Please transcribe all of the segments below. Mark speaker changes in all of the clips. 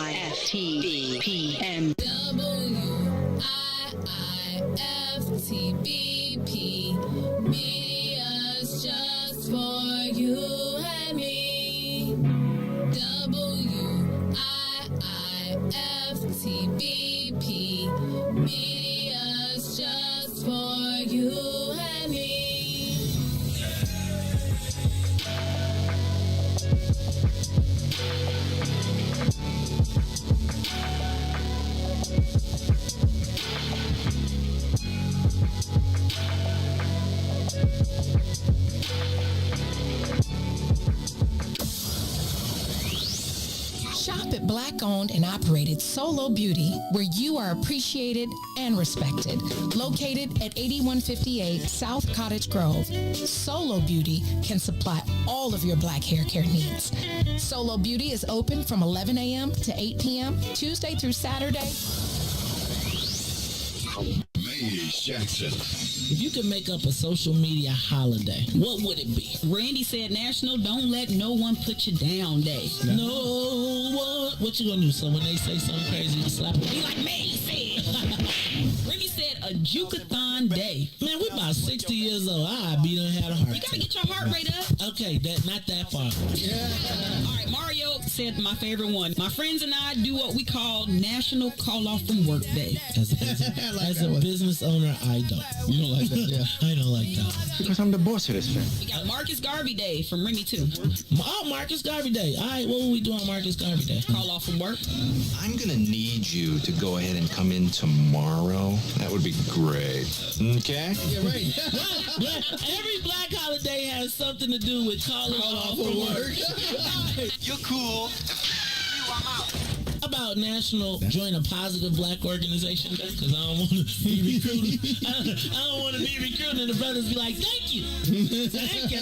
Speaker 1: WIIFTBP WIIFTBP Media's just for you and me. WIIFTBP Media's just for you and me.
Speaker 2: Shop at Black-owned and operated Solo Beauty, where you are appreciated and respected. Located at 8158 South Cottage Grove, Solo Beauty can supply all of your black hair care needs. Solo Beauty is open from 11 a.m. to 8 p.m., Tuesday through Saturday.
Speaker 3: Jackson.
Speaker 4: If you could make up a social media holiday, what would it be?
Speaker 5: Randy said National Don't Let No One Put You Down Day.
Speaker 4: No one. What you gonna do? So when they say something crazy, you slap them?
Speaker 5: Be like me said. Randy said a Juke-a-thon Day.
Speaker 4: Man, we about 60 years old. I be done had a heart
Speaker 5: You gotta get your heart rate up.
Speaker 4: Okay, not that far.
Speaker 5: All right, Mario said my favorite one. My friends and I do what we call National Call Off from Work Day.
Speaker 4: As a business owner, I don't.
Speaker 6: You don't like that? Yeah.
Speaker 4: I don't like that one.
Speaker 6: Because I'm the boss of this thing.
Speaker 5: We got Marcus Garvey Day from Remy too.
Speaker 4: Oh, Marcus Garvey Day. All right, what will we do on Marcus Garvey Day?
Speaker 5: Call off from work.
Speaker 7: I'm going to need you to go ahead and come in tomorrow. That would be great. Okay?
Speaker 6: Yeah, right.
Speaker 4: Every black holiday has something to do with calling off from work.
Speaker 7: You're cool. I'm out.
Speaker 4: How about National Join a Positive Black Organization Day? Because I don't want to be recruited. I don't want to be recruited and the brothers be like, thank you. Thank you.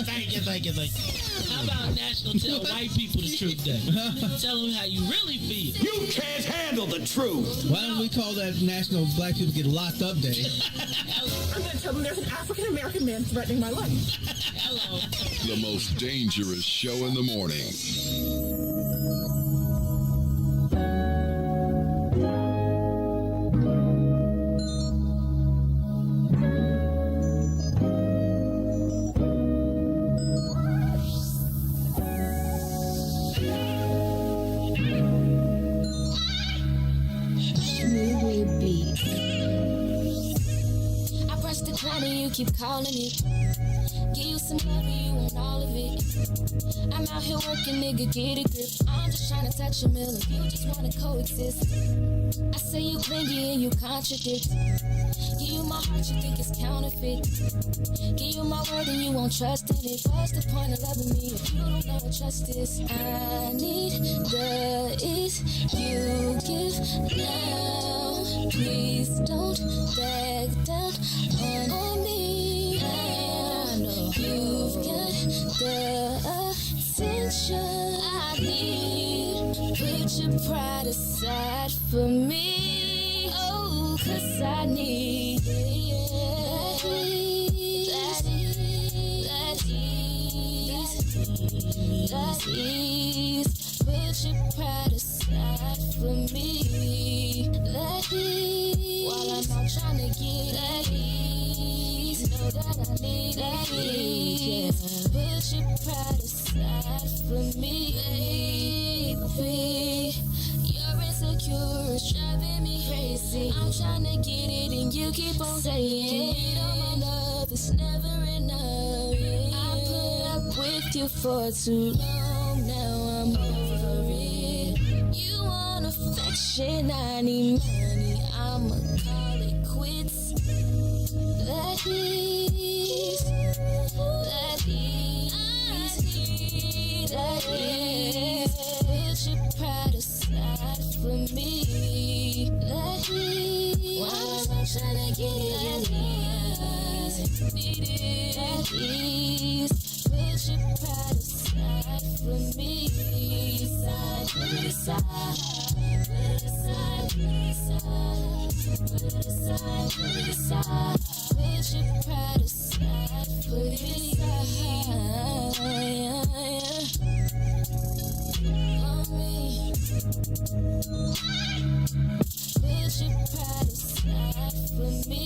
Speaker 4: How about National Tell White People the Truth Day? Tell them how you really feel.
Speaker 3: You can't handle the truth.
Speaker 6: Why don't we call that National Black People Get Locked Up Day?
Speaker 8: I'm going to tell them there's an African-American man threatening my life.
Speaker 5: Hello.
Speaker 3: The most dangerous show in the morning.
Speaker 1: Keep calling me. Give you some love, you want all of it. I'm out here working, nigga, get a grip. I'm just trying to touch a million. You just wanna coexist. I say you clingy and you contradict. Give you my heart, you think it's counterfeit. Give you my word and you won't trust in it. What's the point of loving me if you don't know what trust is? I need the is you give now. Please don't back down on me. I know You've got the attention I need. Put your pride aside for me. Oh, 'cause I need that ease. Put your pride aside for me. That ease. While I'm out trying to get that ease. Know that I need that ease. Put your pride aside for me, baby. You're insecure, it's driving me crazy. I'm trying to get it and you keep on saying you know my love is never enough. I put up with you for too long, now I'm over it. You want affection, I need money, I'ma call it quits. That is, that is, that is. Put your pride aside for me. That is, while I'm trying to get it, need it. That is, put your pride aside for me. Put it aside, put it aside, put it aside, put it aside, put it aside. Put your pride aside, put it aside. On me. Put your pride aside for me.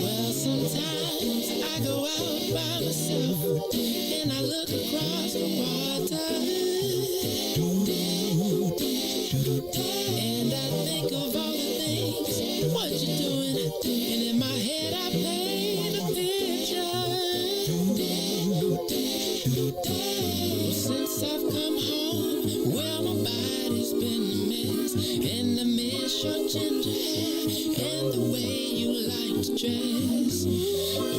Speaker 2: Well, sometimes I go out by myself and I look across the water and I think of all the things what you're doing, and in my head I paint a picture. Since I've come home, well, my body's been a mess, and I miss your ginger hair and the way you like to dress.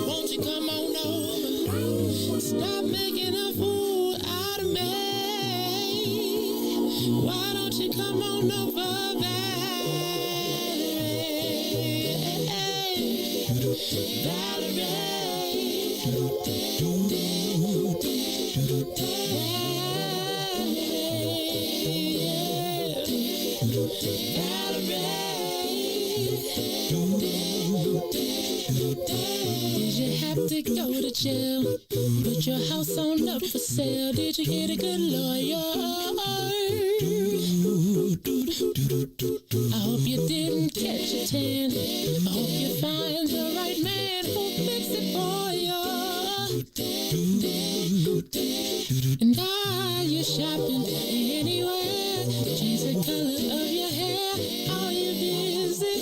Speaker 2: Won't you come on over? Stop making a fool out of me. Why don't you come on over, Did you have to go to jail? Put your house on up for sale? Did you get a good lawyer? I hope you didn't catch a tan. I hope you find the right man who'll fix it for you. And are you shopping anywhere? Change the color of your hair. Are you busy?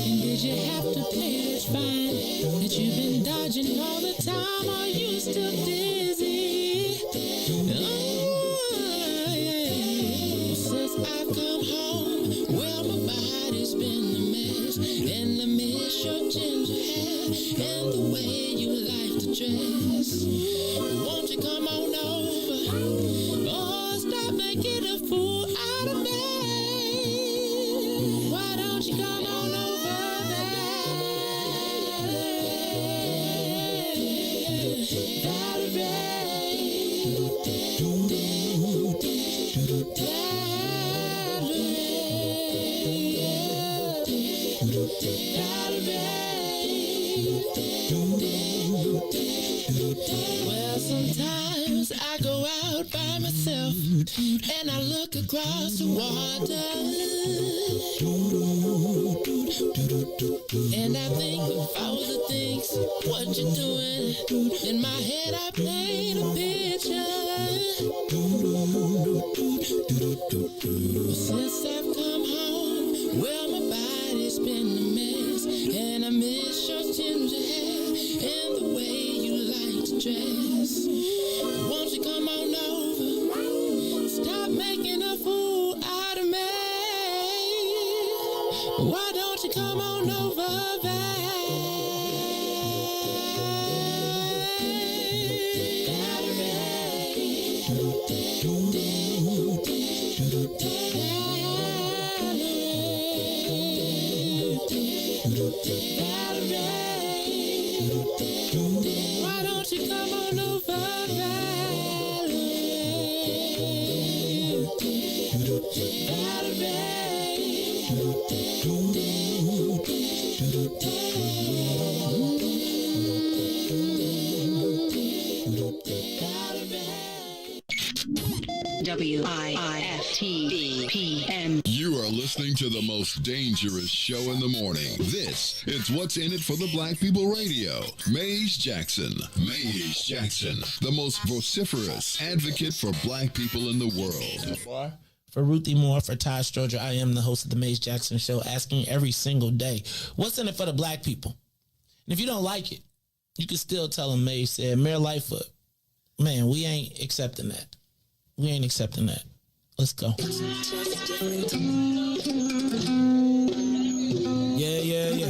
Speaker 2: And did you have to pay this fine that you've been dodging all the time? Are you still dizzy? Since I've come home, well, my body's been a mess, and I miss your ginger hair and the way you like to dress. Won't you come on over? Oh, stop making a fool out of me. Why don't you come on over Well, sometimes I go out by myself and I look across the water
Speaker 4: And I think if I was to think what you're doing, in my head I paint a picture. But since I've come home, well, my body's been a mess, and I miss your ginger hair and the way you like to dress. Won't you come on over? Stop making a fool out of me. Why don't you come on over, babe? Why don't you come on over,
Speaker 1: WIIFTBP.
Speaker 3: You are listening to the most dangerous show in the morning. This is What's in It for the Black People Radio. Maze Jackson. Maze Jackson, the most vociferous advocate for black people in the world.
Speaker 4: For Ruthie Moore, for Todd Stroger, I am the host of the Maze Jackson Show, asking every single day, what's in it for the black people? And if you don't like it, you can still tell them Maze said, Mayor Lightfoot, man, we ain't accepting that. We ain't accepting that. Let's go. Yeah.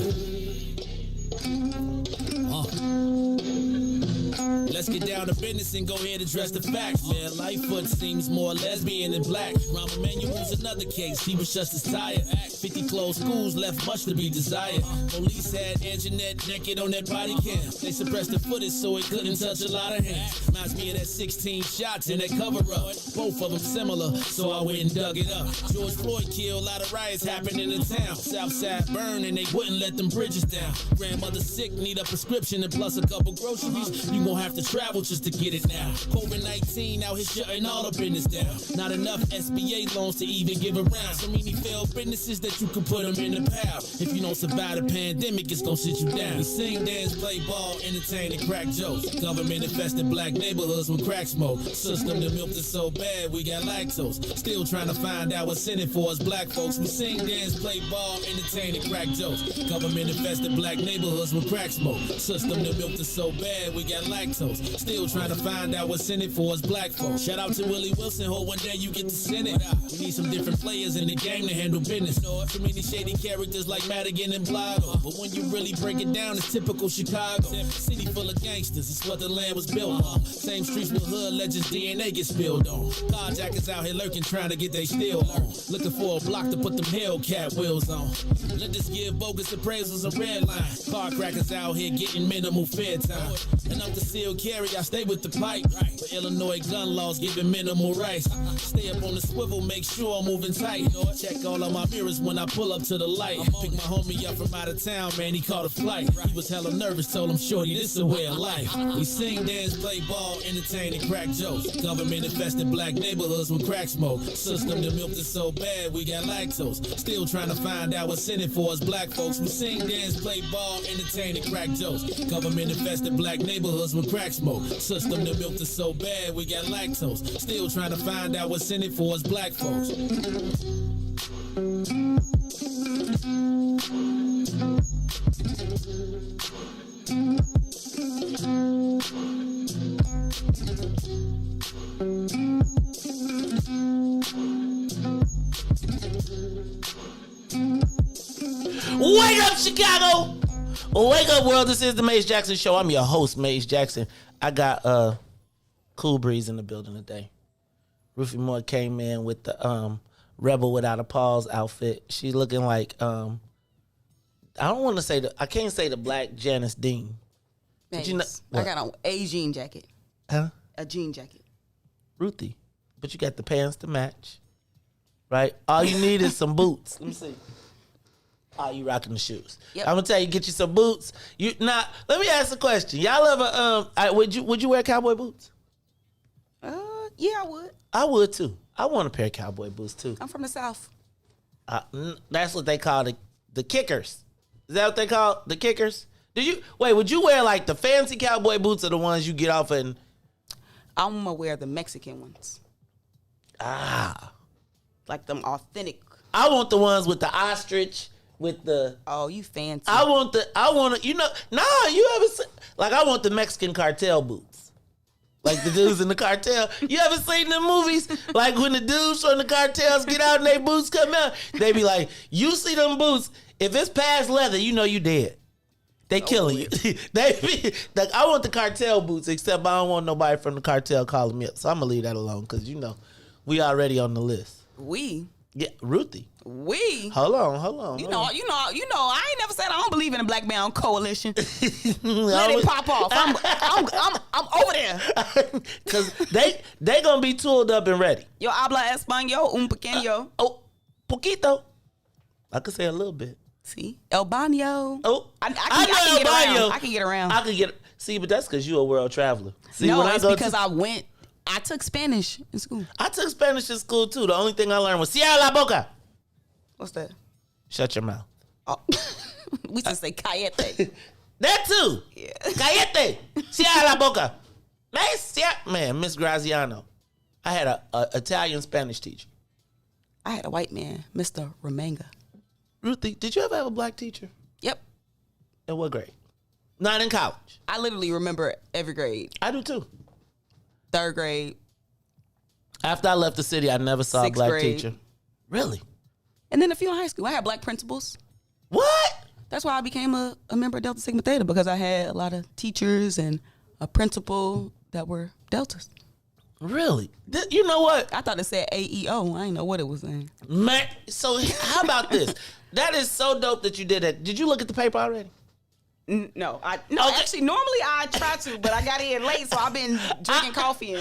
Speaker 4: Let's get down to business and go ahead and address the facts, man. Lightfoot seems more lesbian than black. Rahm Emanuel's another case. He was just as tired. 50 closed schools left much to be desired. Police had Anjanette naked on that body cam. They suppressed the footage so it couldn't touch a lot of hands. Reminds me of that 16 shots in that cover-up. Both of them similar, so I went and dug it up. George Floyd killed, a lot of riots happened in the town. Southside burned and they wouldn't let them bridges down. Grandmother sick, need a prescription and plus a couple groceries. You gon' have to travel just to get it now. COVID-19 out here shutting all the business down. Not enough SBA loans to even give around. So many failed businesses that you could put them in the pile. If you don't survive the pandemic, it's gonna sit you down. We sing, dance, play ball, entertain, and crack jokes. Government infested black neighborhoods with crack smoke. System that milked us so bad we got lactose. Still trying to find out what's in it for us black folks. We sing, dance, play ball, entertain, and crack jokes. Government infested black neighborhoods with crack smoke. System that milked us so bad we got lactose. Still trying to find out what's in it for us black folks. Shout out to Willie Wilson, hope one day you get to send it. We need some different players in the game to handle business. Too many shady characters like Madigan and Blago. But when you really break it down, it's typical Chicago. City full of gangsters, it's what the land was built on. Same streets with hood legends, DNA get spilled on. Carjackers out here lurking, trying to get they steal on. Looking for a block to put them Hellcat wheels on. Let us give bogus appraisals a red line. Car crackers out here getting minimal fair time. And I'm concealed carry, I stay with the pipe. But Illinois gun laws giving minimal rights. Stay up on the swivel, make sure I'm moving tight. Check all of my mirrors when I pull up to the light. Pick my homie up from out of town, man, he caught a flight. He was hella nervous, told him, shorty, this a way of life. We sing, dance, play ball, entertain, and crack jokes. Government infested black neighborhoods with crack smoke. System that milked us so bad we got lactose. Still trying to find out what's in it for us black folks. We sing, dance, play ball, entertain, and crack jokes. Government infested black neighborhoods with crack smoke. System that milked us so bad we got lactose. Still trying to find out what's in it for us black folks. Wake up, Chicago! Wake up, world. This is the Maze Jackson Show. I'm your host, Maze Jackson. I got Cool Breeze in the building today. Ruthie Moore came in with the Rebel Without a Pause outfit. She's looking like, I don't want to say, I can't say the black Janice Dean.
Speaker 9: Maze,
Speaker 4: you know,
Speaker 9: I got on a jean jacket.
Speaker 4: Huh?
Speaker 9: A jean jacket.
Speaker 4: Ruthie. But you got the pants to match, right? All you need is some boots. Let me see. Oh, you rocking the shoes.
Speaker 9: Yep.
Speaker 4: I'm gonna tell you, get you some boots. You not. Let me ask a question. Y'all ever would you wear cowboy boots?
Speaker 9: Yeah, I would.
Speaker 4: I would too. I want a pair of cowboy boots too.
Speaker 9: I'm from the South.
Speaker 4: That's what they call the kickers. Is that what they call the kickers? Would you wear like the fancy cowboy boots or the ones you get off in?
Speaker 9: I'm gonna wear the Mexican ones. Like them authentic.
Speaker 4: I want the ones with the ostrich, with the.
Speaker 9: Oh, you fancy.
Speaker 4: I want you ever seen, like, I want the Mexican cartel boots. Like the dudes in the cartel. You ever seen them movies? Like when the dudes from the cartels get out and their boots come out, they be like, you see them boots, if it's past leather, you know you dead. They killing you. They be, like, I want the cartel boots, except I don't want nobody from the cartel calling me up. So I'm gonna leave that alone because we already on the list. Yeah, Ruthie. Hold on.
Speaker 9: You know, I ain't never said I don't believe in a black man coalition. Let it pop off. I'm over there.
Speaker 4: Cause they gonna be tooled up and ready.
Speaker 9: Yo habla español un pequeño.
Speaker 4: Poquito. I could say a little bit.
Speaker 9: See? El baño.
Speaker 4: Oh,
Speaker 9: I can get around. I can get around.
Speaker 4: See, but that's because you a world traveler. See,
Speaker 9: no, it's because I took Spanish in school.
Speaker 4: I took Spanish in school too. The only thing I learned was cierra la boca.
Speaker 9: What's that?
Speaker 4: Shut your mouth.
Speaker 9: Oh. We just say cállate.
Speaker 4: That too.
Speaker 9: Yeah.
Speaker 4: Cállate. Cierra la boca. Man, Miss Graziano. I had a Italian Spanish teacher.
Speaker 9: I had a white man, Mr. Ramanga.
Speaker 4: Ruthie, did you ever have a black teacher?
Speaker 9: Yep.
Speaker 4: In what grade? Not in college.
Speaker 9: I literally remember every grade.
Speaker 4: I do too.
Speaker 9: 3rd grade.
Speaker 4: After I left the city, I never saw a black
Speaker 9: grade.
Speaker 4: teacher. Really?
Speaker 9: And then a few in high school. I had black principals.
Speaker 4: What?
Speaker 9: That's why I became a member of Delta Sigma Theta, because I had a lot of teachers and a principal that were Deltas.
Speaker 4: Really? You know what?
Speaker 9: I thought it said AEO. I didn't know what it was saying.
Speaker 4: Man, so how about this? That is so dope that you did that. Did you look at the paper already?
Speaker 9: No. Actually, normally I try to, but I got in late, so I've been drinking coffee.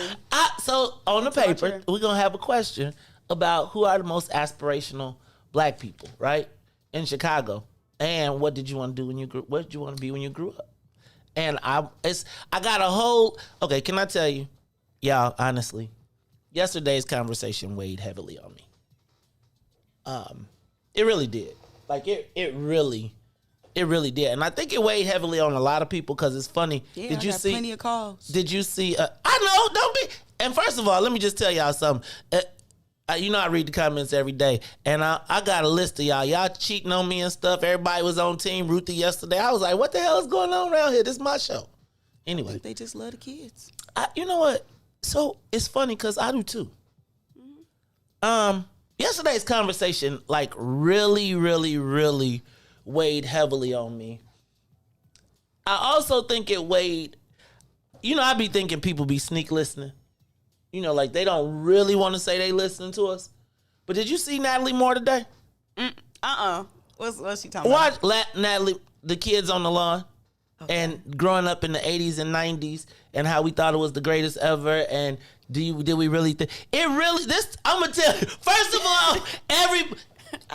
Speaker 4: So on the paper, we're going to have a question about who are the most aspirational black people, right? In Chicago. And what did you want to do what did you want to be when you grew up? And I got a whole, okay, can I tell you, y'all, honestly, yesterday's conversation weighed heavily on me. It really did. Like, it really did. And I think it weighed heavily on a lot of people because it's funny.
Speaker 9: Yeah,
Speaker 4: did you see
Speaker 9: plenty of calls.
Speaker 4: Did you see, I know, don't be, and first of all, let me just tell y'all something. I read the comments every day, and I got a list of y'all cheating on me and stuff. Everybody was on Team Ruthie yesterday. I was like, what the hell is going on around here? This is my show. Anyway.
Speaker 9: They just love the kids.
Speaker 4: You know what? So it's funny because I do too. Mm-hmm. Yesterday's conversation, like, really, really, really weighed heavily on me. I also think it weighed, I be thinking people be sneak listening. Like they don't really want to say they listening to us. But did you see Natalie Moore today?
Speaker 9: What's she talking about?
Speaker 4: Watch Natalie, the kids on the lawn, and growing up in the 80s and 90s, and how we thought it was the greatest ever. And did we really think it really? I'm gonna tell you. First of all,
Speaker 9: I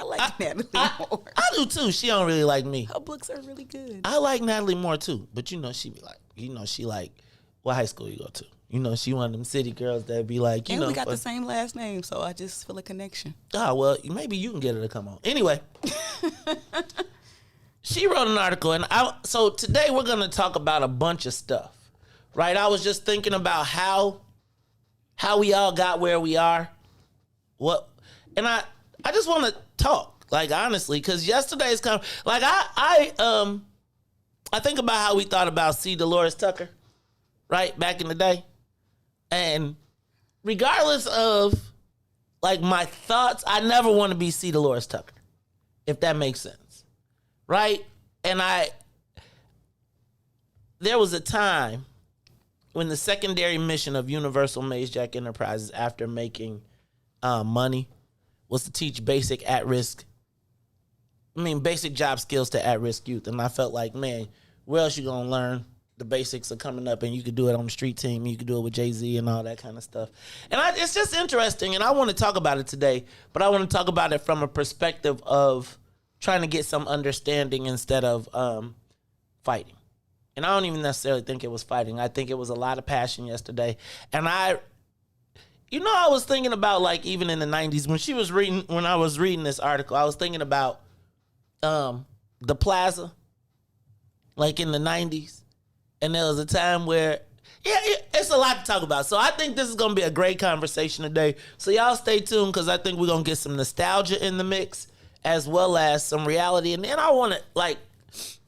Speaker 9: like Natalie Moore.
Speaker 4: I do too. She don't really like me.
Speaker 9: Her books are really good.
Speaker 4: I like Natalie Moore too, but she be like, she like, what high school you go to? She one of them city girls that be like,
Speaker 9: we got the same last name, so I just feel a connection.
Speaker 4: Oh, well, maybe you can get her to come on. Anyway, she wrote an article, and so today we're going to talk about a bunch of stuff, right? I was just thinking about how we all got where we are. And I just want to talk, like, honestly, because yesterday's like, I think about how we thought about C. Dolores Tucker, right, back in the day. And regardless of, like, my thoughts, I never want to be C. Dolores Tucker, if that makes sense, right? And there was a time when the secondary mission of Universal Maze Jack Enterprises, after making money, was to teach basic job skills to at-risk youth. And I felt like, man, where else you gonna learn the basics are coming up, and you could do it on the street team. You could do it with Jay-Z and all that kind of stuff. And it's just interesting, and I want to talk about it today, but I want to talk about it from a perspective of trying to get some understanding instead of fighting. And I don't even necessarily think it was fighting. I think it was a lot of passion yesterday. And I was thinking about, like, even in the 90s, when I was reading this article, I was thinking about the plaza, like in the 90s. And there was a time where, it's a lot to talk about. So I think this is going to be a great conversation today. So y'all stay tuned because I think we're going to get some nostalgia in the mix as well as some reality. And then I want to like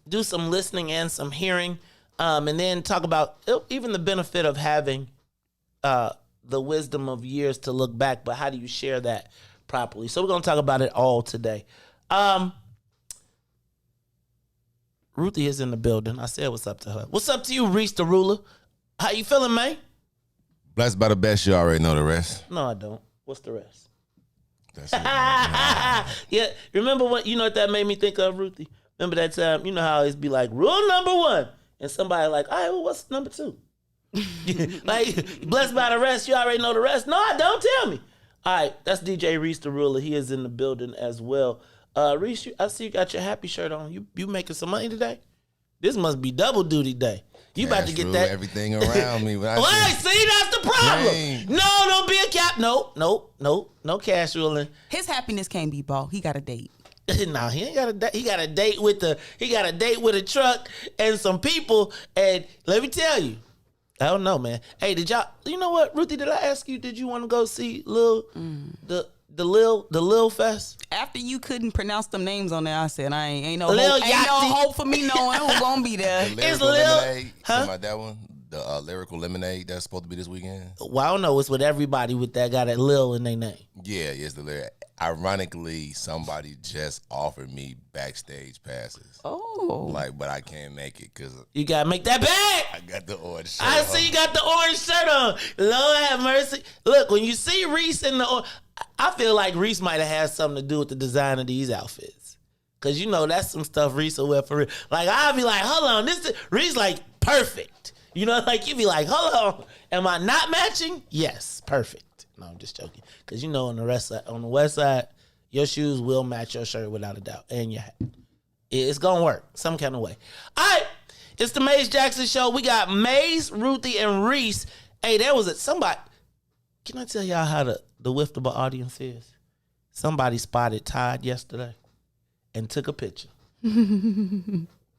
Speaker 4: do some listening and some hearing and then talk about even the benefit of having the wisdom of years to look back. But how do you share that properly? So we're going to talk about it all today. Ruthie is in the building. I said what's up to her. What's up to you, Reese the Ruler? How you feeling, man?
Speaker 10: Blessed by the best. You already know the rest.
Speaker 4: No, I don't. What's the rest?
Speaker 10: That's it.
Speaker 4: Yeah, remember what that made me think of, Ruthie? Remember that time? You know how it's be like, rule number 1. And somebody like, all right, well, what's number 2? Like, blessed by the rest. You already know the rest. No, I don't. Tell me. All right, that's DJ Reese the Ruler. He is in the building as well. Reese, I see you got your happy shirt on. You making some money today? This must be double duty day. You
Speaker 10: Cash
Speaker 4: about to get
Speaker 10: rule
Speaker 4: that
Speaker 10: everything around me.
Speaker 4: See, that's the problem.
Speaker 10: Dang.
Speaker 4: No, don't be a cap. No cash ruling.
Speaker 9: His happiness can't be bought. He got a date.
Speaker 4: No, he ain't got a date. He got a date with a truck and some people. And let me tell you, I don't know, man. Hey, did y'all? You know what, Ruthie? Did I ask you? Did you want to go see the Lil Fest?
Speaker 9: After you couldn't pronounce them names on there, I said, ain't no
Speaker 4: Lil
Speaker 9: hope. Ain't no
Speaker 4: Yachty.
Speaker 9: hope for me knowing who's gonna be there.
Speaker 4: It's
Speaker 10: Lyrical
Speaker 4: Lil,
Speaker 10: Lemonade.
Speaker 4: huh?
Speaker 10: Talking about that one? The Lyrical Lemonade that's supposed to be this weekend?
Speaker 4: Well, I don't know. It's with everybody with that got that Lil in their name.
Speaker 10: Yeah, it's the lyric. Ironically, somebody just offered me backstage passes.
Speaker 9: Oh.
Speaker 10: But I can't make it because
Speaker 4: You gotta make that bag.
Speaker 10: I got the orange shirt
Speaker 4: I
Speaker 10: on.
Speaker 4: see you got the orange shirt on. Lord have mercy. Look, when you see Reese in the I feel like Reese might have had something to do with the design of these outfits. Cause that's some stuff Reese will wear for real. Like I'll be like, hold on, Reese like perfect. Like you be like, hold on, am I not matching? Yes, perfect. No, I'm just joking. Cause on the west side, your shoes will match your shirt without a doubt, and your hat. It's gonna work some kind of way. All right, it's the Maze Jackson Show. We got Maze, Ruthie, and Reese. Hey, there was somebody. Can I tell y'all how the WIIFTBP audience is? Somebody spotted Todd yesterday and took a picture.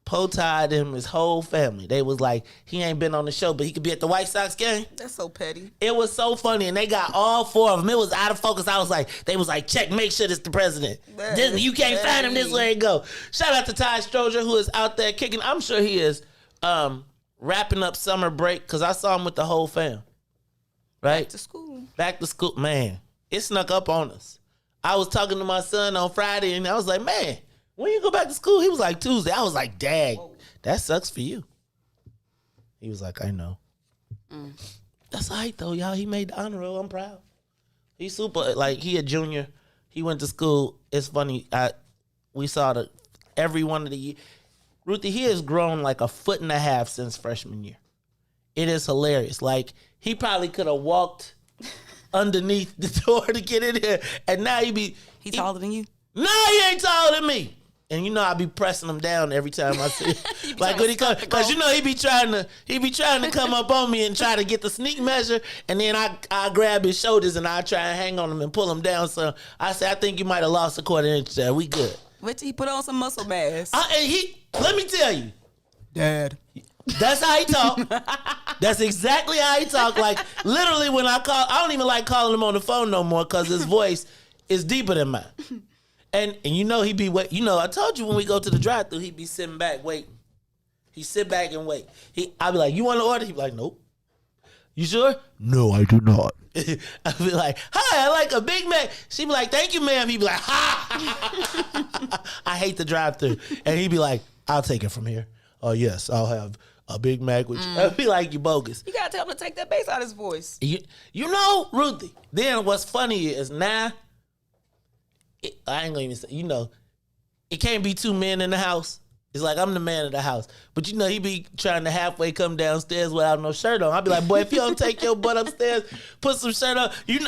Speaker 4: Po Todd and his whole family. They was like, he ain't been on the show, but he could be at the White Sox game.
Speaker 9: That's so petty.
Speaker 4: It was so funny, and they got all 4 of them. It was out of focus. They was like, check, make sure this the president. You can't find him, this way it go. Shout out to Todd Stroger, who is out there kicking. I'm sure he is wrapping up summer break, because I saw him with the whole fam. Right? Back to school. Man, it snuck up on us. I was talking to my son on Friday, and I was like, man, when you go back to school? He was like, Tuesday. I was like, dang, that sucks for you. He was like, I know. That's all right, though, y'all. He made the honor roll. I'm proud. He's super. Like, he a junior. He went to school. It's funny. We saw every one of the years. Ruthie, he has grown like 1.5 feet since freshman year. It is hilarious. Like, he probably could have walked underneath the door to get in here, and now he
Speaker 9: taller than you?
Speaker 4: No, he ain't taller than me. And I be pressing him down every time I see him. Like when he comes, because he be trying to come up on me and try to get the sneak measure, and then I grab his shoulders and I try and hang on him and pull him down. So I say, I think you might have lost a 1/4 inch there. We good.
Speaker 9: Wait till he put on some muscle mass.
Speaker 4: Let me tell you,
Speaker 9: Dad.
Speaker 4: That's how he talk. That's exactly how he talk. Like literally, when I don't even like calling him on the phone no more because his voice is deeper than mine. And he be wait. I told you when we go to the drive-thru, he be sitting back waiting. He sit back and wait. I be like, you want to order? He be like, nope. You sure? No, I do not. I be like, hi, I like a Big Mac. She be like, thank you, ma'am. He be like, ha. I hate the drive-thru. And he be like, I'll take it from here. Oh, yes, I'll have a Big Mac with you. I be like, you bogus.
Speaker 9: You got to tell him to take that bass out of his voice.
Speaker 4: Ruthie, then what's funny is now, I ain't gonna even say, it can't be 2 men in the house. It's like I'm the man of the house. But he be trying to halfway come downstairs without no shirt on. I be like, boy, if you don't take your butt upstairs, put some shirt on,
Speaker 9: You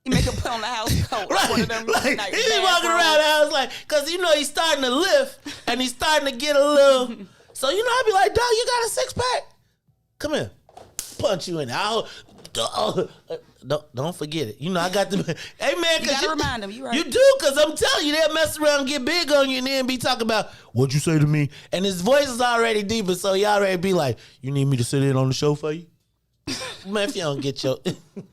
Speaker 9: make him put on the house coat.
Speaker 4: Right.
Speaker 9: One of them,
Speaker 4: he be walking around the house like, because he's starting to lift and he's starting to get a little. So, I be like, dog, you got a 6-pack? Come here. Punch you in there. don't forget it. You know, I got the. Hey man,
Speaker 9: You gotta remind them. You right.
Speaker 4: You do, because I'm telling you, they'll mess around and get big on you and then be talking about, what'd you say to me? And his voice is already deeper, so he already be like, you need me to sit in on the show for you? Man, if you don't get your... All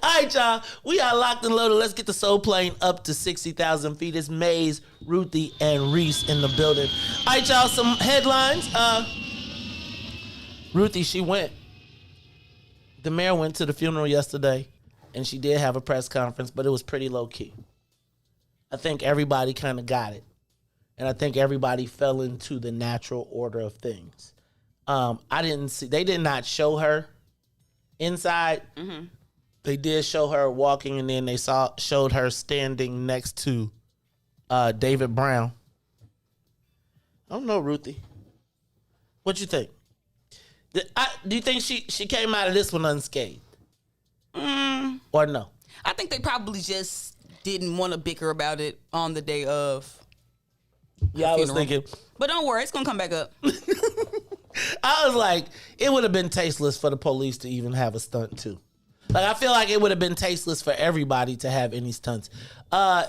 Speaker 4: right, y'all. We are locked and loaded. Let's get the soul plane up to 60,000 feet. It's Maze, Ruthie, and Reese in the building. All right, y'all. Some headlines. Ruthie, she went. The mayor went to the funeral yesterday, and she did have a press conference, but it was pretty low-key. I think everybody kind of got it. And I think everybody fell into the natural order of things. They did not show her inside. Mm-hmm. They did show her walking, and then they showed her standing next to David Brown. I don't know, Ruthie. What you think? Do you think she came out of this one unscathed? Or no?
Speaker 9: I think they probably just didn't want to bicker about it on the day of.
Speaker 4: Yeah, I was thinking.
Speaker 9: But don't worry, it's going to come back up.
Speaker 4: I was like, it would have been tasteless for the police to even have a stunt too. Like, I feel like it would have been tasteless for everybody to have any stunts. I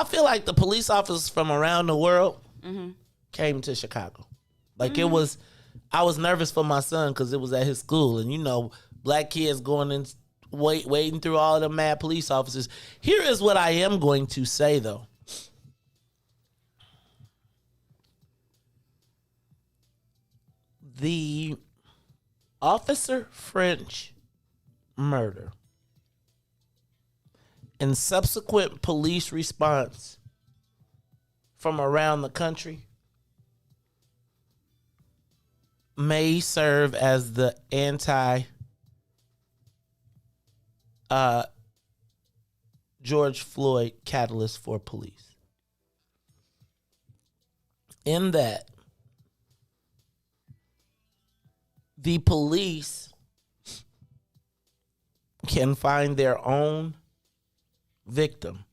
Speaker 4: feel like the police officers from around the world came to Chicago. Like, it was, I was nervous for my son because it was at his school. And, you know, black kids going in, waiting through all the mad police officers. Here is what I am going to say, though. The Officer French murder and subsequent police response from around the country may serve as the George Floyd catalyst for police. In that, the police can find their own victim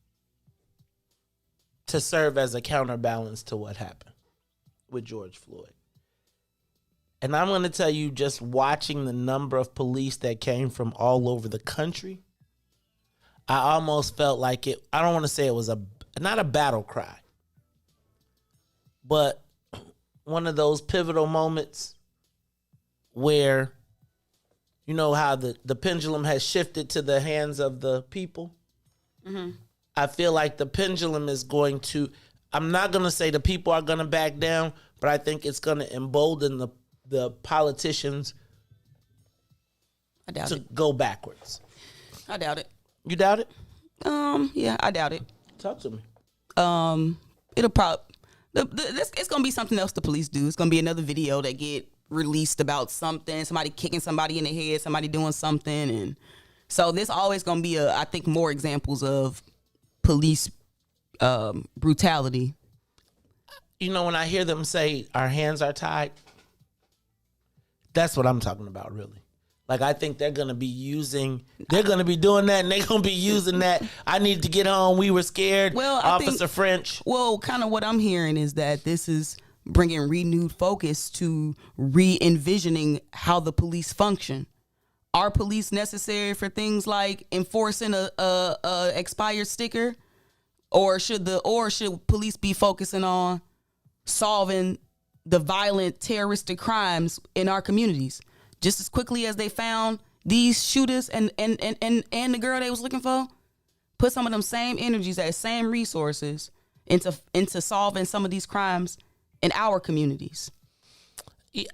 Speaker 4: to serve as a counterbalance to what happened with George Floyd. And I'm going to tell you, just watching the number of police that came from all over the country, I almost felt like it, I don't want to say it was not a battle cry, but one of those pivotal moments where, you know how the pendulum has shifted to the hands of the people. Mm-hmm. I feel like the pendulum is going to, I'm not going to say the people are going to back down, but I think it's going to embolden the politicians go backwards.
Speaker 9: I doubt it.
Speaker 4: You doubt it?
Speaker 9: Yeah, I doubt it.
Speaker 4: Talk to me.
Speaker 9: It'll probably, it's going to be something else the police do. It's going to be another video that get released about something, somebody kicking somebody in the head, somebody doing something. And so there's always going to be I think more examples of police brutality.
Speaker 4: You know, when I hear them say our hands are tied, that's what I'm talking about, really. Like, I think they're going to be doing that, and they're going to be using that. I need to get home. We were scared.
Speaker 9: Well,
Speaker 4: Officer French.
Speaker 9: Well, kind of what I'm hearing is that this is bringing renewed focus to re-envisioning how the police function. Are police necessary for things like enforcing a expired sticker, or should police be focusing on solving the violent terroristic crimes in our communities just as quickly as they found these shooters and the girl they was looking for? Put some of them same energies, that same resources into solving some of these crimes in our communities. Yeah.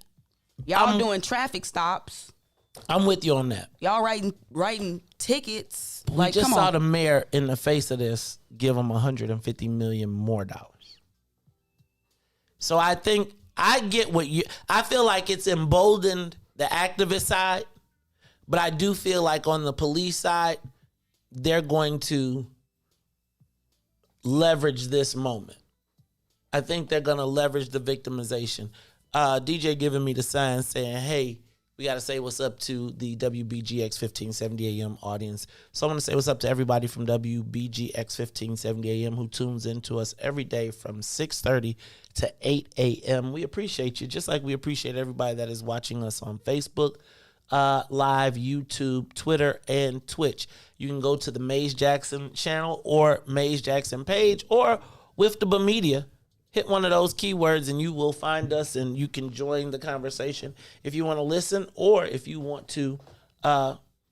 Speaker 9: Y'all doing traffic stops.
Speaker 4: I'm with you on that.
Speaker 9: Y'all writing tickets.
Speaker 4: We just saw the mayor, in the face of this, give him $150 million more dollars. So I think I get I feel like it's emboldened the activist side, but I do feel like on the police side, they're going to leverage this moment. I think they're going to leverage the victimization. DJ giving me the sign saying, hey, we got to say what's up to the WBGX 1570 AM audience. So I want to say what's up to everybody from WBGX 1570 AM who tunes into us every day from 6:30 to 8 a.m. We appreciate you, just like we appreciate everybody that is watching us on Facebook. live, YouTube, Twitter, and Twitch. You can go to the Maze Jackson channel or Maze Jackson page or WIIFTBP Media. Hit one of those keywords and you will find us, and you can join the conversation if you want to listen or if you want to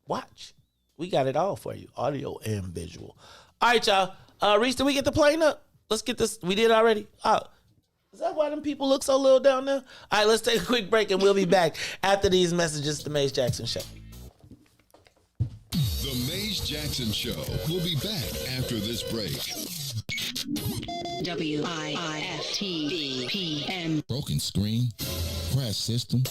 Speaker 4: watch. We got it all for you, audio and visual. All right, y'all. Reese, did we get the plane up? Let's get this. We did already? Oh, is that why them people look so little down there? All right, let's take a quick break and we'll be back after these messages. The Maze Jackson Show.
Speaker 3: The Maze Jackson Show will be back after this break.
Speaker 11: WIIFTBP.
Speaker 12: Broken screen? Crash system?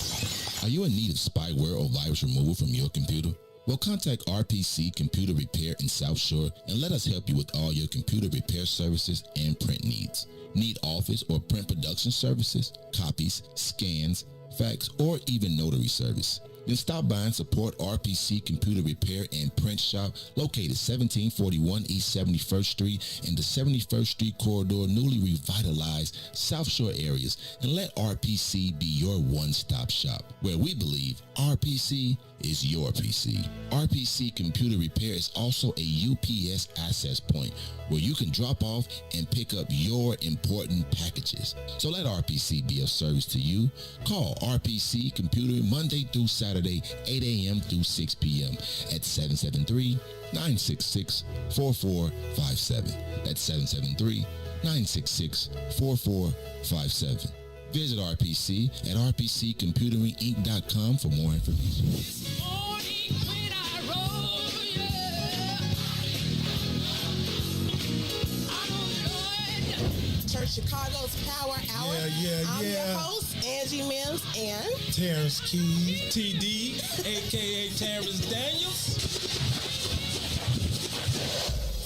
Speaker 12: Are you in need of spyware or virus removal from your computer? Well, contact RPC Computer Repair in South Shore and let us help you with all your computer repair services and print needs. Need office or print production services, copies, scans, fax, or even notary service? Then stop by and support RPC Computer Repair and Print Shop, located 1741 East 71st Street in the 71st Street corridor, newly revitalized South Shore areas, and let RPC be your one-stop shop, where we believe RPC is your PC. RPC Computer Repair is also a UPS access point where you can drop off and pick up your important packages. So let RPC be of service to you. Call RPC Computer Monday through Saturday, 8 a.m. through 6 p.m. at 773-966-4457. That's 773-966-4457. Visit RPC at rpccomputeringinc.com for more information.
Speaker 13: Church Chicago's Power Hour. I'm your host, Angie Mims, and
Speaker 14: Terrence Keys, TD, a.k.a. Terrence Daniels.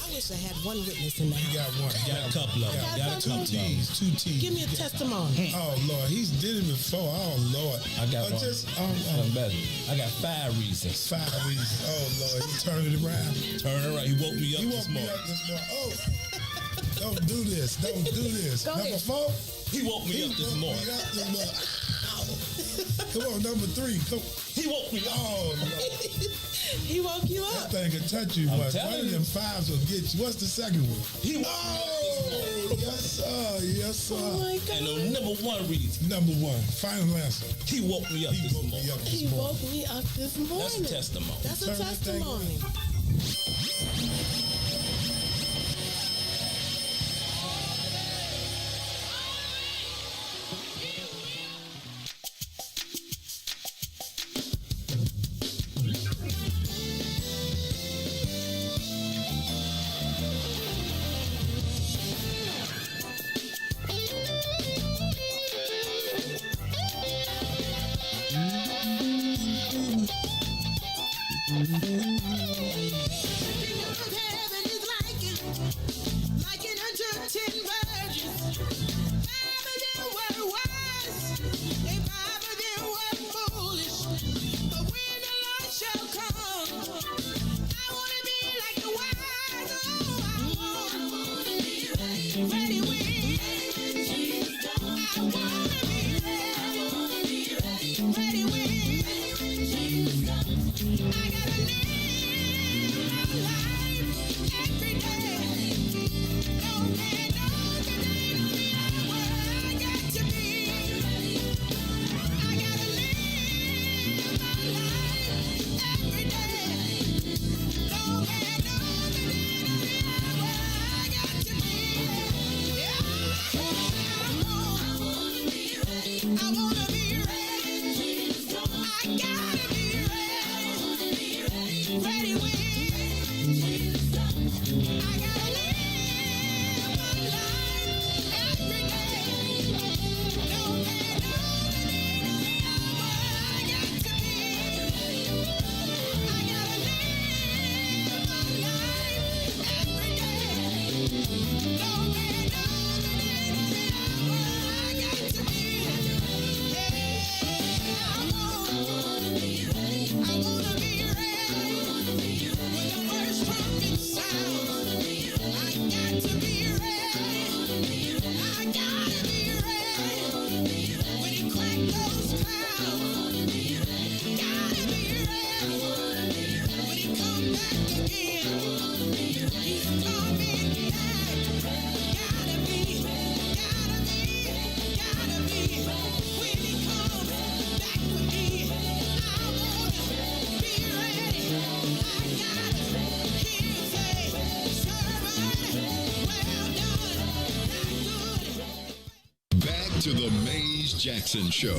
Speaker 13: I wish I had one witness in the house.
Speaker 14: You got one. You got a couple of them. Got two T's.
Speaker 13: Give me a testimony.
Speaker 14: Oh, Lord. He's did it before. Oh, Lord.
Speaker 15: I got one. Better. I got 5 reasons.
Speaker 14: 5 reasons. Oh, Lord. He turned it around.
Speaker 15: Turn it around. He woke me up this morning.
Speaker 14: Oh. Don't do this. Don't do this. Number 4?
Speaker 15: He woke me up this morning.
Speaker 14: Come on, number 3. Come.
Speaker 15: He woke me up.
Speaker 14: Oh, Lord.
Speaker 13: He woke you up.
Speaker 14: That thing can touch you, but one of them 5s will get you. What's the second one?
Speaker 15: He woke
Speaker 14: yes, sir. Yes, sir.
Speaker 13: Oh, my God.
Speaker 15: And the number 1 reason.
Speaker 14: Number 1. Final answer.
Speaker 15: He woke me up this morning.
Speaker 13: He woke me up this morning.
Speaker 15: That's a testimony.
Speaker 13: That's a testimony.
Speaker 3: To the Maze Jackson Show.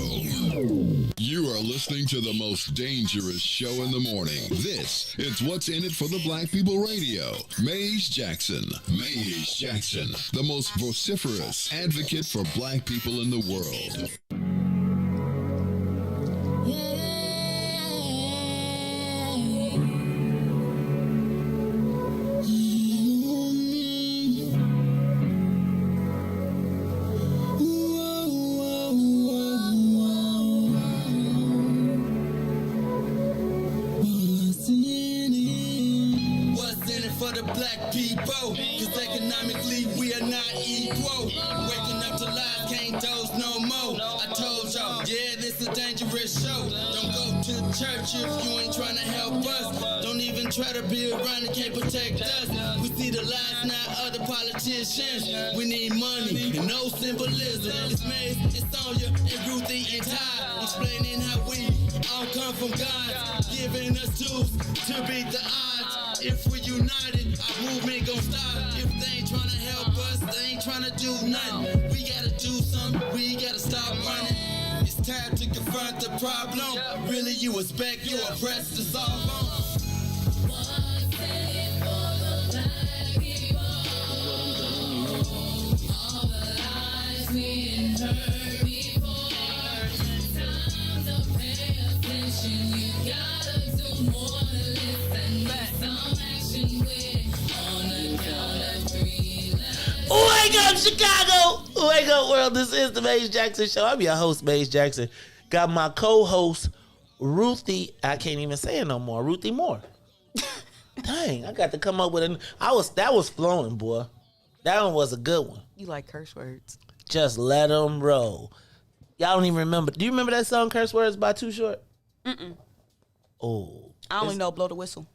Speaker 3: You are listening to the most dangerous show in the morning. This is What's in It for the Black People Radio. Maze Jackson. Maze Jackson, the most vociferous advocate for black people in the world.
Speaker 11: Church if you ain't trying to help us. Don't even try to be around and can't protect us. We see the lies now other politicians. We need money and no symbolism. It's Maze, it's Sonia, and Ruthie and Todd, explaining how we all come from God, giving us tools to beat the odds. If we united, our movement gon' stop. If they ain't trying to help us, they ain't trying to do nothing. We gotta do something, we gotta stop running. It's time to confront the problem. Really, you expect your oppressed to solve them?
Speaker 4: Wake up, Chicago! Wake up, world. This is the Maze Jackson Show. I'm your host, Maze Jackson. Got my co-host, Ruthie. I can't even say it no more. Ruthie Moore. Dang, I got to come up with that was flowing, boy. That one was a good one.
Speaker 9: You like curse words.
Speaker 4: Just let them roll. Y'all don't even remember. Do you remember that song, Curse Words by Too Short?
Speaker 9: Mm-mm.
Speaker 4: Oh.
Speaker 9: I only know Blow the Whistle.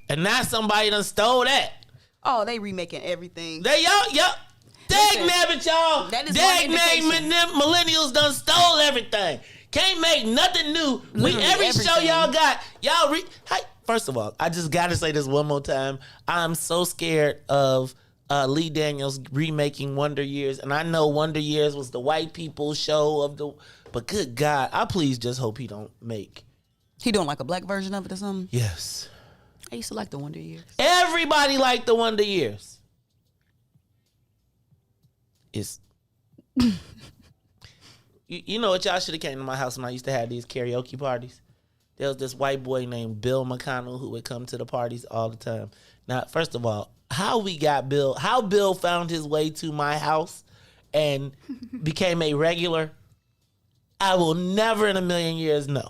Speaker 4: And now somebody done stole that.
Speaker 9: Oh, they remaking everything.
Speaker 4: Y'all. Dag nabbit, y'all.
Speaker 9: That is
Speaker 4: Dag millennials done stole everything. Can't make nothing new. Every show y'all got, hey, first of all, I just gotta say this one more time. I'm so scared of Lee Daniels remaking Wonder Years, and I know Wonder Years was the white people's show but good God, I please just hope he don't make.
Speaker 9: He doing like a black version of it or something?
Speaker 4: Yes.
Speaker 9: I used to like the Wonder Years.
Speaker 4: Everybody liked the Wonder Years. It's you know what, y'all should have came to my house when I used to have these karaoke parties. There was this white boy named Bill McConnell who would come to the parties all the time. Now, first of all, how Bill found his way to my house and became a regular, I will never in a million years know.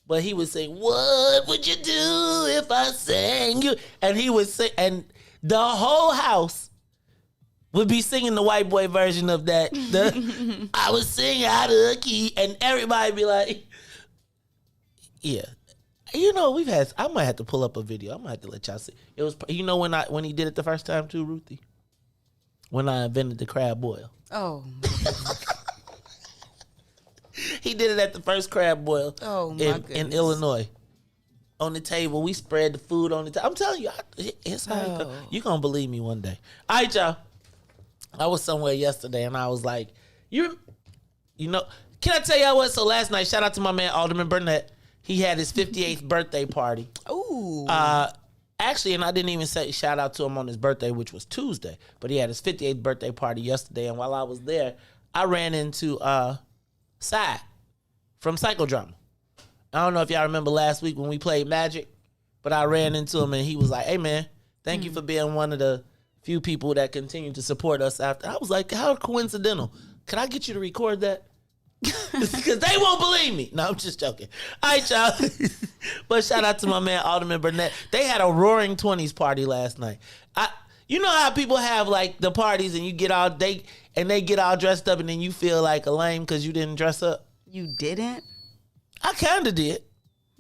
Speaker 4: But he would say, "What would you do if I sang you?" And he would sing, and the whole house would be singing the white boy version of that. I would sing out of key, and everybody would be like, yeah. You know, I might have to pull up a video. I might have to let y'all see. It was, when he did it the first time too, Ruthie? When I invented the crab boil.
Speaker 9: Oh.
Speaker 4: He did it at the first crab boil in Illinois. On the table, we spread the food on the table. I'm telling you, it's how you're going to believe me one day. All right, y'all. I was somewhere yesterday, and I was like, can I tell y'all what? So last night, shout out to my man, Alderman Burnett. He had his 58th birthday party.
Speaker 9: Ooh.
Speaker 4: Actually, and I didn't even say shout out to him on his birthday, which was Tuesday. But he had his 58th birthday party yesterday, and while I was there, I ran into Side from Psychodrama. I don't know if y'all remember last week when we played Magic, but I ran into him and he was like, "Hey man, thank you for being one of the few people that continue to support us after." I was like, how coincidental. Can I get you to record that? Because they won't believe me. No, I'm just joking. All right, y'all. But shout out to my man Alderman Burnett. They had a roaring 20s party last night. You know how people have like the parties and they get all dressed up and then you feel like a lame because you didn't dress up?
Speaker 9: You didn't?
Speaker 4: I kind of did.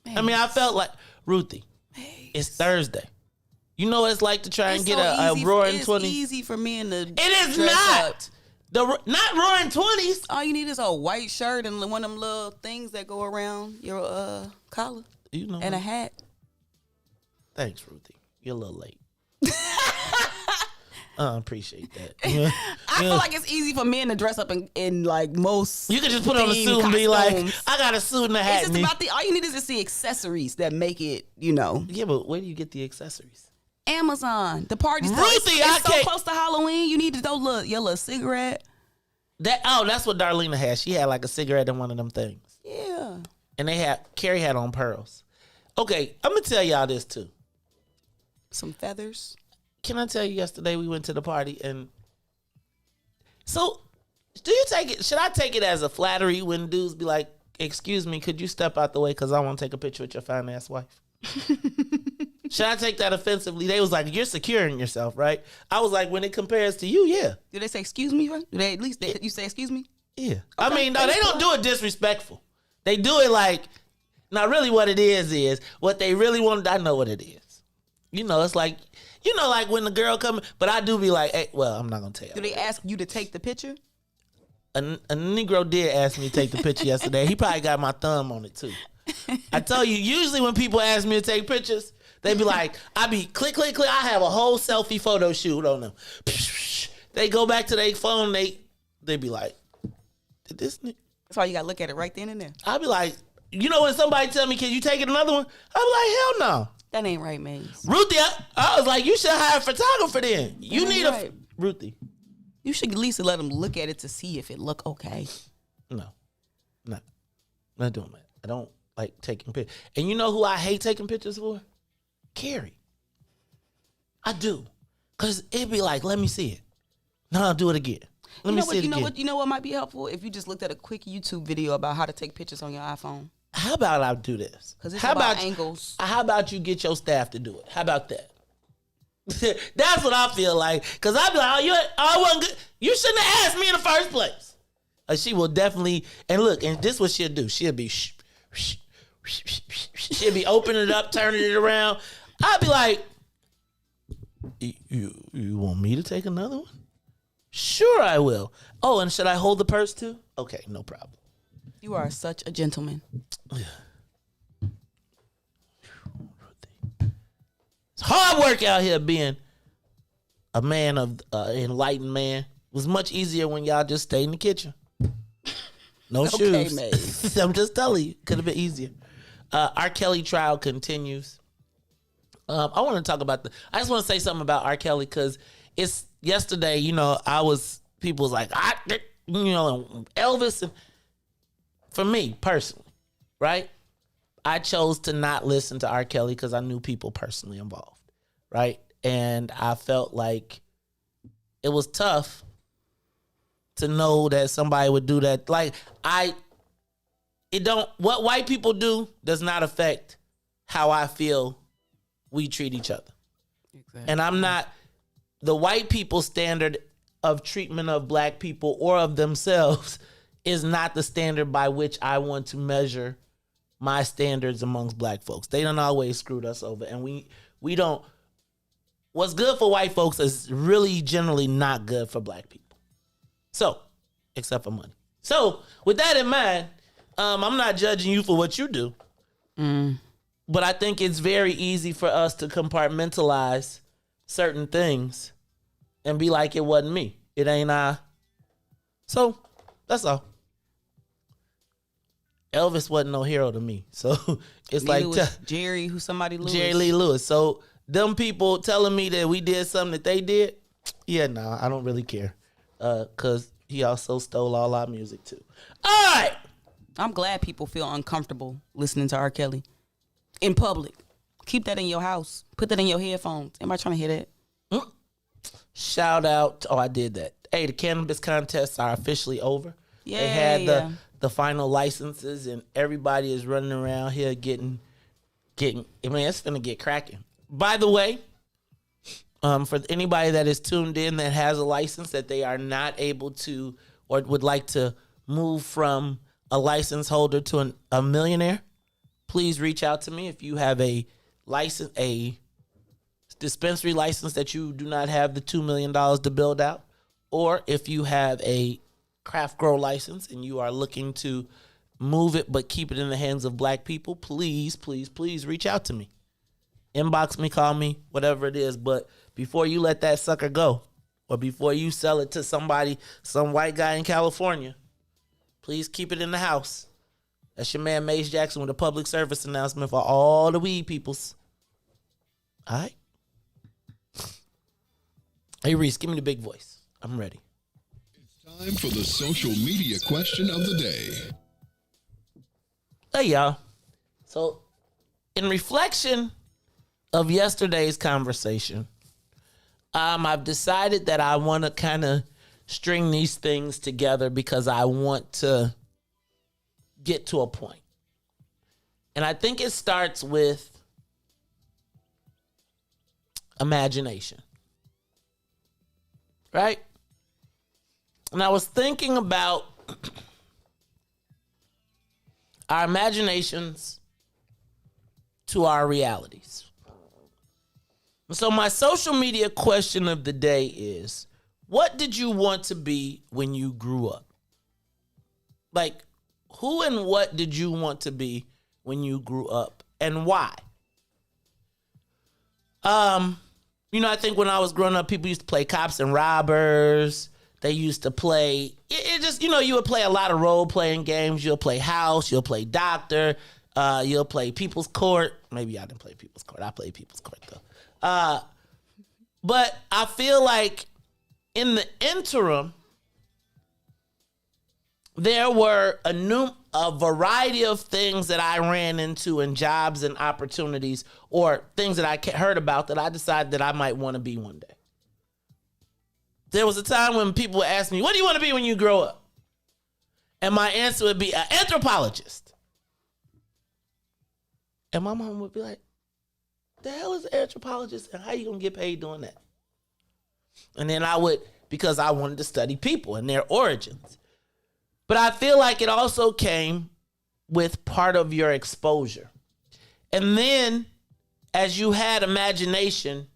Speaker 4: Man. I mean, I felt like Ruthie. It's Thursday. You know what it's like to try and get a
Speaker 9: easy,
Speaker 4: roaring
Speaker 9: it's
Speaker 4: 20s?
Speaker 9: It's easy for men to
Speaker 4: It is
Speaker 9: dress
Speaker 4: not.
Speaker 9: up.
Speaker 4: Not roaring 20s.
Speaker 9: All you need is a white shirt and one of them little things that go around your collar.
Speaker 4: You know,
Speaker 9: and a hat.
Speaker 4: Thanks, Ruthie. You're a little late. I appreciate that.
Speaker 9: I feel like it's easy for men to dress up in like most.
Speaker 4: You could just put on a suit and be like, I got a suit and a hat.
Speaker 9: It's just about all you need is just the accessories that make it,
Speaker 4: Yeah, but where do you get the accessories?
Speaker 9: Amazon. The party's
Speaker 4: Ruthie,
Speaker 9: it's so close to Halloween. You need to go your little cigarette.
Speaker 4: That's what Darlena had. She had like a cigarette in one of them things.
Speaker 9: Yeah.
Speaker 4: And Carrie had on pearls. Okay, I'm gonna tell y'all this too.
Speaker 9: Some feathers.
Speaker 4: Can I tell you, yesterday we went to the party and so do you take it? Should I take it as a flattery when dudes be like, "Excuse me, could you step out the way because I want to take a picture with your fine ass wife"? Should I take that offensively? They was like, "You're securing yourself, right?" I was like, "When it compares to you, yeah."
Speaker 9: Do they say excuse me? Do they at least you say excuse me?
Speaker 4: Yeah.
Speaker 9: Okay.
Speaker 4: I mean, no, they don't do it disrespectful. They do it like, now really what it is what they really want. I know what it is. It's like, like when the girl come, but I do be like, hey, well, I'm not going to tell you.
Speaker 9: Do they ask you to take the picture?
Speaker 4: A Negro did ask me to take the picture yesterday. He probably got my thumb on it too. I tell you, usually when people ask me to take pictures, they be like, I be click, click, click. I have a whole selfie photo shoot on them. They go back to their phone. They be like, did this nigga?
Speaker 9: That's why you got to look at it right then and there.
Speaker 4: I be like, when somebody tell me, can you take it another one? I be like, hell no.
Speaker 9: That ain't right, man.
Speaker 4: Ruthie, I was like, you should hire a photographer then. You need right. Ruthie.
Speaker 9: You should at least let them look at it to see if it look okay.
Speaker 4: No. Not doing that. I don't like taking pictures. And you know who I hate taking pictures for? Carrie. I do. Because it'd be like, let me see it. No, I'll do it again. Let me see it again.
Speaker 9: You know what might be helpful? If you just looked at a quick YouTube video about how to take pictures on your iPhone.
Speaker 4: How about I do this?
Speaker 9: Because it's about angles.
Speaker 4: How about you get your staff to do it? How about that? That's what I feel like. Because I'd be like, I wasn't good. You shouldn't have asked me in the first place. She will definitely, and look, and this is what she'll do. She'll be, she'll be opening it up, turning it around. I'd be like, you want me to take another one? Sure, I will. Oh, and should I hold the purse too? Okay, no problem.
Speaker 9: You are such a gentleman.
Speaker 4: It's hard work out here being a man of enlightened man. It was much easier when y'all just stayed in the kitchen. No shoes. Mate. I'm just telling you, could have been easier. R. Kelly trial continues. I want to talk about I just want to say something about R. Kelly because it's yesterday. People was like, Elvis. And for me personally, right? I chose to not listen to R. Kelly because I knew people personally involved, right? And I felt like it was tough to know that somebody would do that. Like what white people do does not affect how I feel we treat each other. Exactly. And I'm not, the white people's standard of treatment of black people or of themselves is not the standard by which I want to measure my standards amongst black folks. They done always screwed us over. And we don't, what's good for white folks is really generally not good for black people. So, except for money. So, with that in mind, I'm not judging you for what you do. But I think it's very easy for us to compartmentalize certain things and be like, it wasn't me. It ain't I. So, that's all. Elvis wasn't no hero to me. So, it's
Speaker 9: Neither
Speaker 4: like...
Speaker 9: was Jerry, who's somebody Lewis.
Speaker 4: Jerry Lee Lewis. So, them people telling me that we did something that they did, yeah, no, I don't really care. Because he also stole all our music, too. All right!
Speaker 9: I'm glad people feel uncomfortable listening to R. Kelly in public. Keep that in your house. Put that in your headphones. Anybody trying to hear that?
Speaker 4: Shout out. I did that. Hey, the cannabis contests are officially over.
Speaker 9: Yeah,
Speaker 4: they had the final licenses, and everybody is running around here getting. I mean, it's gonna get cracking. By the way, for anybody that is tuned in that has a license that they are not able to or would like to move from a license holder to a millionaire, please reach out to me if you have a dispensary license that you do not have the $2 million to build out, or if you have a craft grow license and you are looking to move it but keep it in the hands of black people, please, please, please reach out to me. Inbox me, call me, whatever it is. But before you let that sucker go, or before you sell it to somebody, some white guy in California, please keep it in the house. That's your man, Mace Jackson, with a public service announcement for all the weed peoples. All right? Hey, Reese, give me the big voice. I'm ready.
Speaker 3: It's time for the social media question of the day.
Speaker 4: Hey, y'all. So, in reflection of yesterday's conversation, I've decided that I want to kind of string these things together because I want to get to a point. And I think it starts with imagination. Right? And I was thinking about our imaginations to our realities. So my social media question of the day is, what did you want to be when you grew up? Like, who and what did you want to be when you grew up, and why? I think when I was growing up, people used to play cops and robbers. They used to play, you would play a lot of role-playing games. You'll play house, you'll play doctor, you'll play people's court. Maybe I didn't play people's court. I played people's court, though. But I feel like in the interim, there were a variety of things that I ran into in jobs and opportunities, or things that I heard about that I decided that I might want to be one day. There was a time when people would ask me, what do you want to be when you grow up? And my answer would be an anthropologist. And my mom would be like, the hell is an anthropologist, and how you going to get paid doing that? And then because I wanted to study people and their origins. But I feel like it also came with part of your exposure. And then as you had imagination,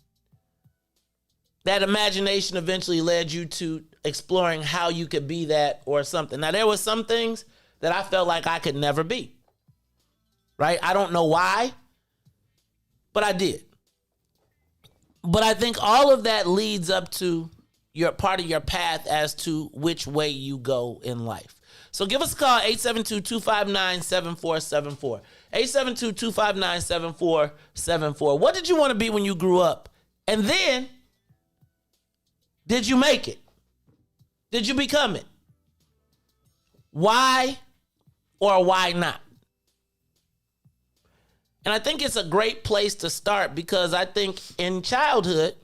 Speaker 4: that imagination eventually led you to exploring how you could be that or something. Now, there were some things that I felt like I could never be, right? I don't know why, but I did. But I think all of that leads up to your part of your path as to which way you go in life. So give us a call, 872-259-7474. 872-259-7474. What did you want to be when you grew up? And then, did you make it? Did you become it? Why or why not? And I think it's a great place to start, because I think in childhood,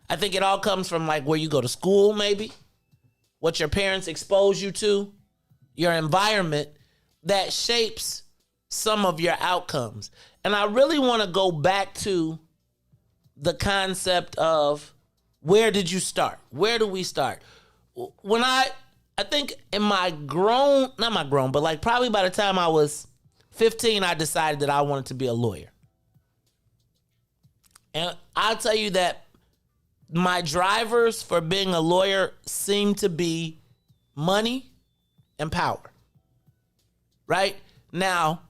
Speaker 4: I think it all comes from like where you go to school, maybe, what your parents expose you to, your environment that shapes some of your outcomes. And I really want to go back to the concept of, where did you start? Where do we start? When I think in but like probably by the time I was 15, I decided that I wanted to be a lawyer. And I'll tell you that my drivers for being a lawyer seem to be money and power. Right? Now,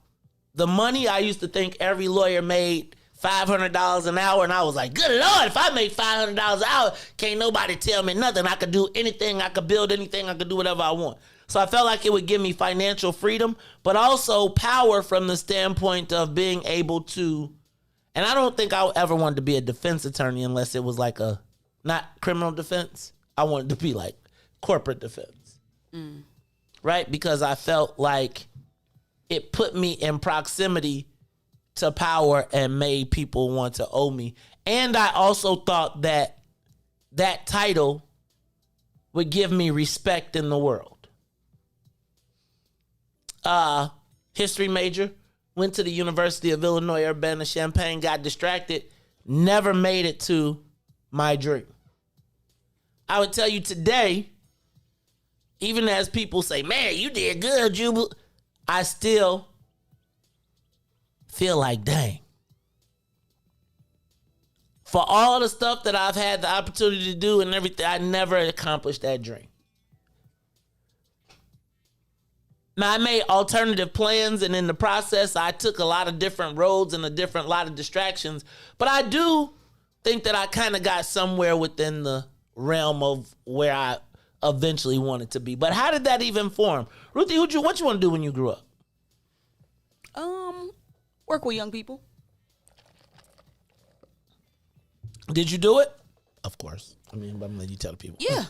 Speaker 4: the money, I used to think every lawyer made $500 an hour, and I was like, good Lord, if I make $500 an hour, can't nobody tell me nothing. I could do anything, I could build anything, I could do whatever I want. So I felt like it would give me financial freedom, but also power from the standpoint of being able to, and I don't think I ever wanted to be a defense attorney unless it was like not criminal defense. I wanted to be like corporate defense. Right? Because I felt like it put me in proximity to power and made people want to owe me. And I also thought that that title would give me respect in the world. History major, went to the University of Illinois, Urbana-Champaign, got distracted, never made it to my dream. I would tell you today, even as people say, man, you did good, Jubal, I still feel like, dang, for all the stuff that I've had the opportunity to do and everything, I never accomplished that dream. Now, I made alternative plans, and in the process, I took a lot of different roads and a lot of distractions. But I do think that I kind of got somewhere within the realm of where I eventually wanted to be. But how did that even form? Ruthie, what you want to do when you grew up?
Speaker 9: Work with young people.
Speaker 4: Did you do it? Of course. I mean, I'm gonna let you tell the people.
Speaker 9: Yeah.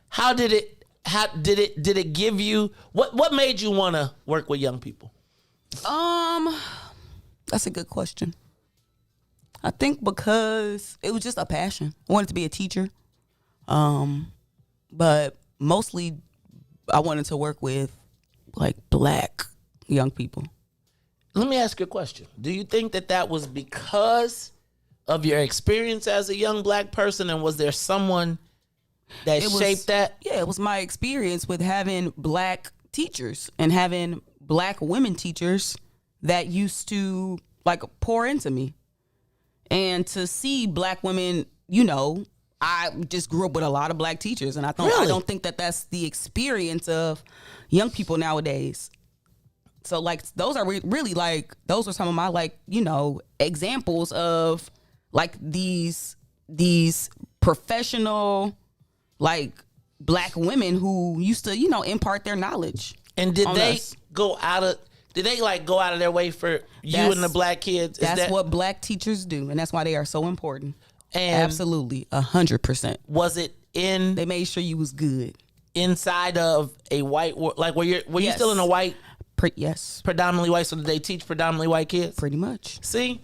Speaker 4: How did it give you what made you want to work with young people?
Speaker 9: That's a good question. I think because it was just a passion. I wanted to be a teacher. But mostly I wanted to work with like black young people.
Speaker 4: Let me ask you a question. Do you think that was because of your experience as a young black person, and was there someone that shaped that?
Speaker 9: Yeah, it was my experience with having black teachers and having black women teachers that used to like pour into me. And to see black women, you know, I just grew up with a lot of black teachers, and I don't think that that's the experience of young people nowadays. So like those are really like those are some of my like, you know, examples of like these professional like black women who used to, you know, impart their knowledge.
Speaker 4: And did they go out of their way for you and the black kids?
Speaker 9: That's what black teachers do, and that's why they are so important.
Speaker 4: And
Speaker 9: absolutely, 100%.
Speaker 4: Was it in?
Speaker 9: They made sure you was good
Speaker 4: inside of a white, like were you still in a white?
Speaker 9: Yes,
Speaker 4: predominantly white. So did they teach predominantly white kids?
Speaker 9: Pretty much.
Speaker 4: See,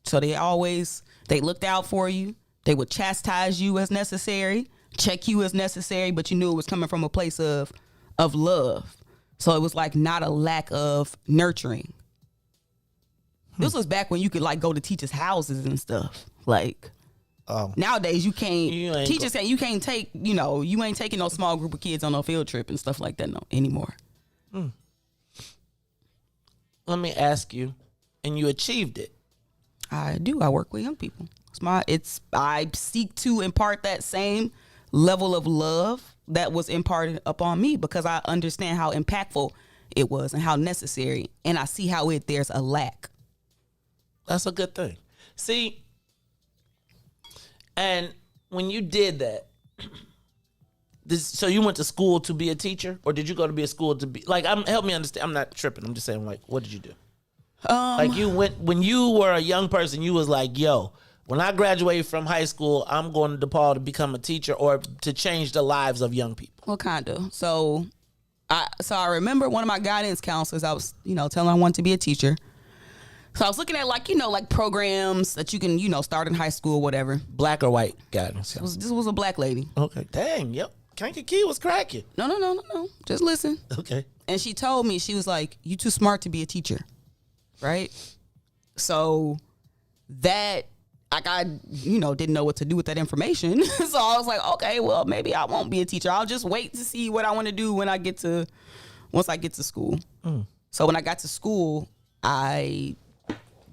Speaker 9: so they looked out for you. They would chastise you as necessary, check you as necessary, but you knew it was coming from a place of love. So it was like not a lack of nurturing. This was back when you could like go to teachers' houses and stuff. Like nowadays you can't. You can't take. You know, you ain't taking no small group of kids on no field trip and stuff like that anymore.
Speaker 4: Let me ask you, and you achieved it.
Speaker 9: I do. I work with young people. I seek to impart that same level of love that was imparted upon me because I understand how impactful it was and how necessary, and I see how there's a lack.
Speaker 4: That's a good thing. See, and when you did that, so you went to school to be a teacher, or did you go to be a school to be like? Help me understand. I'm not tripping. I'm just saying, like, what did you do? Like you went when you were a young person. You was like, yo, when I graduate from high school, I'm going to DePaul to become a teacher or to change the lives of young people.
Speaker 9: Well, kind of. So I remember one of my guidance counselors. I was, you know, telling her I wanted to be a teacher. So I was looking at like, you know, like programs that you can, you know, start in high school, whatever.
Speaker 4: Black or white guidance?
Speaker 9: This was a black lady.
Speaker 4: Okay. Dang. Yep. Kanky Key was cracking.
Speaker 9: No. Just listen.
Speaker 4: Okay.
Speaker 9: And she told me, she was like, you too smart to be a teacher. Right? So that, like, I, you know, didn't know what to do with that information. So I was like, okay, well, maybe I won't be a teacher. I'll just wait to see what I want to do once I get to school. So when I got to school, I,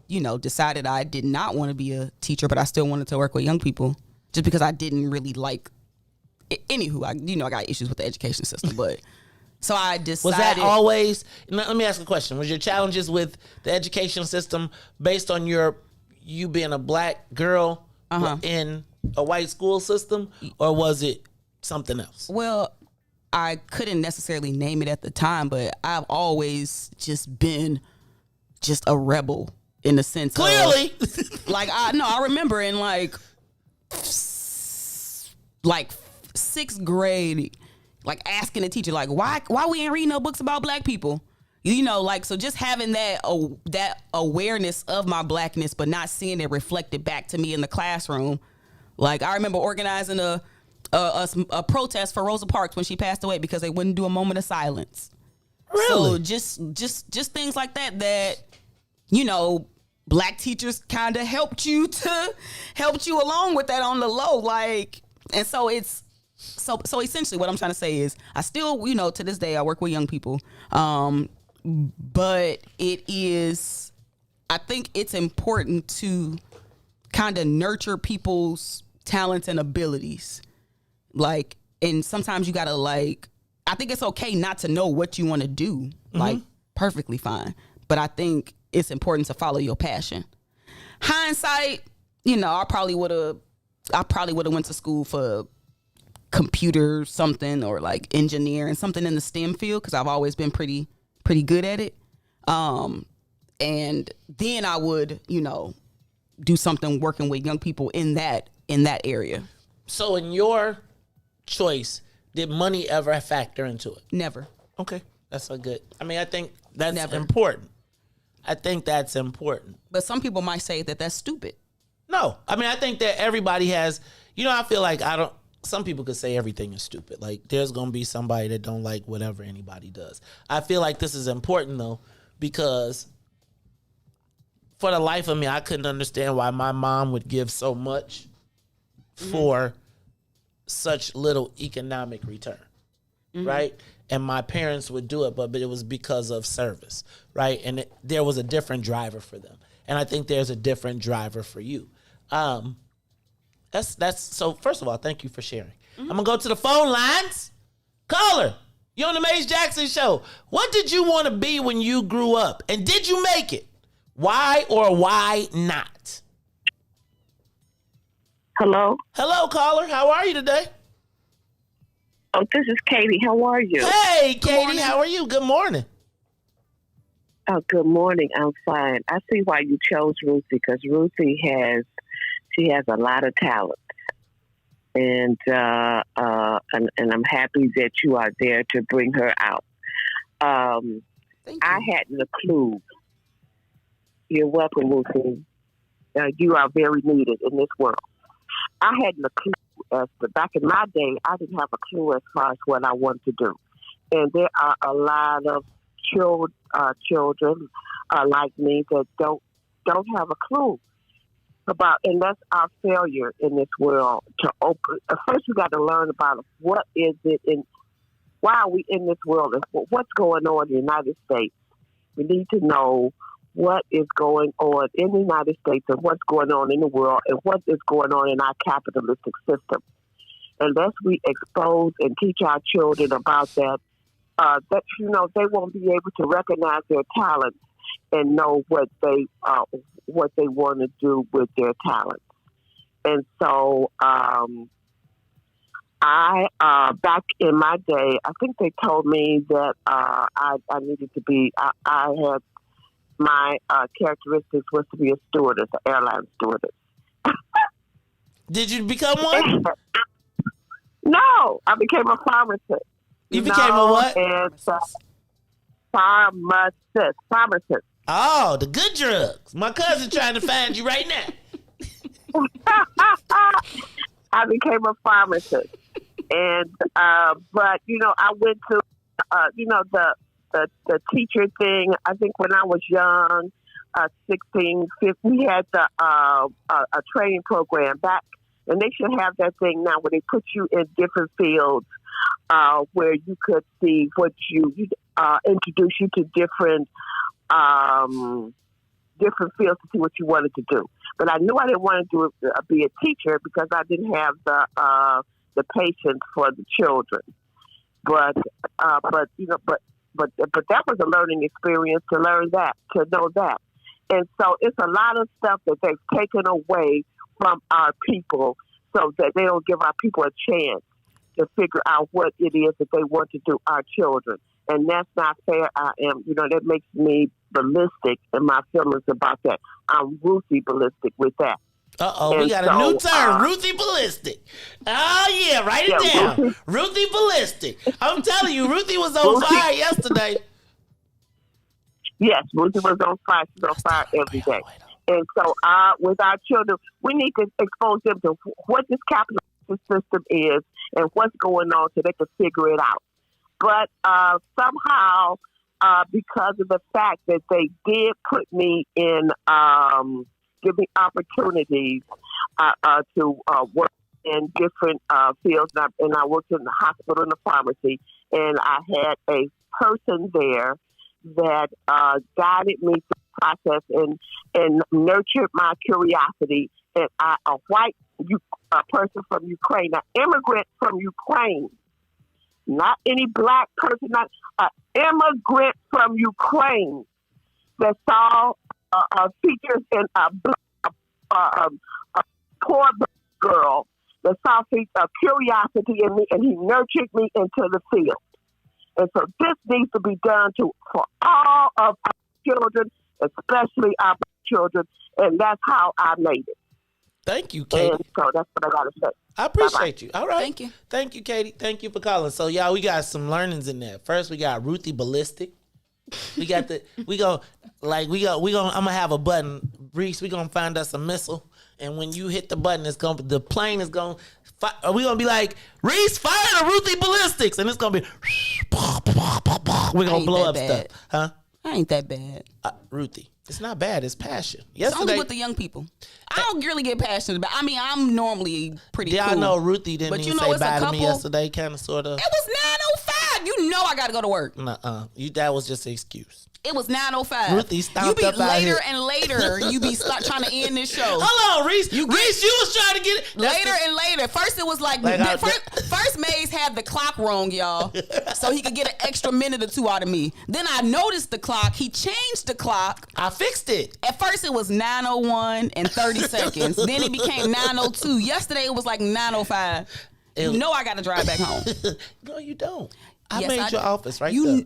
Speaker 9: you know, decided I did not want to be a teacher, but I still wanted to work with young people just because I didn't really like anywho, I got issues with the education system, but so I decided.
Speaker 4: Was that always? Let me ask a question. Was your challenges with the education system based on you being a black girl in a white school system, or was it something else?
Speaker 9: Well, I couldn't necessarily name it at the time, but I've always just been just a rebel in the sense
Speaker 4: clearly.
Speaker 9: I remember in like 6th grade, like asking the teacher, like, why we ain't reading no books about black people? You know, like, so just having that awareness of my blackness, but not seeing it reflected back to me in the classroom. Like, I remember organizing a protest for Rosa Parks when she passed away because they wouldn't do a moment of silence.
Speaker 4: Really?
Speaker 9: So just things like that, you know, black teachers kind of helped you along with that on the low. Like, and so it's, so essentially what I'm trying to say is I still, you know, to this day I work with young people. But I think it's important to kind of nurture people's talents and abilities. Like, and sometimes you gotta like, I think it's okay not to know what you want to do. Like, perfectly fine. But I think it's important to follow your passion. Hindsight, you know, I probably would have went to school for computer something or like engineer and something in the STEM field, because I've always been pretty good at it. And then I would, you know, do something working with young people in that area.
Speaker 4: So in your choice, did money ever factor into it?
Speaker 9: Never.
Speaker 4: Okay, that's a good. I mean, I think that's important. I think that's important.
Speaker 9: But some people might say that that's stupid.
Speaker 4: No, I mean, I think that everybody has, you know, I feel like some people could say everything is stupid. Like, there's going to be somebody that don't like whatever anybody does. I feel like this is important, though, because for the life of me, I couldn't understand why my mom would give so much for such little economic return, right? And my parents would do it, but it was because of service, right? And there was a different driver for them. And I think there's a different driver for you. That's so. First of all, thank you for sharing. I'm gonna go to the phone lines. Caller, you on the Maze Jackson show. What did you want to be when you grew up, and did you make it? Why or why not?
Speaker 16: Hello,
Speaker 4: caller. How are you today?
Speaker 16: Oh, this is Katie. How are you?
Speaker 4: Hey, Katie. How are you? Good morning.
Speaker 16: Oh, good morning. I'm fine. I see why you chose Ruthie, because Ruthie has a lot of talent, and I'm happy that you are there to bring her out. I hadn't a clue. You're welcome, Ruthie. You are very needed in this world. I hadn't a clue. Back in my day, I didn't have a clue as far as what I wanted to do, and there are a lot of children like me that don't have a clue about, and that's our failure in this world. To open first, we got to learn about what is it and why are we in this world, and what's going on in the United States. We need to know what is going on in the United States and what's going on in the world and what is going on in our capitalistic system. Unless we expose and teach our children about that, you know, they won't be able to recognize their talents and know what they want to do with their talents. And so, I back in my day, I think they told me that I needed to be. I had my characteristics was to be a stewardess, an airline stewardess.
Speaker 4: Did you become one?
Speaker 16: No, I became a pharmacist.
Speaker 4: You became a what?
Speaker 16: And, pharmacist.
Speaker 4: Oh, the good drugs. My cousin trying to find you right now.
Speaker 16: I became a pharmacist, and but you know, I went to you know, the teacher thing. I think when I was young, 16, 15, we had a training program back, and they should have that thing now where they put you in different fields where you could see what you introduce you to different fields to see what you wanted to do. But I knew I didn't want to be a teacher because I didn't have the patience for the children. But you know, but that was a learning experience to learn that, to know that. And so it's a lot of stuff that they've taken away from our people so that they don't give our people a chance to figure out what it is that they want to do, our children. And that's not fair. That makes me ballistic in my feelings about that. I'm Ruthie ballistic with that.
Speaker 4: We got a new term, Ruthie ballistic. Oh, yeah, write it down. Ruthie ballistic. I'm telling you, Ruthie was on fire yesterday.
Speaker 16: Yes, Ruthie was on fire. She's on fire every day. And so with our children, we need to expose them to what this capitalist system is and what's going on so they can figure it out. But somehow, because of the fact that they did put me in, give me opportunities to work in different fields, and I worked in the hospital and the pharmacy, and I had a person there that guided me through the process and nurtured my curiosity and a white person from Ukraine, an immigrant from Ukraine, not any black person, not an immigrant from Ukraine that saw features in a poor black girl that saw curiosity in me, and he nurtured me into the field. And so this needs to be done for all of our children, especially our black children, and that's how I made it.
Speaker 4: Thank you, Katie.
Speaker 16: And so that's what I got to say.
Speaker 4: I appreciate you. All right.
Speaker 9: Thank you.
Speaker 4: Thank you, Katie. Thank you for calling. So, y'all, we got some learnings in there. First, we got Ruthie Ballistic. We got I'm gonna have a button. Reese, we gonna find us a missile. And when you hit the button, the plane is gonna, we're gonna be like, Reese, fire the Ruthie Ballistics. And it's gonna be, we're gonna blow up stuff. Huh?
Speaker 9: I ain't that bad.
Speaker 4: Ruthie, it's not bad. It's passion.
Speaker 9: It's only with the young people. I don't really get passionate about. I mean, I'm normally pretty cool.
Speaker 4: I know Ruthie didn't even say bye to me yesterday, kind of, sort of.
Speaker 9: It was 9:05. You know I got to go to work.
Speaker 4: Nuh-uh. That was just an excuse.
Speaker 9: It was 9:05.
Speaker 4: Ruthie stomped
Speaker 9: up
Speaker 4: out
Speaker 9: later
Speaker 4: here.
Speaker 9: And later. You be trying to end this show.
Speaker 4: Hold on, Reese. You was trying to get it.
Speaker 9: Later and later. First it was first Maze had the clock wrong, y'all. So he could get an extra minute or two out of me. Then I noticed the clock. He changed the clock.
Speaker 4: I fixed it.
Speaker 9: At first it was 9:01 and 30 seconds. Then it became 9:02. Yesterday it was like 9:05. You know I got to drive back home.
Speaker 4: No, you don't. I made your office right there.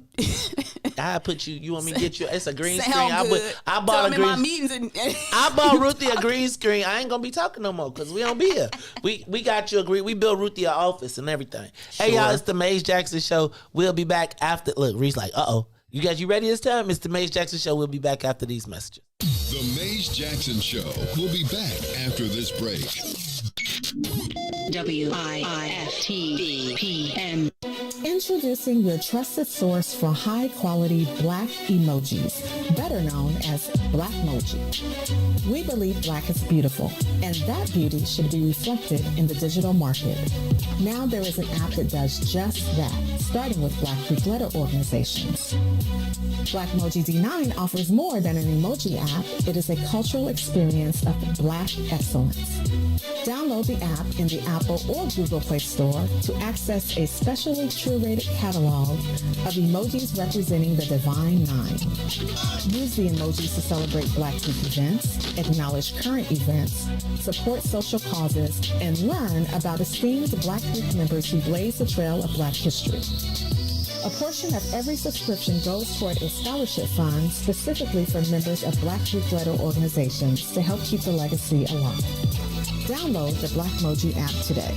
Speaker 4: I put you. You want me to get you? It's a green screen. I bought a green.
Speaker 9: My meetings
Speaker 4: I bought Ruthie a green screen. I ain't gonna be talking no more because we don't be here. We got you a green. We built Ruthie an office and everything. Sure. Hey y'all, it's the Maze Jackson Show. We'll be back after. Look, Reese like, you guys, you ready this time? It's the Maze Jackson Show. We'll be back after these messages.
Speaker 3: The Maze Jackson Show. We'll be back after this break.
Speaker 17: WIIFTBP. Introducing your trusted source for high-quality black emojis, better known as Blackmoji. We believe black is beautiful, and that beauty should be reflected in the digital market. Now there is an app that does just that, starting with Black Greek letter organizations. Blackmoji D9 offers more than an emoji app. It is a cultural experience of black excellence. Download the app in the Apple or Google Play Store to access a specially curated catalog of emojis representing the Divine Nine. Use the emojis to celebrate Black Greek events, acknowledge current events, support social causes, and learn about esteemed Black Greek members who blaze the trail of Black history. A portion of every subscription goes toward a scholarship fund specifically for members of Black Greek letter organizations to help keep the legacy alive. Download the Blackmoji app today.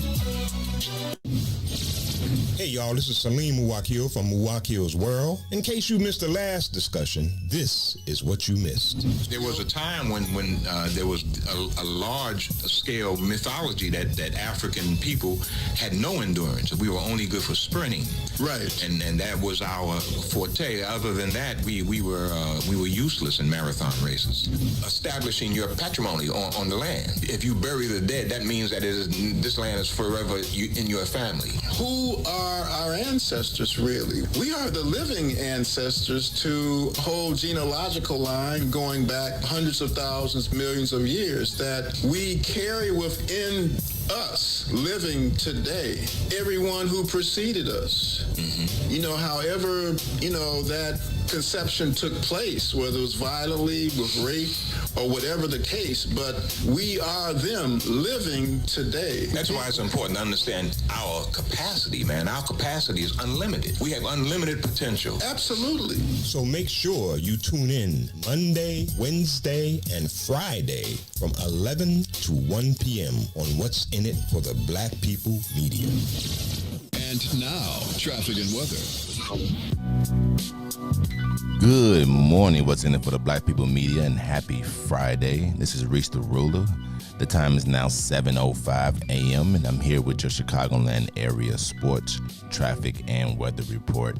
Speaker 14: Hey y'all, this is Salim Muwakil from Muwakil's World. In case you missed the last discussion, this is what you missed.
Speaker 7: There was a time when there was a large-scale mythology that African people had no endurance. We were only good for sprinting.
Speaker 3: Right.
Speaker 7: And that was our forte. Other than that, we were useless in marathon races. Establishing your patrimony on the land. If you bury the dead, that means that this land is forever in your family.
Speaker 18: Who are our ancestors, really? We are the living ancestors to a whole genealogical line going back hundreds of thousands, millions of years that we carry within us living today. Everyone who preceded us. Mm-hmm. However, that conception took place, whether it was violently, with rape, or whatever the case, but we are them living today.
Speaker 7: That's why it's important to understand our capacity, man. Our capacity is unlimited. We have unlimited potential.
Speaker 18: Absolutely.
Speaker 14: So make sure you tune in Monday, Wednesday, and Friday from 11 to 1 p.m. on What's in It for the Black People Media.
Speaker 3: And now, traffic and weather.
Speaker 19: Good morning, What's in It for the Black People Media, and happy Friday. This is Reese the Ruler. The time is now 7:05 a.m., and I'm here with your Chicagoland area sports, traffic, and weather report.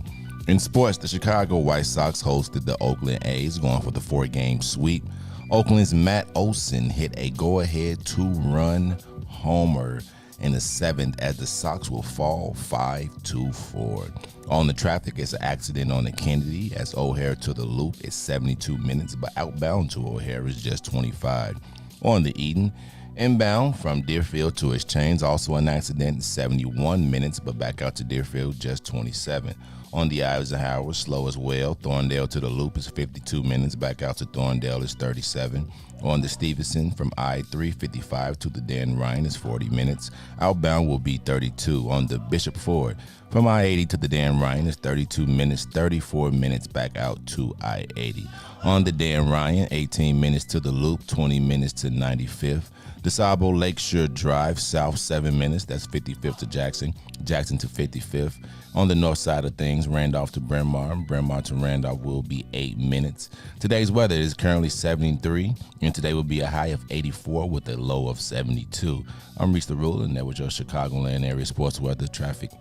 Speaker 19: In sports, the Chicago White Sox hosted the Oakland A's, going for the 4-game sweep. Oakland's Matt Olson hit a go-ahead 2-run homer in the 7th as the Sox will fall 5-4. On the traffic, it's an accident on the Kennedy as O'Hare to the Loop is 72 minutes, but outbound to O'Hare is just 25. On the Eden, Inbound from Deerfield to Exchange, also an accident, 71 minutes, but back out to Deerfield, just 27. On the Eisenhower, slow as well. Thorndale to the Loop is 52 minutes. Back out to Thorndale is 37. On the Stevenson from I-355 to the Dan Ryan is 40 minutes. Outbound will be 32. On the Bishop Ford from I-80 to the Dan Ryan is 32 minutes. 34 minutes back out to I-80. On the Dan Ryan, 18 minutes to the Loop, 20 minutes to 95th. DeSable Lakeshore Drive, south 7 minutes. That's 55th to Jackson. Jackson to 55th. On the north side of things, Randolph to Bryn Mawr. Bryn Mawr to Randolph will be 8 minutes. Today's weather is currently 73, and today will be a high of 84 with a low of 72. I'm Reese the Ruler, and that was your Chicagoland area sports weather traffic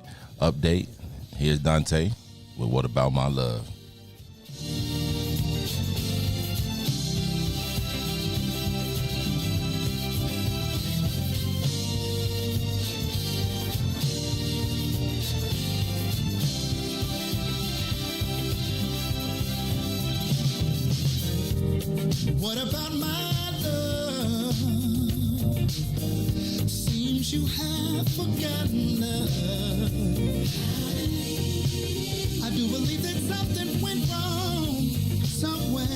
Speaker 19: update. Here's Dante with What About My Love.
Speaker 11: What about my love? Seems you have forgotten love. I do believe that something went wrong somewhere.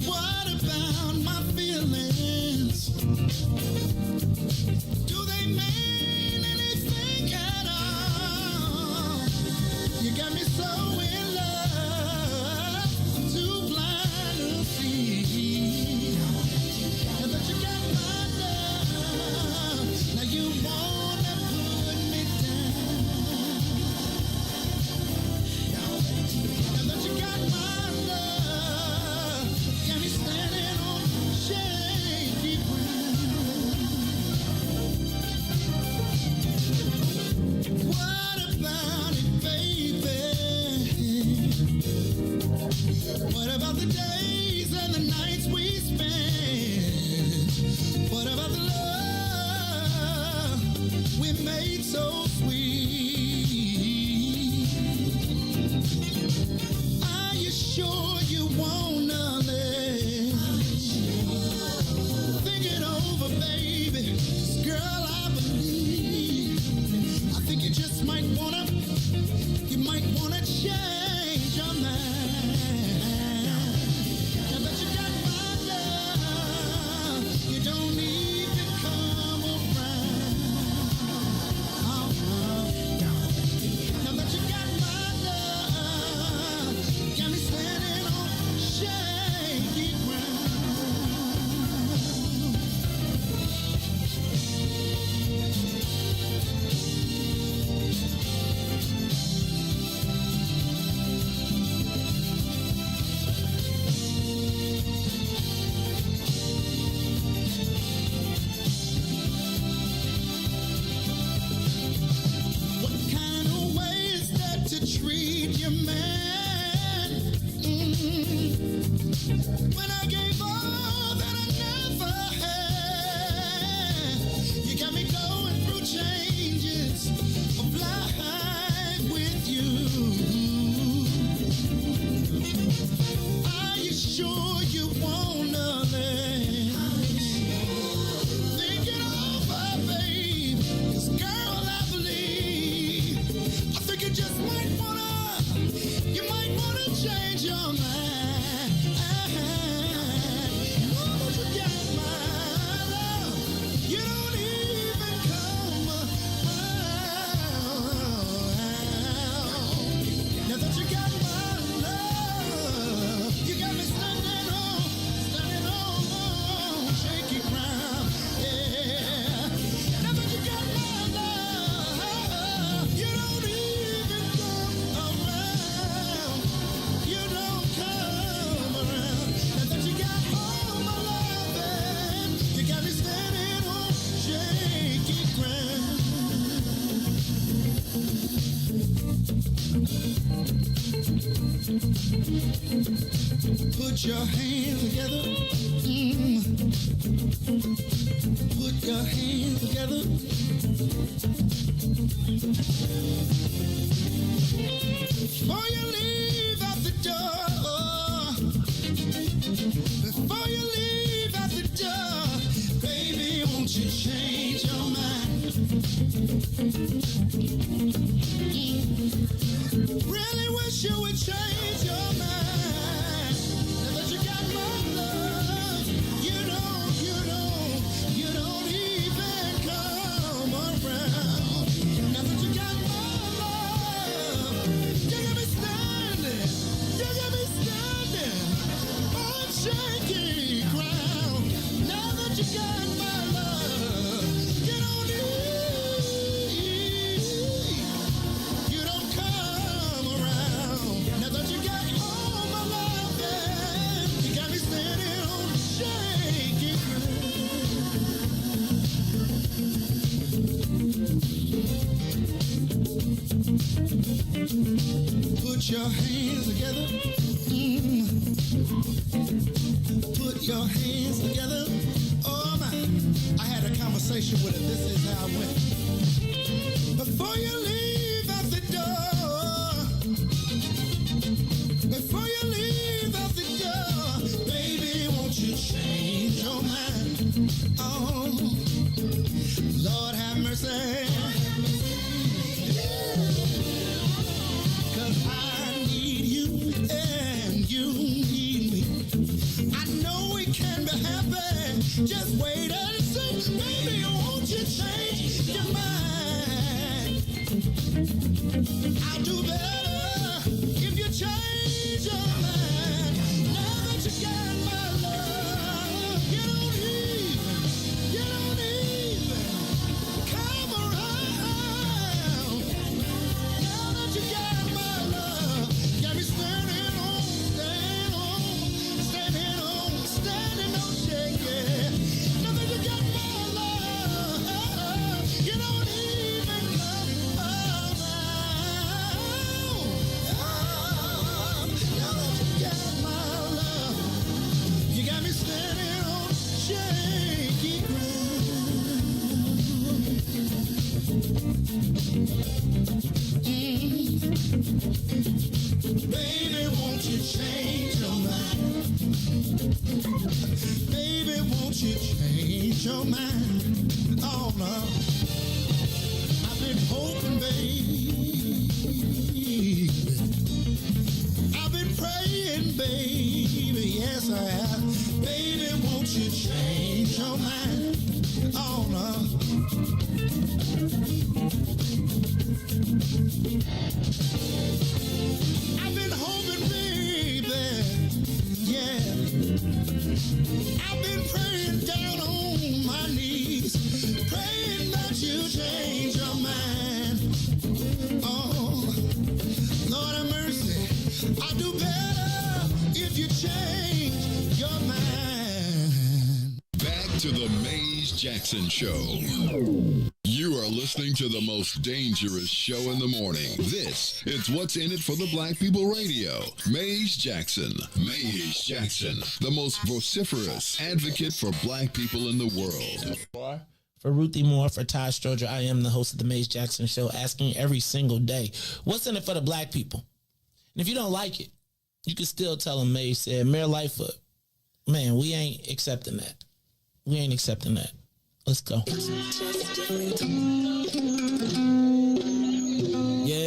Speaker 11: What about my feelings? Do they mean anything at all? You got me so in love, I'm too blind to see. And that you got my love, now you wanna put me down. And that you got my love, got me standing on shaky ground. What about it, baby? What about the days and the nights we spent? What about the love we made so sweet? Are you sure you wanna live? Think it over, baby. 'Cause girl, I believe I think you just might wanna change your mind. Now that you got my love, you don't even come around. Now that you got my love, got me standing on shaky treat you, man. When I gave all that I never had, you got me going through changes of life with you. Are you sure you wanna live? Think it over, babe. 'Cause girl, I believe you just might wanna change your mind. Oh, but you got my love. You don't even come around. Now that you got my love, you got me standing on shaky ground. Yeah. Now that you got my love, you don't even come around. You don't come around. Now that you got all my love, you got me standing on shaky ground. Put your hands together. Put your hands together. Before you leave out the door, Really wish you would change your mind. Now that you got my love, you don't even come around. Now that you got my love, you got me standing on shaky ground. Now that you got my love, you don't come around. Now that you got all my love, yeah, you got me standing on shaky ground. Put your hands together. Put your hands together. Oh my! I had a conversation with her. This is how it went. Before you leave out the door, baby, won't you change your mind? Oh, Lord have mercy. 'Cause I need you and you need me. I know we can be happy. Just wait and see. Baby, won't you change your mind? I'll do better if you change your mind. Now that you got my love, you don't even come around. Now that you got my love, got me standing on shaking. Now that you got my love, you don't even come around. Now that you got my love, you got me standing on shaky ground. Baby, won't you change your mind? Baby, won't you change your mind? Oh no, I've been hoping, baby. I've been praying, baby. Yes, I have. Baby, won't you change your mind? Oh no. I've been hoping, baby, yeah. I've been praying down on my knees, praying that you change your mind. Oh, Lord have mercy, I'll do better if you change your mind.
Speaker 3: Back to the Maze Jackson Show. You are listening to the most dangerous show in the morning. This is What's in It for the Black People Radio. Maze Jackson, the most vociferous advocate for black people in the world.
Speaker 4: For Ruthie Moore, for Todd Stroger, I am the host of the Maze Jackson Show, asking every single day, what's in it for the black people? And if you don't like it, you can still tell them Maze said, Mayor Lightfoot, man, we ain't accepting that. We ain't accepting that. Let's go. Yeah.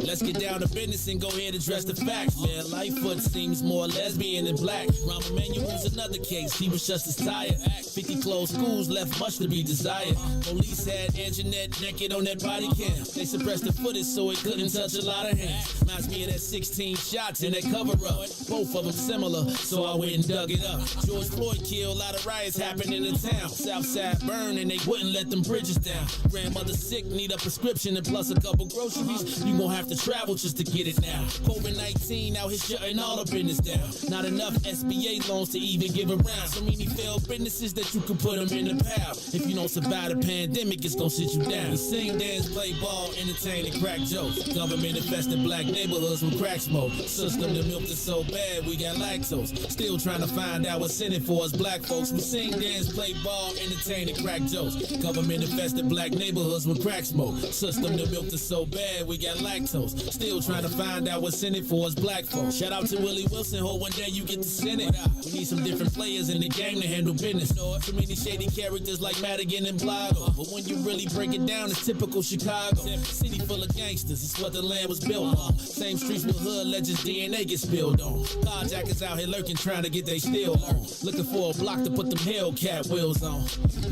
Speaker 4: Let's get down to business and go ahead and address the facts, man. Lightfoot seems more lesbian than black. Rahm Emanuel's another case. He was just as tired. 50 closed schools left much to be desired. Police had Anjanette naked on that body cam. They suppressed the footage so it couldn't touch a lot of hands. Reminds me of that 16 shots in that cover-up. Both of them similar, so I went and dug it up. George Floyd killed, a lot of riots happened in the town. Southside burned and they wouldn't let them bridges down. Grandmother sick, need a prescription and plus a couple groceries. You gon' have to travel just to get it now. COVID-19 out here shutting all the business down. Not enough SBA loans to even give around. So many failed businesses that you can put them in the pile. If you don't survive the pandemic, it's gonna sit you down. We sing, dance, play ball, entertain, and crack jokes. Government infested black neighborhoods with crack smoke. System that milk is so bad, we got lactose. Still trying to find out what's in it for us black folks. We sing, dance, play ball, entertain, and crack jokes. Government infested black neighborhoods with crack smoke. System that milk is so bad, we got lactose.
Speaker 15: folks. Still trying to find out what's in it for us black folks. Shout out to Willie Wilson, hope one day you get to send it. We need some different players in the game to handle business. Too many shady characters like Madigan and Blago. But when you really break it down, it's typical Chicago. City full of gangsters, it's what the land was built on. Same streets with hood legends, DNA gets spilled on. Carjackers out here lurking, trying to get they steel on. Looking for a block to put them Hellcat wheels on.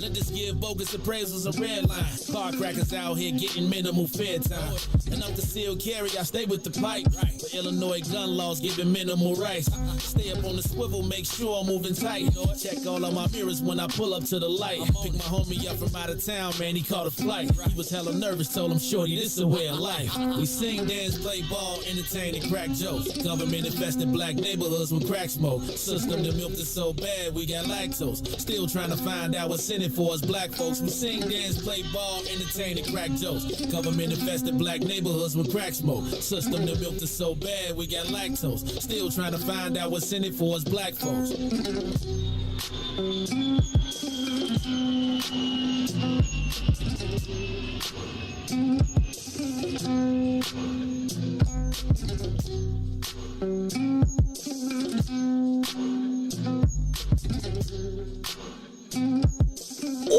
Speaker 15: Let this give bogus appraisals a red line. Car crackers out here getting minimal fair time. And I'm concealed carry, I stay with the pipe. But Illinois gun laws giving minimal rights. Stay up on the swivel, make sure I'm moving tight. Check all of my mirrors when I pull up to the light. Pick my homie up from out of town, man, he caught a flight. He was hella nervous, told him, shorty, this is a way of life. We sing, dance, play ball, entertain, and crack jokes. Government infested black neighborhoods with crack smoke. System that milked is so bad, we got lactose. Still trying to find out what's in it for us black folks. We sing, dance, play ball, entertain, and crack jokes. Government infested black neighborhoods with crack smoke. System that milked is so bad, we got lactose. Still trying to find out what's in it for us black folks.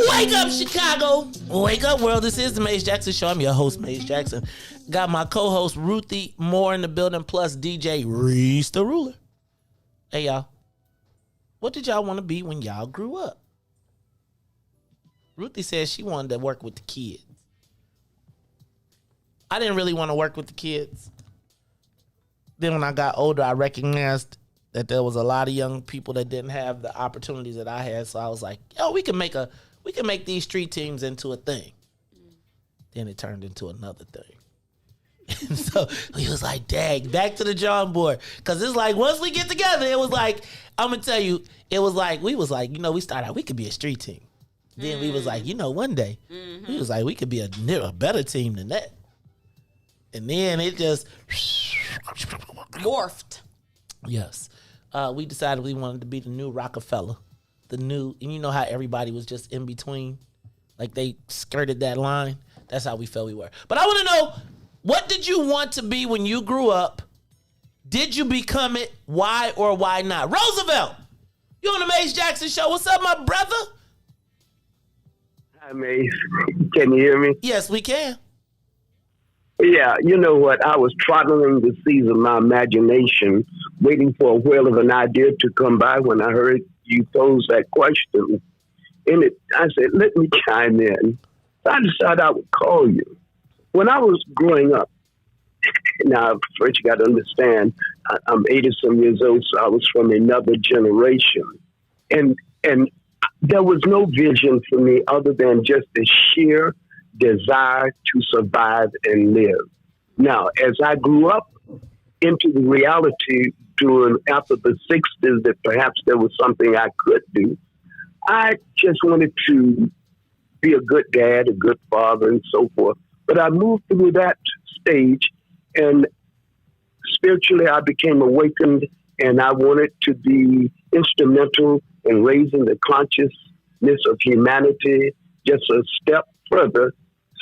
Speaker 4: Wake up, Chicago! Wake up, world. This is the Maze Jackson Show. I'm your host, Maze Jackson. Got my co-host, Ruthie, more in the building, plus DJ Reese the Ruler. Hey, y'all. What did y'all want to be when y'all grew up? Ruthie said she wanted to work with the kids. I didn't really want to work with the kids. Then when I got older, I recognized that there was a lot of young people that didn't have the opportunities that I had. So I was like, yo, we can make these street teams into a thing. Then it turned into another thing. And so he was like, dang, back to the drawing board. Because it's like, once we get together, it was like, I'm going to tell you, it was like, we was like, we started out, we could be a street team. Then we was like, one day, we was like, we could be a better team than that. And then it just
Speaker 9: morphed.
Speaker 4: Yes. We decided we wanted to be the new Rockefeller. And you know how everybody was just in between? Like they skirted that line. That's how we felt we were. But I want to know, what did you want to be when you grew up? Did you become it? Why or why not? Roosevelt, you on the Maze Jackson Show. What's up, my brother?
Speaker 20: Hi, Maze. Can you hear me?
Speaker 4: Yes, we can.
Speaker 20: Yeah, you know what? I was trotting the seas of my imagination, waiting for a whale of an idea to come by when I heard you pose that question. And I said, let me chime in. So I decided I would call you. When I was growing up, now, first you got to understand, I'm 80-some years old, so I was from another generation. And there was no vision for me other than just the sheer desire to survive and live. Now, as I grew up into the reality after the 60s that perhaps there was something I could do, I just wanted to be a good dad, a good father, and so forth. But I moved through that stage, and spiritually I became awakened, and I wanted to be instrumental in raising the consciousness of humanity just a step further,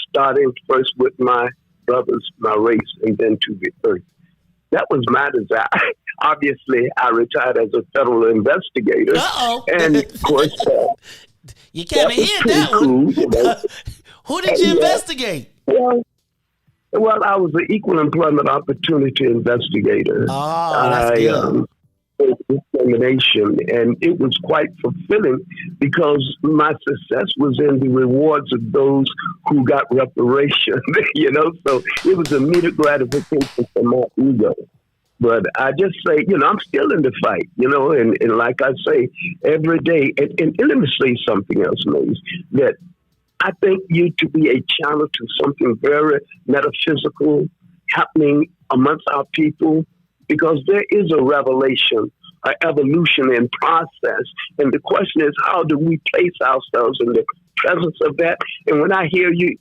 Speaker 20: starting first with my brothers, my race, and then to the earth. That was my desire. Obviously, I retired as a federal investigator.
Speaker 4: Uh-oh.
Speaker 20: And of course,
Speaker 4: you can't hear that one. Cool. Who did you investigate?
Speaker 20: Well, I was an equal employment opportunity investigator.
Speaker 4: Oh, that's good.
Speaker 20: Discrimination, and it was quite fulfilling because my success was in the rewards of those who got reparation, so it was immediate gratification for my ego. But I just say, I'm still in the fight, and like I say, every day, and let me say something else, Maze, that I think you to be a channel to something very metaphysical happening amongst our people, because there is a revelation, an evolution in process. And the question is, how do we place ourselves in the presence of that? And when I hear you,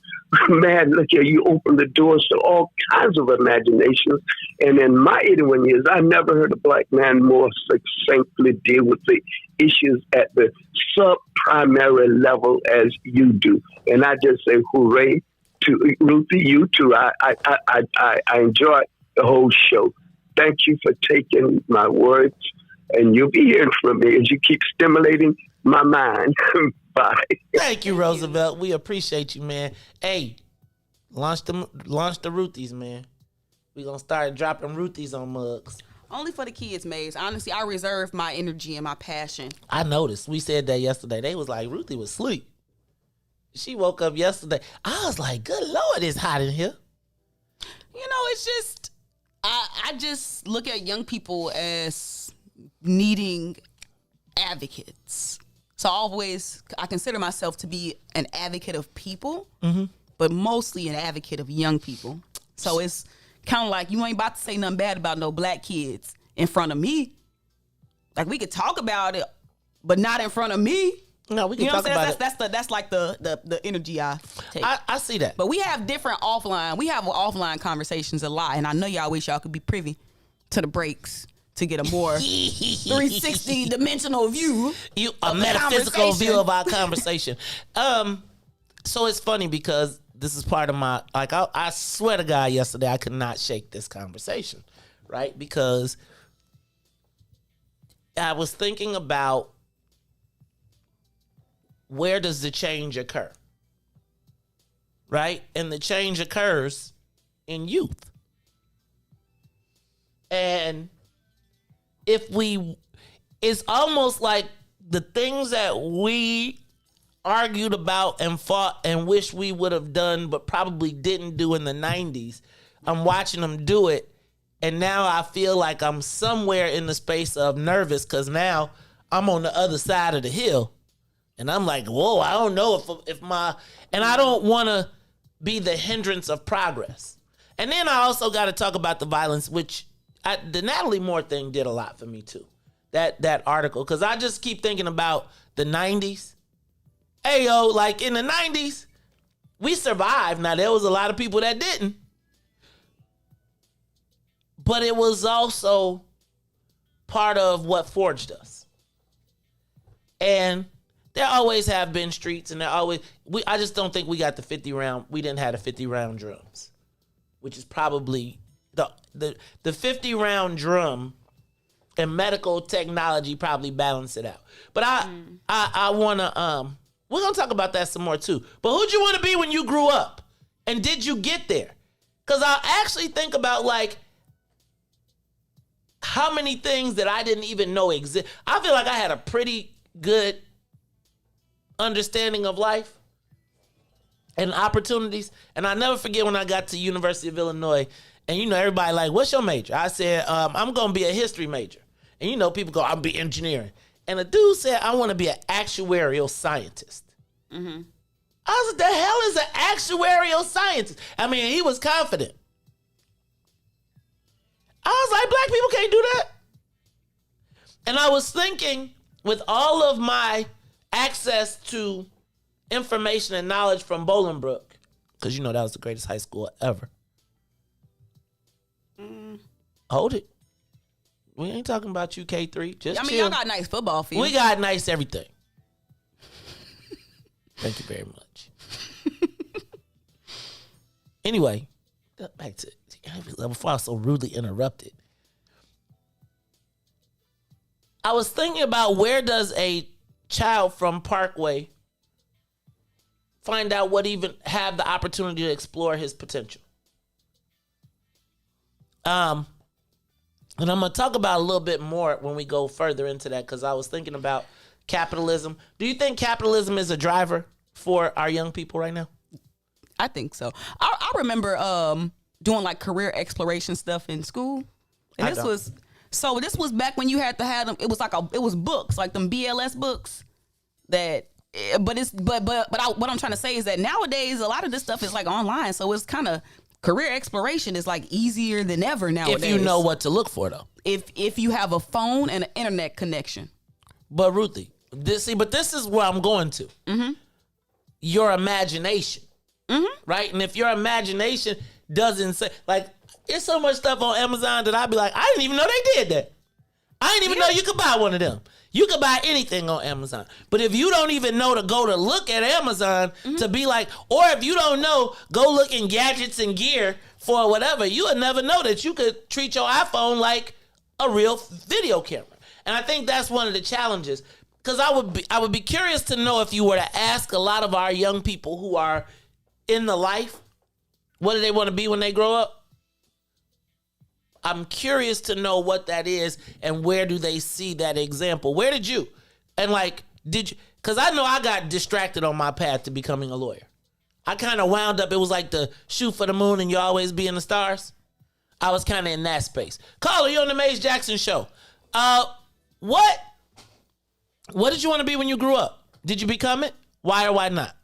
Speaker 20: man, look here, you open the doors to all kinds of imaginations. And in my 81 years, I never heard a black man more succinctly deal with the issues at the sub-primary level as you do. And I just say, hooray, to Ruthie, you too. I enjoyed the whole show. Thank you for taking my words, and you'll be hearing from me as you keep stimulating my mind. Bye.
Speaker 4: Thank you, Roosevelt. We appreciate you, man. Hey, launch the Ruthies, man. We gonna start dropping Ruthies on mugs.
Speaker 9: Only for the kids, Maze. Honestly, I reserve my energy and my passion.
Speaker 4: I noticed. We said that yesterday. They was like, Ruthie was asleep. She woke up yesterday. I was like, good Lord, it's hot in here.
Speaker 9: You know, it's just, I just look at young people as needing advocates. So I consider myself to be an advocate of people, but mostly an advocate of young people. So it's kind of like you ain't about to say nothing bad about no black kids in front of me. Like, we could talk about it, but not in front of me.
Speaker 4: No, we can talk about it.
Speaker 9: That's like the energy I take.
Speaker 4: I see that.
Speaker 9: But we have different offline. We have offline conversations a lot, and I know y'all wish y'all could be privy to the breaks to get a more 360 dimensional view.
Speaker 4: A metaphysical view of our conversation. So it's funny because this is part of my, like, I swear to God, yesterday I could not shake this conversation, right? Because I was thinking about, where does the change occur? Right? And the change occurs in youth. And it's almost like the things that we argued about and fought and wish we would have done but probably didn't do in the 90s, I'm watching them do it, and now I feel like I'm somewhere in the space of nervous because now I'm on the other side of the hill. And I'm like, whoa, I don't know if and I don't want to be the hindrance of progress. And then I also got to talk about the violence, which the Natalie Moore thing did a lot for me too. That article, because I just keep thinking about the 90s. Hey, yo, like in the 90s, we survived. Now, there was a lot of people that didn't. But it was also part of what forged us. And there always have been streets, and I just don't think we got the 50 round. We didn't have the 50 round drums, which is probably the 50 round drum and medical technology probably balance it out. But I want to, we're going to talk about that some more too. But who'd you want to be when you grew up? And did you get there? Because I actually think about, like, how many things that I didn't even know exist. I feel like I had a pretty good understanding of life and opportunities. And I never forget when I got to University of Illinois, and everybody like, what's your major? I said, I'm going to be a history major. And people go, I'll be engineering. And a dude said, I want to be an actuarial scientist. Mm-hmm. I was like, the hell is an actuarial scientist? I mean, he was confident. I was like, black people can't do that. And I was thinking, with all of my access to information and knowledge from Bolingbrook, because that was the greatest high school ever. Hold it. We ain't talking about you, K3. Just chill.
Speaker 9: Y'all got nice football field.
Speaker 4: We got nice everything. Thank you very much. Anyway, back to before I was so rudely interrupted. I was thinking about, where does a child from Parkway find out have the opportunity to explore his potential? And I'm going to talk about a little bit more when we go further into that, because I was thinking about capitalism. Do you think capitalism is a driver for our young people right now?
Speaker 9: I think so. I remember doing like career exploration stuff in school. And this was back when you had to have them. It was books, like them BLS books what I'm trying to say is that nowadays a lot of this stuff is like online. So it's kind of, career exploration is like easier than ever nowadays.
Speaker 4: If you know what to look for, though.
Speaker 9: If you have a phone and an internet connection.
Speaker 4: But Ruthie, this is where I'm going to. Mm-hmm. Your imagination. Mm-hmm. Right? And if your imagination doesn't say, like, it's so much stuff on Amazon that I'd be like, I didn't even know they did that. I didn't even know you could buy one of them. You could buy anything on Amazon. But if you don't even know to go to look at Amazon to be like, or if you don't know, go look in gadgets and gear for whatever, you would never know that you could treat your iPhone like a real video camera. And I think that's one of the challenges. Because I would be curious to know if you were to ask a lot of our young people who are in the life, what do they want to be when they grow up? I'm curious to know what that is and where do they see that example. Where did you? And like, did you? Because I know I got distracted on my path to becoming a lawyer. I kind of wound up, it was like the shoot for the moon and you always be in the stars. I was kind of in that space. Caller, you on the Maze Jackson show. What did you want to be when you grew up? Did you become it? Why or why not?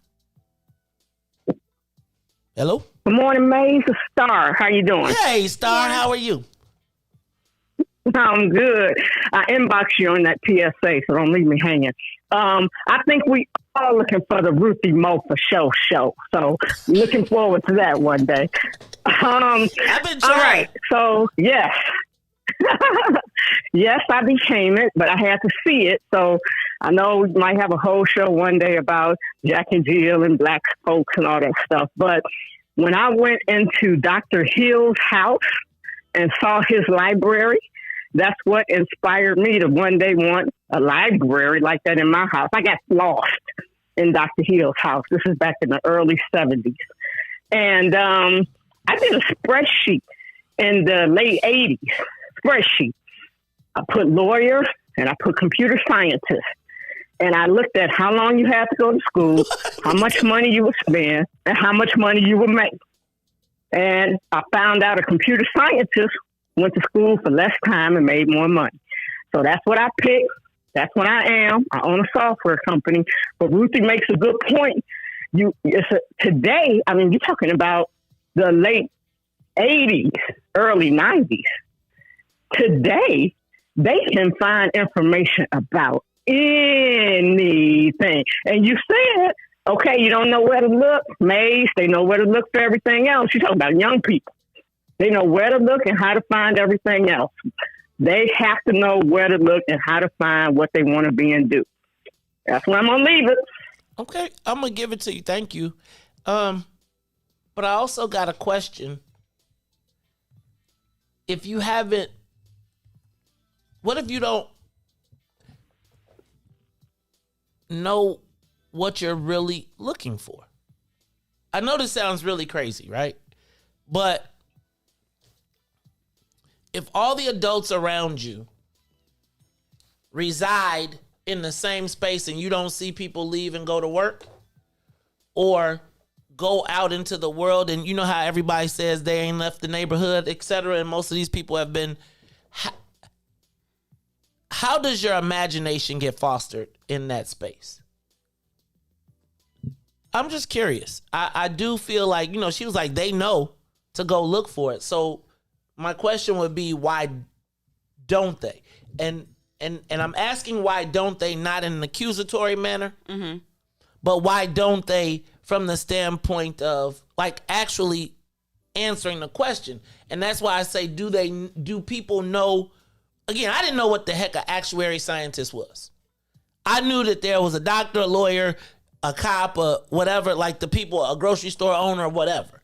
Speaker 4: Hello?
Speaker 21: Good morning, Maze. Star. How you doing?
Speaker 4: Hey, Star. How are you?
Speaker 21: I'm good. I inboxed you on that PSA, so don't leave me hanging. I think we are looking for the Ruthie Mo for show. So looking forward to that one day.
Speaker 4: I've been trying.
Speaker 21: All right. So, yes. Yes, I became it, but I had to see it. So I know we might have a whole show one day about Jack and Jill and black folks and all that stuff. But when I went into Dr. Hill's house and saw his library, that's what inspired me to one day want a library like that in my house. I got lost in Dr. Hill's house. This is back in the early 70s. And I did a spreadsheet in the late 80s. Spreadsheet. I put lawyer and I put computer scientist. And I looked at how long you had to go to school, how much money you would spend, and how much money you would make. And I found out a computer scientist went to school for less time and made more money. So that's what I picked. That's what I am. I own a software company. But Ruthie makes a good point. Today, I mean, you're talking about the late 80s, early 90s. Today, they can find information about anything. And you said, okay, you don't know where to look. Maze, they know where to look for everything else. You're talking about young people. They know where to look and how to find everything else. They have to know where to look and how to find what they want to be and do. That's where I'm going to leave it.
Speaker 4: Okay, I'm going to give it to you. Thank you. But I also got a question. If you haven't, what if you don't know what you're really looking for? I know this sounds really crazy, right? But if all the adults around you reside in the same space and you don't see people leave and go to work or go out into the world, and you know how everybody says they ain't left the neighborhood, etc., and most of these people have been, how does your imagination get fostered in that space? I'm just curious. I do feel like, you know, she was like, they know to go look for it. So my question would be, why don't they? And I'm asking why don't they, not in an accusatory manner, but why don't they from the standpoint of like actually answering the question? And that's why I say, do people know? Again, I didn't know what the heck an actuary scientist was. I knew that there was a doctor, a lawyer, a cop, or whatever, like the people, a grocery store owner, or whatever.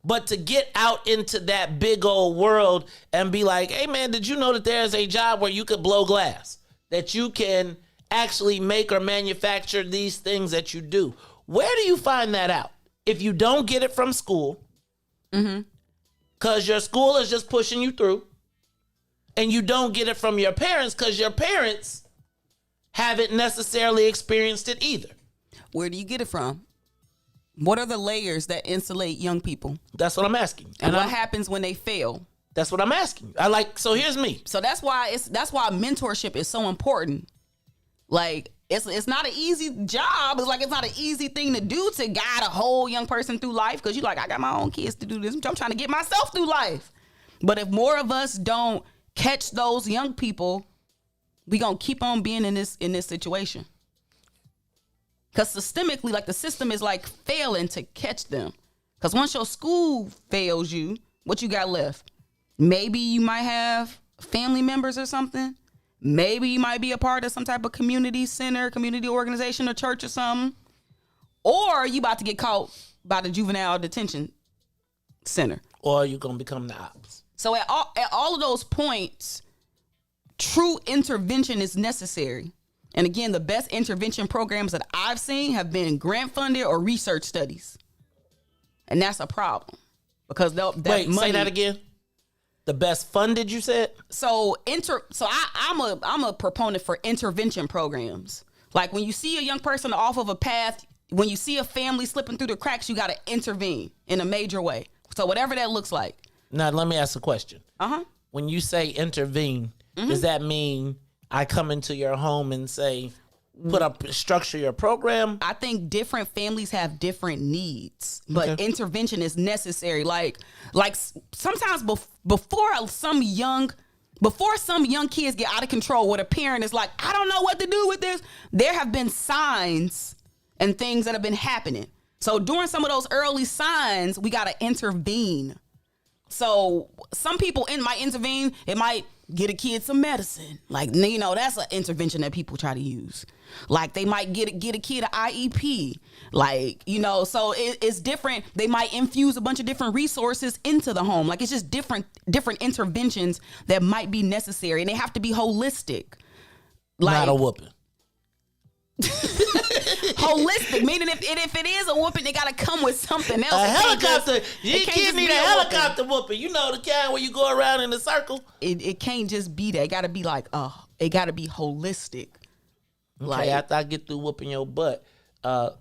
Speaker 4: But to get out into that big old world and be like, hey man, did you know that there's a job where you could blow glass? That you can actually make or manufacture these things that you do? Where do you find that out? If you don't get it from school, because your school is just pushing you through, and you don't get it from your parents because your parents haven't necessarily experienced it either.
Speaker 9: Where do you get it from? What are the layers that insulate young people?
Speaker 4: That's what I'm asking.
Speaker 9: And what happens when they fail?
Speaker 4: That's what I'm asking. So here's me.
Speaker 9: So that's why mentorship is so important. Like it's not an easy job. It's like it's not an easy thing to do to guide a whole young person through life, because you're like, I got my own kids to do this. I'm trying to get myself through life. But if more of us don't catch those young people, we gonna keep on being in this situation. Because systemically, like the system is like failing to catch them. Because once your school fails you, what you got left? Maybe you might have family members or something. Maybe you might be a part of some type of community center, community organization, or church or something. Or you about to get caught by the juvenile detention center.
Speaker 4: Or you're going to become the ops.
Speaker 9: So at all of those points, true intervention is necessary. And again, the best intervention programs that I've seen have been grant funded or research studies. And that's a problem. Because
Speaker 4: Wait,
Speaker 9: money,
Speaker 4: say that again. The best funded, you said?
Speaker 9: So I'm a proponent for intervention programs. Like when you see a young person off of a path, when you see a family slipping through the cracks, you got to intervene in a major way. So whatever that looks like.
Speaker 4: Now, let me ask a question. When you say intervene, does that mean I come into your home and say, structure your program?
Speaker 9: I think different families have different needs, but intervention is necessary. Like sometimes before some young kids get out of control, where the parent is like, I don't know what to do with this, there have been signs and things that have been happening. So during some of those early signs, we got to intervene. So some people might intervene. It might get a kid some medicine. Like, you know, that's an intervention that people try to use. Like they might get a kid an IEP. Like, you know, so it's different. They might infuse a bunch of different resources into the home. Like it's just different interventions that might be necessary, and they have to be holistic. Like,
Speaker 4: not a whooping.
Speaker 9: Holistic, meaning if it is a whooping, they gotta come with something else.
Speaker 4: A helicopter. Your kid need a helicopter whooping. You know the kind where you go around in a circle.
Speaker 9: It can't just be that. It gotta be like, it gotta be holistic.
Speaker 4: Okay,
Speaker 9: like,
Speaker 4: after I get through whooping your butt, don't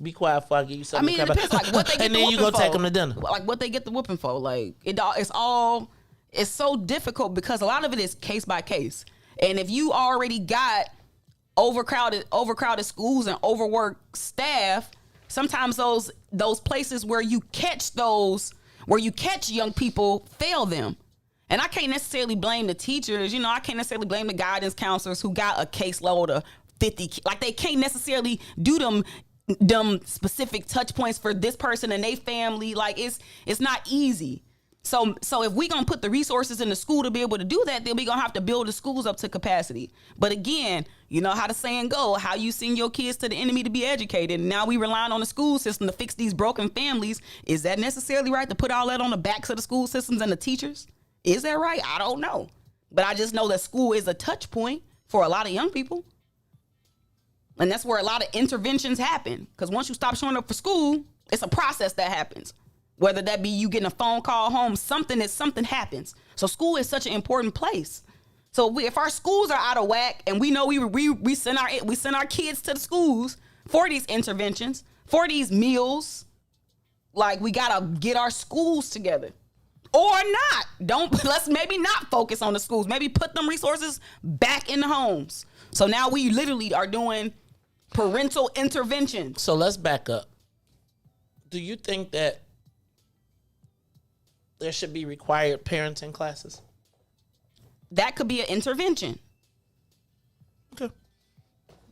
Speaker 4: be quiet before I give you something.
Speaker 9: I mean, it depends, like what they get
Speaker 4: and
Speaker 9: the
Speaker 4: then you
Speaker 9: whooping
Speaker 4: go take
Speaker 9: for.
Speaker 4: them to dinner.
Speaker 9: Like what they get the whooping for. Like it's so difficult because a lot of it is case by case. And if you already got overcrowded schools and overworked staff, sometimes those places where you catch young people fail them. And I can't necessarily blame the teachers, you know, I can't necessarily blame the guidance counselors who got a caseload of 50, like they can't necessarily do them specific touch points for this person and their family. Like it's not easy. So if we gonna put the resources in the school to be able to do that, then we gonna have to build the schools up to capacity. But again, you know how the saying go, how you send your kids to the enemy to be educated. And now we relying on the school system to fix these broken families. Is that necessarily right to put all that on the backs of the school systems and the teachers? Is that right? I don't know. But I just know that school is a touch point for a lot of young people. And that's where a lot of interventions happen. Because once you stop showing up for school, it's a process that happens. Whether that be you getting a phone call home, something happens. So school is such an important place. So if our schools are out of whack, and we know we send our kids to the schools for these interventions, for these meals, like we gotta get our schools together, or not. Let's maybe not focus on the schools. Maybe put them resources back in the homes. So now we literally are doing parental intervention.
Speaker 4: So let's back up. Do you think that there should be required parenting classes?
Speaker 9: That could be an intervention.
Speaker 4: Okay.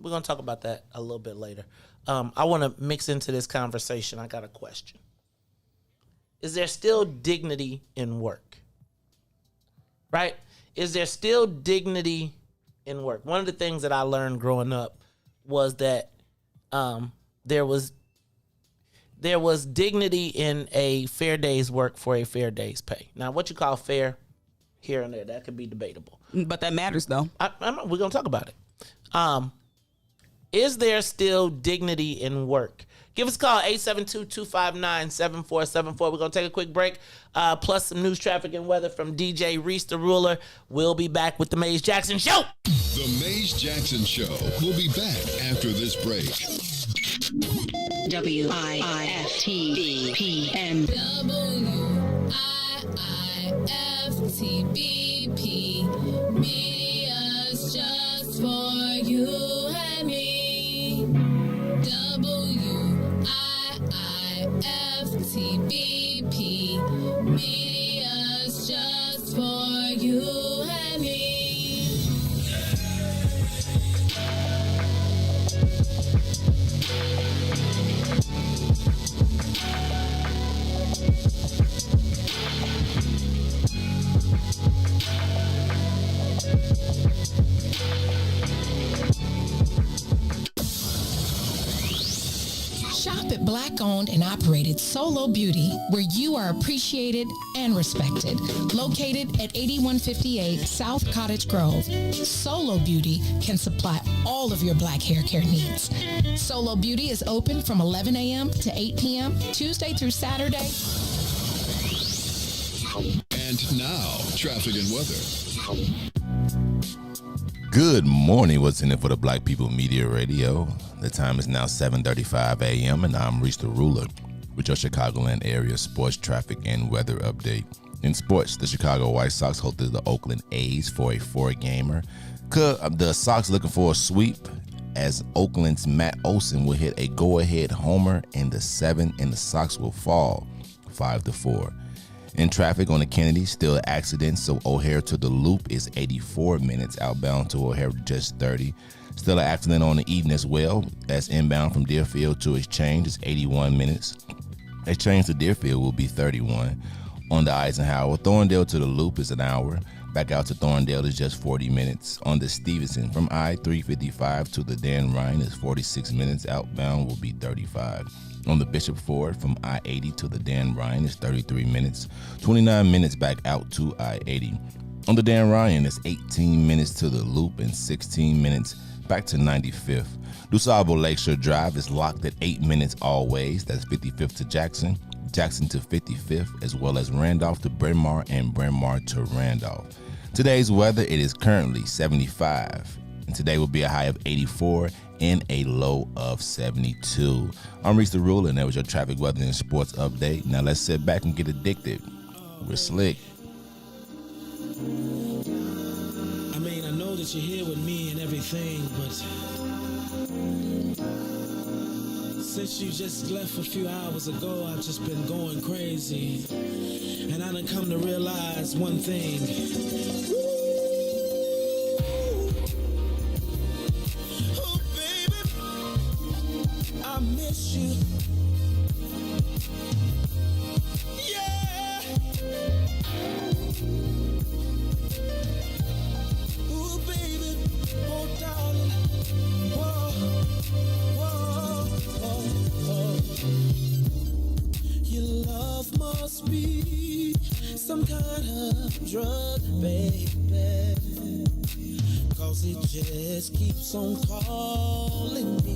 Speaker 4: We're going to talk about that a little bit later. I want to mix into this conversation. I got a question. Is there still dignity in work? Right? Is there still dignity in work? One of the things that I learned growing up was that there was dignity in a fair day's work for a fair day's pay. Now, what you call fair here and there, that could be debatable.
Speaker 9: But that matters, though.
Speaker 4: We're going to talk about it. Is there still dignity in work? Give us a call, 872-259-7474. We're going to take a quick break, plus some news, traffic, and weather from DJ Reese the Ruler. We'll be back with the Maze Jackson Show.
Speaker 3: The Maze Jackson Show. We'll be back after this break.
Speaker 1: WIIFTBP and WIIFTBP. Media's just for you and me. WIIFTBP. Media's just for you and me.
Speaker 2: Black-owned and operated Solo Beauty, where you are appreciated and respected. Located at 8158 South Cottage Grove, Solo Beauty can supply all of your black hair care needs. Solo Beauty is open from 11 a.m. to 8 p.m., Tuesday through Saturday.
Speaker 3: And now, traffic and weather.
Speaker 19: Good morning. What's in it for the Black People Media Radio? The time is now 7:35 a.m. and I'm Reese the Ruler with your Chicagoland area sports traffic and weather update. In sports, the Chicago White Sox hosted the Oakland A's for a 4-gamer. The Sox looking for a sweep as Oakland's Matt Olson will hit a go-ahead homer in the 7th and the Sox will fall 5-4. In traffic on the Kennedy, still an accident, so O'Hare to the Loop is 84 minutes. Outbound to O'Hare just 30. Still an accident on the Eden as well. That's inbound from Deerfield to Exchange is 81 minutes. Exchange to Deerfield will be 31. On the Eisenhower, Thorndale to the Loop is an hour. Back out to Thorndale is just 40 minutes. On the Stevenson, from I-355 to the Dan Ryan is 46 minutes. Outbound will be 35. On the Bishop Ford, from I-80 to the Dan Ryan is 33 minutes. 29 minutes back out to I-80. On the Dan Ryan, it's 18 minutes to the Loop and 16 minutes back to 95th. DuSable Lakeshore Drive is locked at 8 minutes always. That's 55th to Jackson, Jackson to 55th, as well as Randolph to Bryn Mawr and Bryn Mawr to Randolph. Today's weather, it is currently 75. And today will be a high of 84 and a low of 72. I'm Reese the Ruler, and that was your traffic, weather, and sports update. Now let's sit back and get addicted. We're slick.
Speaker 15: I mean, I know that you're here with me and everything, but since you just left a few hours ago, I've just been going crazy. And I done come to realize one thing. I miss you. Yeah. Ooh, baby. Oh, darling. Whoa. Whoa. Whoa. Your love must be some kind of drug, baby. 'Cause it just keeps on calling me.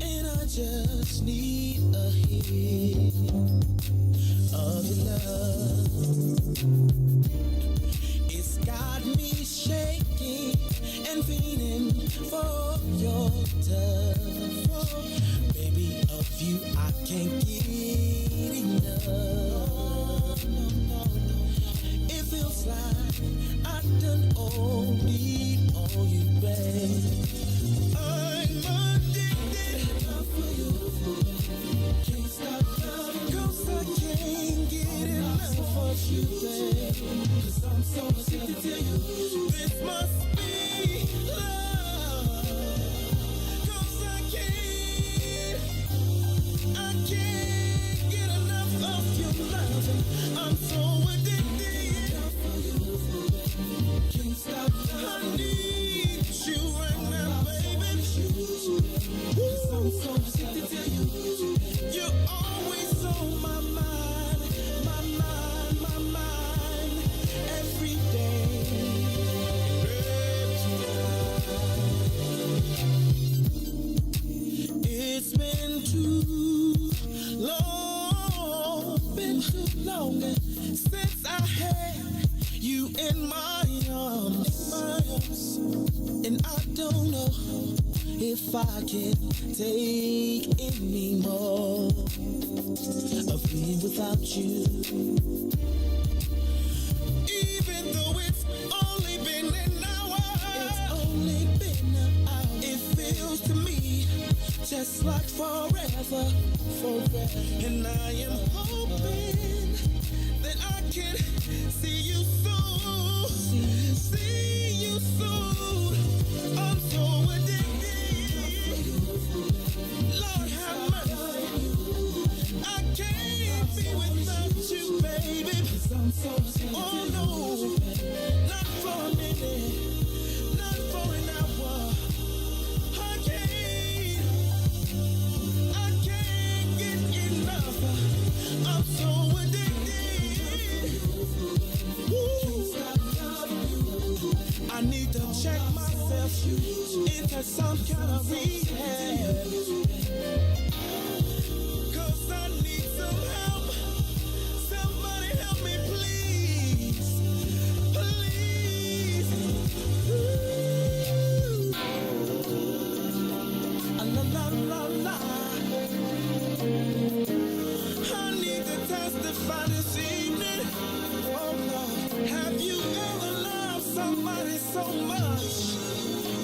Speaker 15: And I just need a hit of your love. It's got me shaking and feeling for your touch. Baby, of you I can't get enough. It feels like I done OD'd on you, babe. I'm addicted for you. Can't stop loving, 'cause I can't get enough of you, babe. 'Cause I'm so addicted to you. This must be love. 'Cause I can't get enough of your loving. I'm so addicted for you. Can't stop loving. I need you right now, baby. 'Cause I'm so addicted to you. You're always on my mind, my mind, my mind, every day. It's been too long since I had you in my arms, and I don't know if I can take any more of being without you. Even though it's only been an hour, it feels to me just like forever. And I am hoping that I can see you soon. See you soon. I'm so addicted. Lord have mercy. I can't be without you, baby. Oh no, not for a minute, not for an hour. I can't.
Speaker 11: at some kind of rehab. 'Cause I need some help. Somebody help me, please. Please. Ooh. La la la la. I need to testify this evening. Oh Lord, have you ever loved somebody so much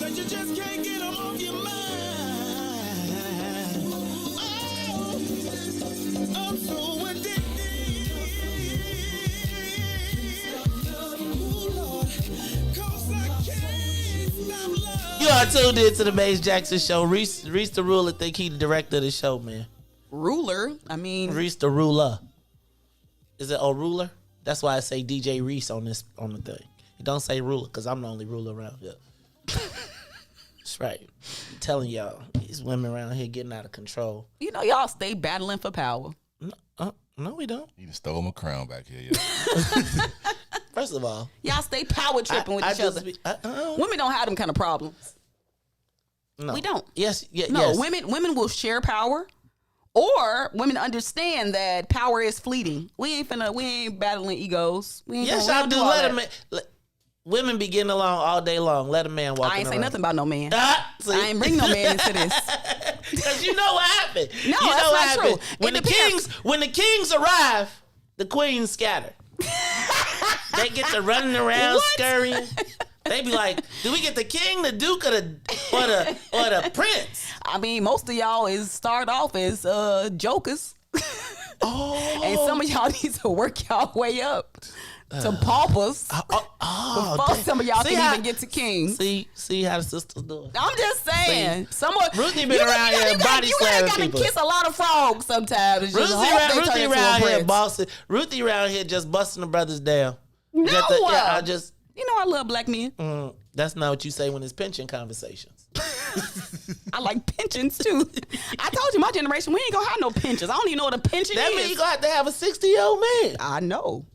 Speaker 11: that you just can't get them off your mind? Oh, I'm so addicted. Oh Lord, 'cause I can't stop loving.
Speaker 4: You are tuned in to the Maze Jackson Show. Reese the Ruler think he the director of the show, man.
Speaker 9: Ruler? I mean,
Speaker 4: Reese the Ruler. Is it a ruler? That's why I say DJ Reese on the thing. It don't say ruler because I'm the only ruler around here. That's right. I'm telling y'all, these women around here getting out of control.
Speaker 9: You know, y'all stay battling for power.
Speaker 4: No, we don't.
Speaker 19: You just stole my crown back here, yo.
Speaker 4: First of all,
Speaker 9: y'all stay power tripping with each other. Women don't have them kind of problems.
Speaker 4: No.
Speaker 9: We don't.
Speaker 4: Yes,
Speaker 9: no.
Speaker 4: yes.
Speaker 9: Women will share power, or women understand that power is fleeting. We ain't battling egos. We ain't
Speaker 4: Yes,
Speaker 9: gonna
Speaker 4: y'all do.
Speaker 9: all
Speaker 4: Let
Speaker 9: that.
Speaker 4: a man. Women be getting along all day long. Let a man walk.
Speaker 9: I ain't say
Speaker 4: around.
Speaker 9: nothing about no man.
Speaker 4: See?
Speaker 9: I ain't bring no man into this.
Speaker 4: Because you know what happened.
Speaker 9: No,
Speaker 4: you know
Speaker 9: that's
Speaker 4: what
Speaker 9: not
Speaker 4: happened.
Speaker 9: true.
Speaker 4: When the kings arrive, the queens scatter. They get to running around scurrying. They be like, "Do we get the king, the duke, or the prince?"
Speaker 9: I mean, most of y'all start off as jokers. And some of y'all need to work y'all way up to paupers before some of y'all can even get to kings.
Speaker 4: See how the sisters do it.
Speaker 9: I'm just saying.
Speaker 4: Ruthie been around here body slamming people.
Speaker 9: You gotta kiss a lot of frogs sometimes. It's just
Speaker 4: Ruthie around here bossing. Ruthie around here just busting the brothers down.
Speaker 9: No,
Speaker 4: you know I
Speaker 9: love black men.
Speaker 4: That's not what you say when it's pension conversations.
Speaker 9: I like pensions too. I told you my generation, we ain't gonna have no pensions. I don't even know what a pension is.
Speaker 4: That means you gonna have to have a 60-year-old man.
Speaker 9: I know.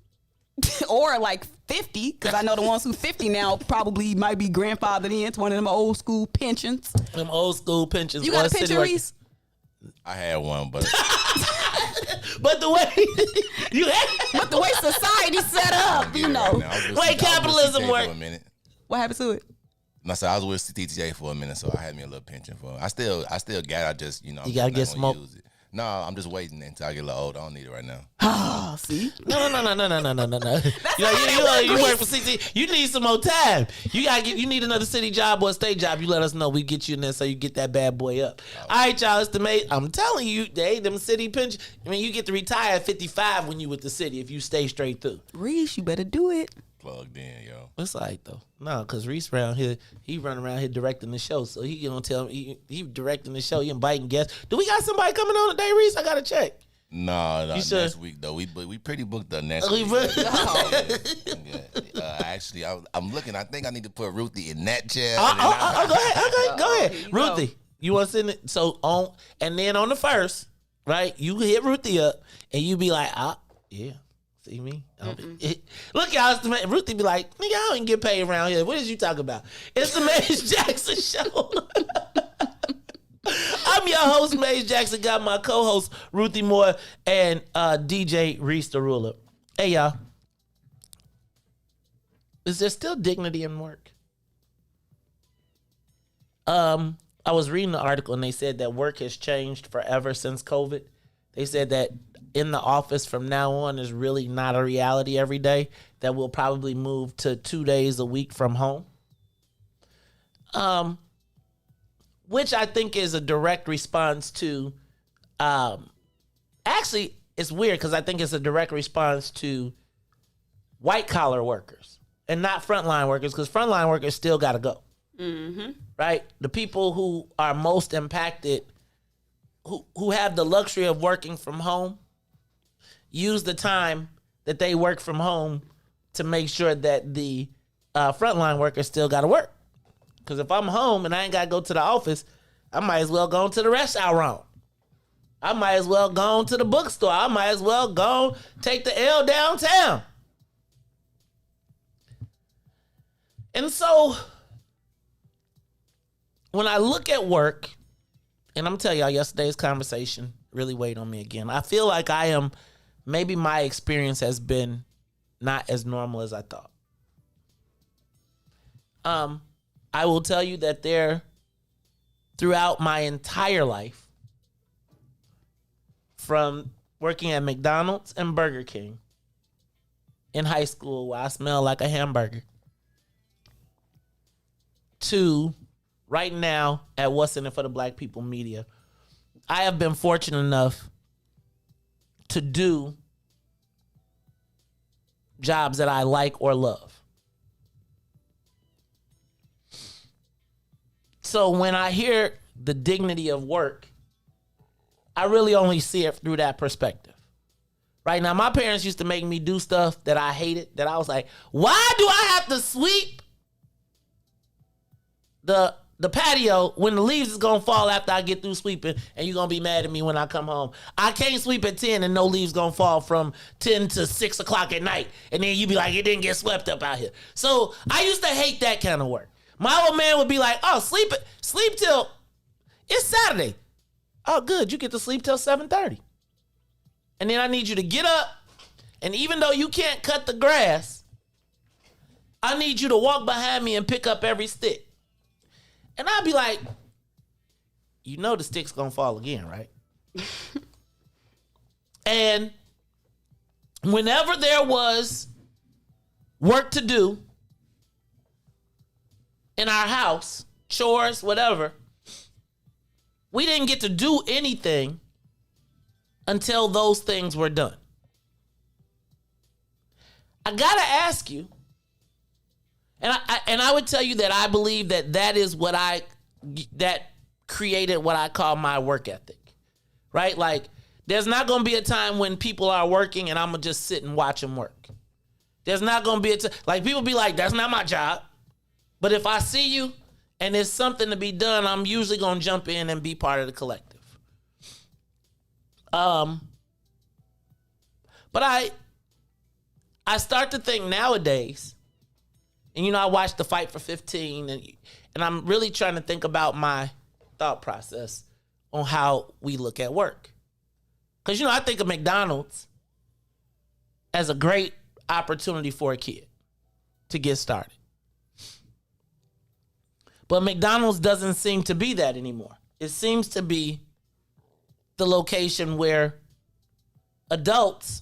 Speaker 9: Or like 50, because I know the ones who 50 now probably might be grandfathered into one of them old school pensions.
Speaker 4: Them old school pensions.
Speaker 9: You got a pension, Reese?
Speaker 19: I had one, but
Speaker 4: but the way
Speaker 9: but the way society set up, you know.
Speaker 4: Way capitalism works.
Speaker 9: What happened to it?
Speaker 19: No, so I was with CTJ for a minute, so I had me a little pension for it. I still got. I just
Speaker 4: you gotta get smoked.
Speaker 19: No, I'm just waiting until I get a little older. I don't need it right now.
Speaker 9: Oh, see?
Speaker 4: No. You work for CT. You need some more time. You need another city job or a state job. You let us know. We get you in there so you get that bad boy up. All right, y'all. It's the mate. I'm telling you, them city pension. I mean, you get to retire at 55 when you with the city if you stay straight through.
Speaker 9: Reese, you better do it.
Speaker 19: Plugged in, yo.
Speaker 4: What's like though? No, because Reese around here, he run around here directing the show, so he gonna tell me he directing the show. He inviting guests. Do we got somebody coming on today, Reese? I gotta check.
Speaker 19: No, next week though. We pretty booked up next week. Actually, I'm looking. I think I need to put Ruthie in that chair.
Speaker 4: Go ahead. Ruthie, you want to send it? So and then on the first, right? You hit Ruthie up, and you be like, yeah. See me? Look, y'all. Ruthie be like, nigga, I don't even get paid around here. What is you talking about? It's the Maze Jackson Show. I'm your host, Maze Jackson. Got my co-host, Ruthie Moore, and DJ Reese the Ruler. Hey, y'all. Is there still dignity in work? I was reading the article, and they said that work has changed forever since COVID. They said that in the office from now on is really not a reality every day, that we'll probably move to 2 days a week from home. Which I think is a direct response to, actually it's weird because I think it's a direct response to white collar workers and not frontline workers, because frontline workers still got to go.
Speaker 9: Mm-hmm.
Speaker 4: Right? The people who are most impacted, who have the luxury of working from home, use the time that they work from home to make sure that the frontline workers still got to work. Because if I'm home and I ain't got to go to the office, I might as well go to the restaurant. I might as well go to the bookstore. I might as well go take the L downtown. And so when I look at work, and I'm telling y'all, yesterday's conversation really weighed on me again. I feel like maybe my experience has been not as normal as I thought. I will tell you that throughout my entire life, from working at McDonald's and Burger King in high school where I smell like a hamburger, to right now at What's in It for the Black People Media, I have been fortunate enough to do jobs that I like or love. So when I hear the dignity of work, I really only see it through that perspective. Right now, my parents used to make me do stuff that I hated, that I was like, why do I have to sweep the patio when the leaves is gonna fall after I get through sweeping, and you're gonna be mad at me when I come home? I can't sweep at 10 and no leaves gonna fall from 10 to 6 o'clock at night, and then you be like, it didn't get swept up out here. So I used to hate that kind of work. My old man would be like, oh, sleep till it's Saturday. Oh, good, you get to sleep till 7:30. And then I need you to get up, and even though you can't cut the grass, I need you to walk behind me and pick up every stick. And I'd be like, you know the stick's gonna fall again, right? And whenever there was work to do in our house, chores, whatever, we didn't get to do anything until those things were done. I gotta ask you, and I would tell you that I believe that is what that created what I call my work ethic, right? Like, there's not gonna be a time when people are working and I'm gonna just sit and watch them work. There's not gonna be like, people be like, that's not my job. But if I see you and there's something to be done, I'm usually gonna jump in and be part of the collective. But I start to think nowadays, and I watched the Fight for 15, and I'm really trying to think about my thought process on how we look at work. Because, I think of McDonald's as a great opportunity for a kid to get started. But McDonald's doesn't seem to be that anymore. It seems to be the location where adults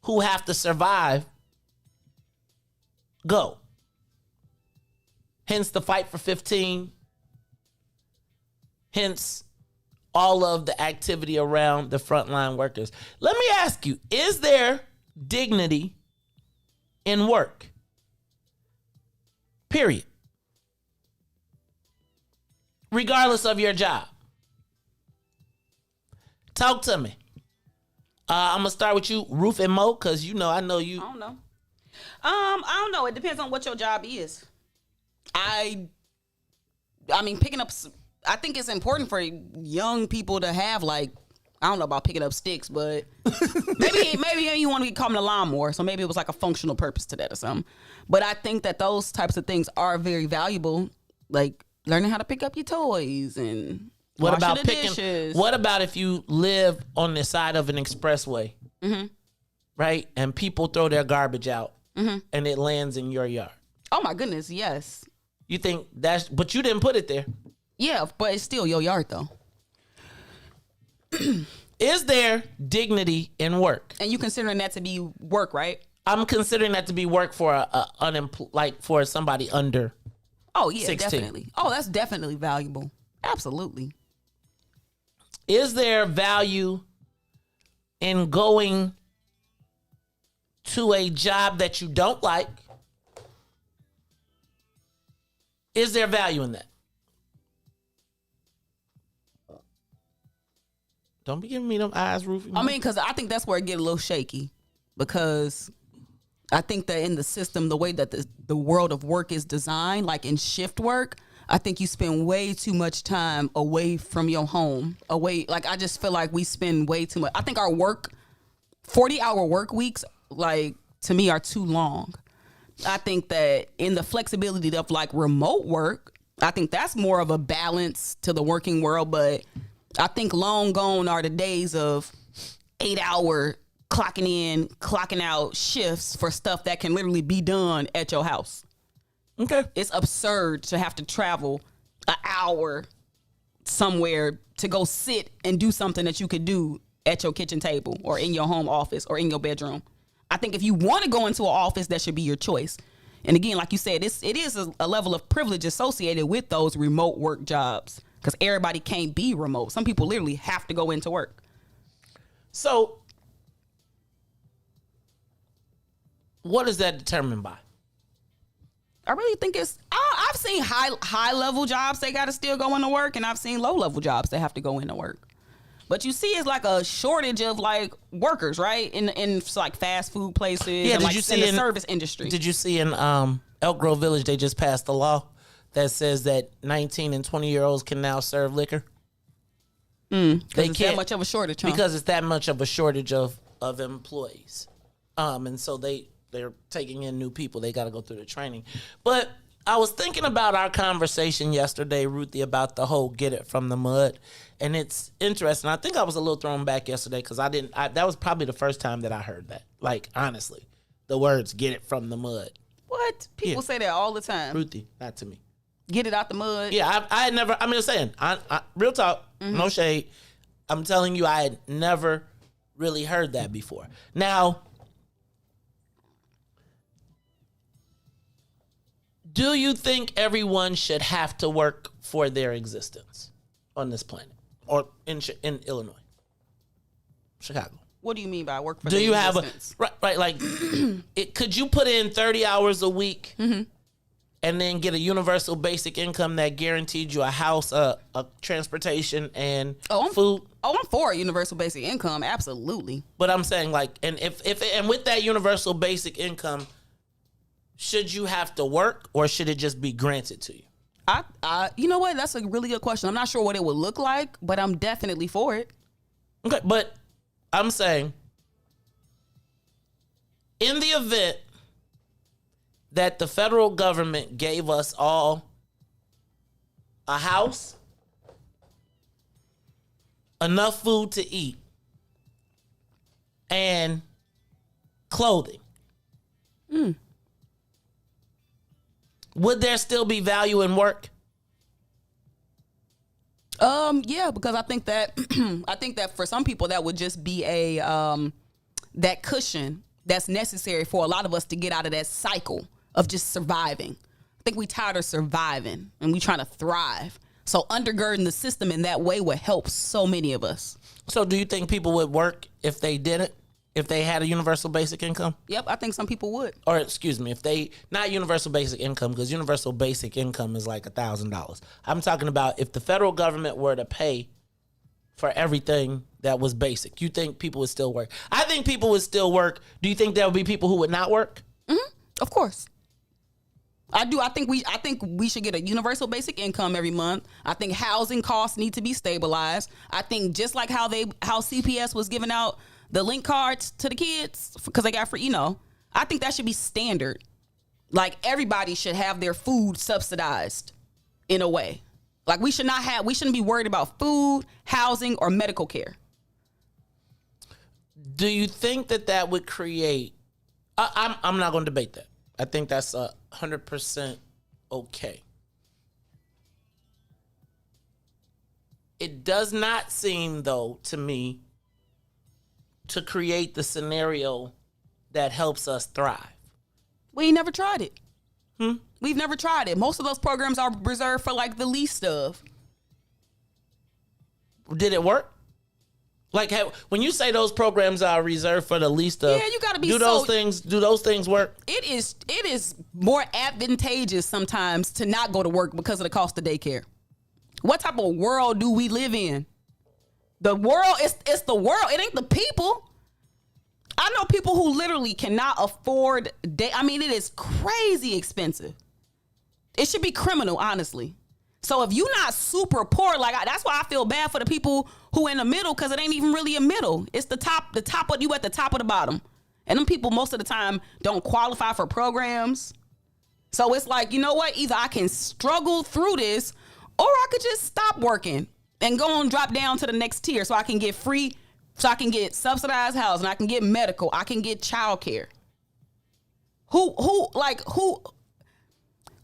Speaker 4: who have to survive go. Hence the Fight for 15. Hence all of the activity around the frontline workers. Let me ask you, is there dignity in work? Period. Regardless of your job. Talk to me. I'm gonna start with you, Ruth and Mo, because I know you.
Speaker 9: I don't know. I don't know. It depends on what your job is. I mean, picking up. I think it's important for young people to have, like, I don't know about picking up sticks, but maybe you want to become a lawnmower, so maybe it was like a functional purpose to that or something. But I think that those types of things are very valuable, like learning how to pick up your toys and
Speaker 4: what
Speaker 9: washing
Speaker 4: about
Speaker 9: the
Speaker 4: picking?
Speaker 9: dishes.
Speaker 4: What about if you live on the side of an expressway, right? And people throw their garbage out, and it lands in your yard.
Speaker 9: Oh my goodness, yes.
Speaker 4: You think but you didn't put it there.
Speaker 9: Yeah, but it's still your yard though.
Speaker 4: Is there dignity in work?
Speaker 9: And you considering that to be work, right?
Speaker 4: I'm considering that to be work for for somebody under.
Speaker 9: Oh yeah,
Speaker 4: 16.
Speaker 9: definitely. Oh, that's definitely valuable. Absolutely.
Speaker 4: Is there value in going to a job that you don't like? Is there value in that? Don't be giving me them eyes, Ruthie.
Speaker 9: I mean, because I think that's where it get a little shaky. Because I think that in the system, the way that the world of work is designed, like in shift work, I think you spend way too much time away from your home. Like, I just feel like we spend way too much. I think our 40-hour work weeks, like, to me, are too long. I think that in the flexibility of, like, remote work, I think that's more of a balance to the working world, but I think long gone are the days of 8-hour clocking in, clocking out shifts for stuff that can literally be done at your house.
Speaker 4: Okay.
Speaker 9: It's absurd to have to travel an hour somewhere to go sit and do something that you could do at your kitchen table or in your home office or in your bedroom. I think if you want to go into an office, that should be your choice. And again, like you said, it is a level of privilege associated with those remote work jobs because everybody can't be remote. Some people literally have to go into work.
Speaker 4: So what is that determined by?
Speaker 9: I really think I've seen high level jobs they got to still go into work, and I've seen low level jobs that have to go into work. But you see, it's like a shortage of like workers, right? In like fast food places,
Speaker 4: Yeah,
Speaker 9: and
Speaker 4: did
Speaker 9: like
Speaker 4: you see
Speaker 9: in the service industry.
Speaker 4: Did you see in Elk Grove Village they just passed a law that says that 19 and 20-year-olds can now serve liquor?
Speaker 9: They it's that much of a shortage, huh?
Speaker 4: Because it's that much of a shortage of employees, and so they're taking in new people. They got to go through the training. But I was thinking about our conversation yesterday, Ruthie, about the whole get it from the mud. And it's interesting. I think I was a little thrown back yesterday because that was probably the first time that I heard that. Like, honestly, the words get it from the mud.
Speaker 9: What? People say that all the time.
Speaker 4: Ruthie, not to me.
Speaker 9: Get it out the mud.
Speaker 4: Yeah, I had never, I'm just saying, I real talk, no shade. I'm telling you, I had never really heard that before. Now, do you think everyone should have to work for their existence on this planet or in Illinois, Chicago?
Speaker 9: What do you mean by work for
Speaker 4: do
Speaker 9: their
Speaker 4: you
Speaker 9: existence?
Speaker 4: have right like could you put in 30 hours a week and then get a universal basic income that guaranteed you a house, a transportation, and food?
Speaker 9: I'm for a universal basic income, absolutely.
Speaker 4: But I'm saying like, and if with that universal basic income, should you have to work or should it just be granted to you?
Speaker 9: You know what? That's a really good question. I'm not sure what it would look like, but I'm definitely for it.
Speaker 4: Okay, but I'm saying in the event that the federal government gave us all a house, enough food to eat, and clothing, would there still be value in work?
Speaker 9: Yeah, because I think that for some people that would just be that cushion that's necessary for a lot of us to get out of that cycle of just surviving. I think we tired of surviving and we trying to thrive. So undergirding the system in that way would help so many of us.
Speaker 4: So do you think people would work if they didn't? If they had a universal basic income?
Speaker 9: Yep, I think some people would.
Speaker 4: Or excuse me, if they, not universal basic income, because universal basic income is like $1,000. I'm talking about if the federal government were to pay for everything that was basic, you think people would still work? I think people would still work. Do you think there would be people who would not work?
Speaker 9: Of course. I do. I think we should get a universal basic income every month. I think housing costs need to be stabilized. I think just like how CPS was giving out the link cards to the kids because they got free, I think that should be standard. Like everybody should have their food subsidized in a way. Like we shouldn't be worried about food, housing, or medical care.
Speaker 4: Do you think that would create, I'm not going to debate that. I think that's 100% okay. It does not seem, though, to me, to create the scenario that helps us thrive.
Speaker 9: We ain't never tried it. We've never tried it. Most of those programs are reserved for like the least of.
Speaker 4: Did it work? Like when you say those programs are reserved for the least of,
Speaker 9: yeah, you gotta be.
Speaker 4: Do those things work?
Speaker 9: It is more advantageous sometimes to not go to work because of the cost of daycare. What type of world do we live in? The world, it's the world. It ain't the people. I know people who literally cannot afford it is crazy expensive. It should be criminal, honestly. So if you're not super poor, that's why I feel bad for the people who in the middle, because it ain't even really a middle. It's the top of you at the top of the bottom. And them people most of the time don't qualify for programs. So it's like, you know what? Either I can struggle through this, or I could just stop working and go on, drop down to the next tier so I can get free, so I can get subsidized housing, I can get medical, I can get childcare.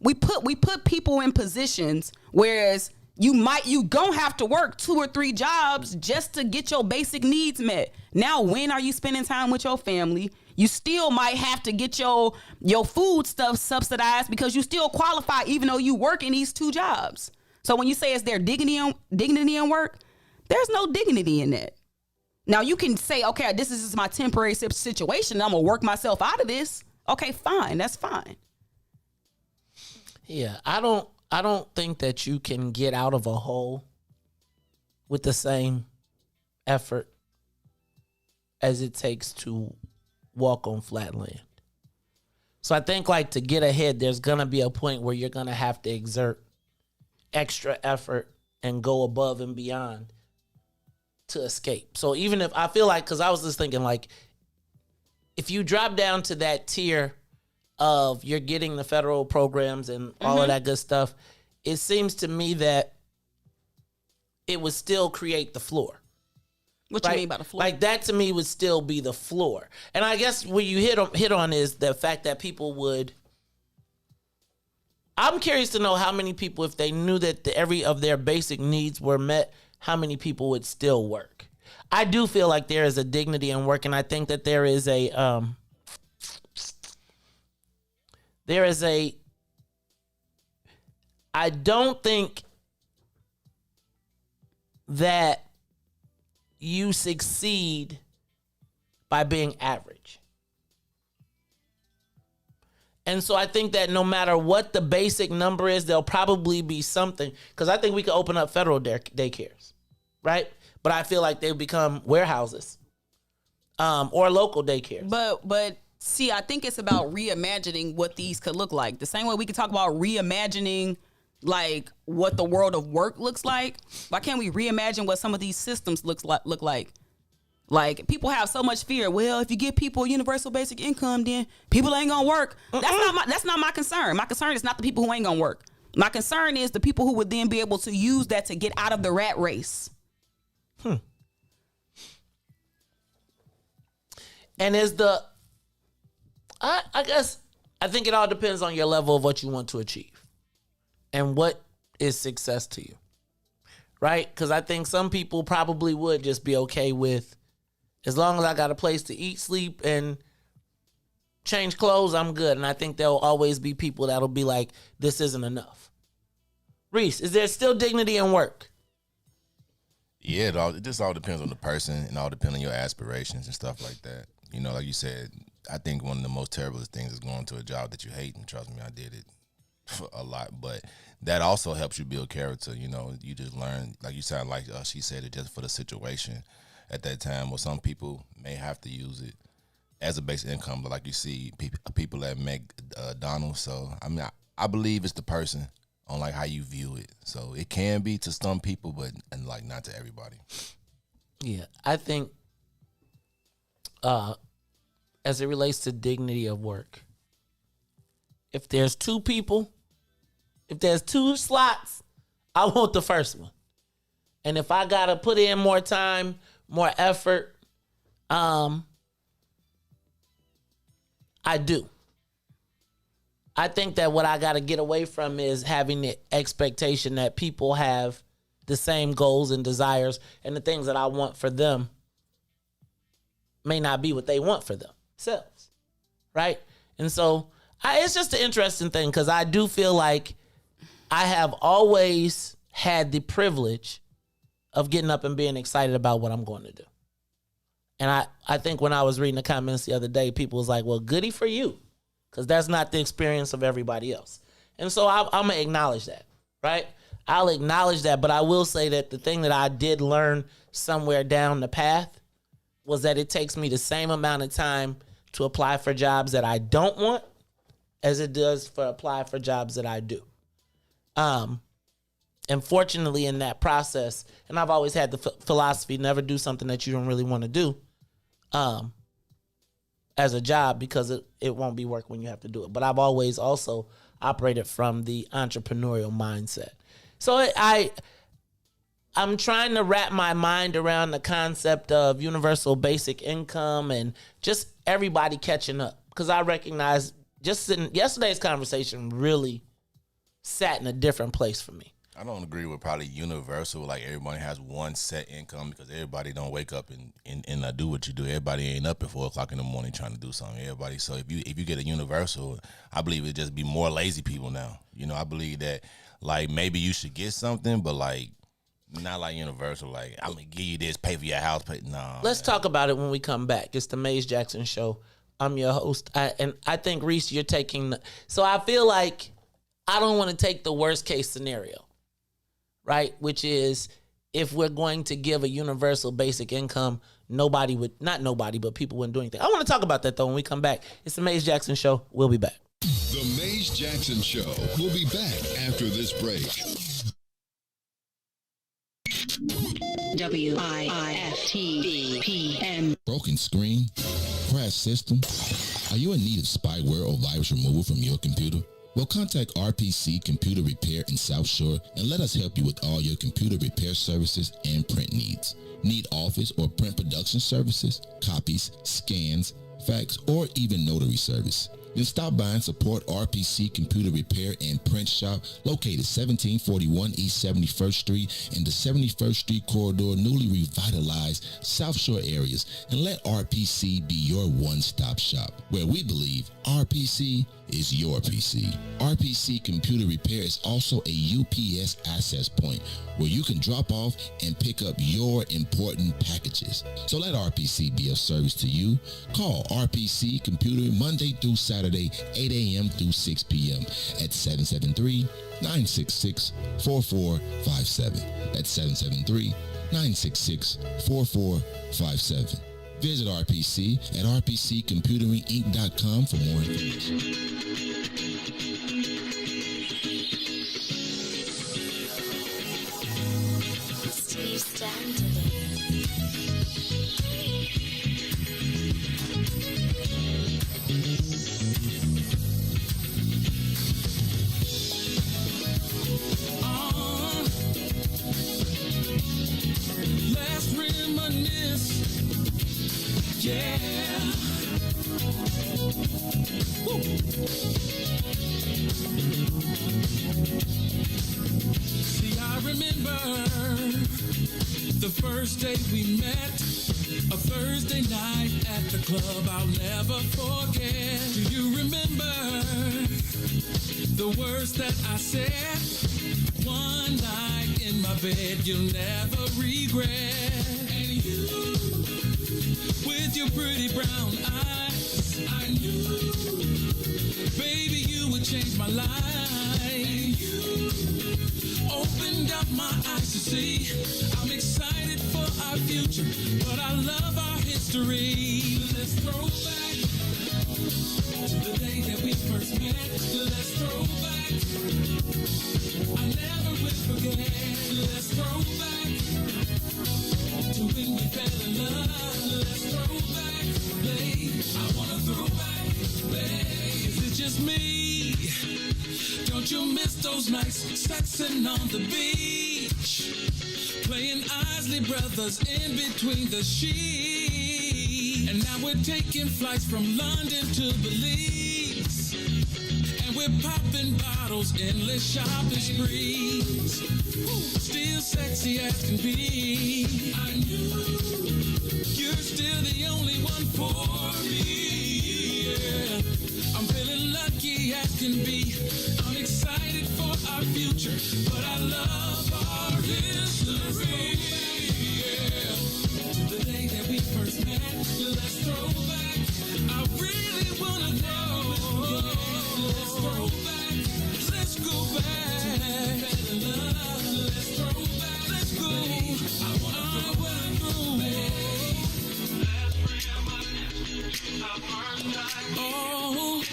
Speaker 9: We put people in positions, whereas you gonna have to work 2 or 3 jobs just to get your basic needs met. Now, when are you spending time with your family? You still might have to get your food stuff subsidized because you still qualify even though you work in these 2 jobs. So when you say is there dignity in work, there's no dignity in that. Now you can say, okay, this is just my temporary situation. I'm gonna work myself out of this. Okay, fine, that's fine.
Speaker 4: Yeah, I don't think that you can get out of a hole with the same effort as it takes to walk on flat land. So I think like to get ahead, there's going to be a point where you're going to have to exert extra effort and go above and beyond to escape. So even if I feel like, because I was just thinking like, if you drop down to that tier of you're getting the federal programs and all of that good stuff, it seems to me that it would still create the floor.
Speaker 9: What you mean by the floor?
Speaker 4: Like that to me would still be the floor. And I guess what you hit on is the fact that people would. I'm curious to know how many people, if they knew that every of their basic needs were met, how many people would still work. I do feel like there is a dignity in work, and I think that there is a I don't think that you succeed by being average. And so I think that no matter what the basic number is, there'll probably be something. Because I think we could open up federal daycares, right? But I feel like they become warehouses or local daycares.
Speaker 9: But see, I think it's about reimagining what these could look like. The same way we could talk about reimagining like what the world of work looks like. Why can't we reimagine what some of these systems look like? Like people have so much fear. Well, if you give people universal basic income, then people ain't gonna work. That's not my concern. My concern is not the people who ain't gonna work. My concern is the people who would then be able to use that to get out of the rat race.
Speaker 4: And is I guess I think it all depends on your level of what you want to achieve and what is success to you, right? Because I think some people probably would just be okay with, as long as I got a place to eat, sleep, and change clothes, I'm good. And I think there'll always be people that'll be like, this isn't enough. Reese, is there still dignity in work?
Speaker 19: Yeah, it just all depends on the person and all depends on your aspirations and stuff like that. You know, like you said, I think one of the most terrible things is going to a job that you hate. And trust me, I did it a lot. But that also helps you build character. You know, you just learn, like you sound like she said it just for the situation at that time. Well, some people may have to use it as a basic income. But like you see, people that make Donald. So, I mean, I believe it's the person on like how you view it. So it can be to some people, but and like not to everybody.
Speaker 4: Yeah, I think as it relates to dignity of work, if there's 2 people, if there's 2 slots, I want the first one. And if I gotta put in more time, more effort, I do. I think that what I got to get away from is having the expectation that people have the same goals and desires, and the things that I want for them may not be what they want for themselves, right? And so it's just an interesting thing, because I do feel like I have always had the privilege of getting up and being excited about what I'm going to do. And I think when I was reading the comments the other day, people was like, well, goody for you, because that's not the experience of everybody else. And so I'm going to acknowledge that, right? I'll acknowledge that, but I will say that the thing that I did learn somewhere down the path was that it takes me the same amount of time to apply for jobs that I don't want as it does for apply for jobs that I do. And fortunately in that process, and I've always had the philosophy, never do something that you don't really want to do as a job, because it won't be work when you have to do it. But I've always also operated from the entrepreneurial mindset. So I'm trying to wrap my mind around the concept of universal basic income and just everybody catching up. Because I recognize yesterday's conversation really sat in a different place for me.
Speaker 19: I don't agree with probably universal, like everybody has one set income, because everybody don't wake up and do what you do. Everybody ain't up at 4 o'clock in the morning trying to do something. Everybody. So if you get a universal, I believe it'd just be more lazy people now. You know, I believe that like maybe you should get something, but like not like universal. Like I'm gonna give you this, pay for your house, pay. Nah.
Speaker 4: Let's talk about it when we come back. It's the Maze Jackson Show. I'm your host, and I think Reese, you're taking. So I feel like I don't want to take the worst case scenario. Right, which is if we're going to give a universal basic income, not nobody, but people wouldn't do anything. I want to talk about that though when we come back. It's the Maze Jackson Show. We'll be back.
Speaker 3: The Maze Jackson Show. We'll be back after this break.
Speaker 12: WIIFTBP. Broken screen, crash system. Are you in need of spyware or virus removal from your computer? Well, contact RPC Computer Repair in South Shore and let us help you with all your computer repair services and print needs. Need office or print production services, copies, scans, fax, or even notary service? Then stop by and support RPC Computer Repair and Print Shop, located 1741 East 71st Street in the 71st Street corridor, newly revitalized South Shore areas, and let RPC be your one-stop shop, where we believe RPC is your PC. RPC Computer Repair is also a UPS access point where you can drop off and pick up your important packages. So let RPC be of service to you. Call RPC Computer Monday through Saturday, 8 a.m. through 6 p.m. at 773-966-4457. That's 773-966-4457. Visit RPC at rpccomputeringinc.com for more information.
Speaker 1: Steve Stanton.
Speaker 11: Let's reminisce. Yeah. Woo. See, I remember the first day we met, a Thursday night at the club I'll never forget. Do you remember the words that I said? One night in my bed you'll never regret. And you, with your pretty brown eyes, I knew, baby, you would change my life. And you opened up my eyes to see I'm excited for our future, but I love our history. Let's throw back to the day that we first met. Let's throw back, I never will forget. Let's throw back to when we fell in love. Let's throw back, babe. I wanna throw back, babe. Is it just me? Don't you miss those nights sexing on the beach, playing Isley Brothers in between the sheets? And now we're taking flights from London to Belize, and we're popping bottles, endless shopping sprees. Still sexy as can be. I knew you're still the only one for me. Yeah. I'm feeling lucky as can be. I'm excited for our future, but I love our history. Yeah. The day that we first met, let's throw back. I really wanna know. Let's throw back. Let's go back. Let's throw back. Let's go. I wanna go. Oh,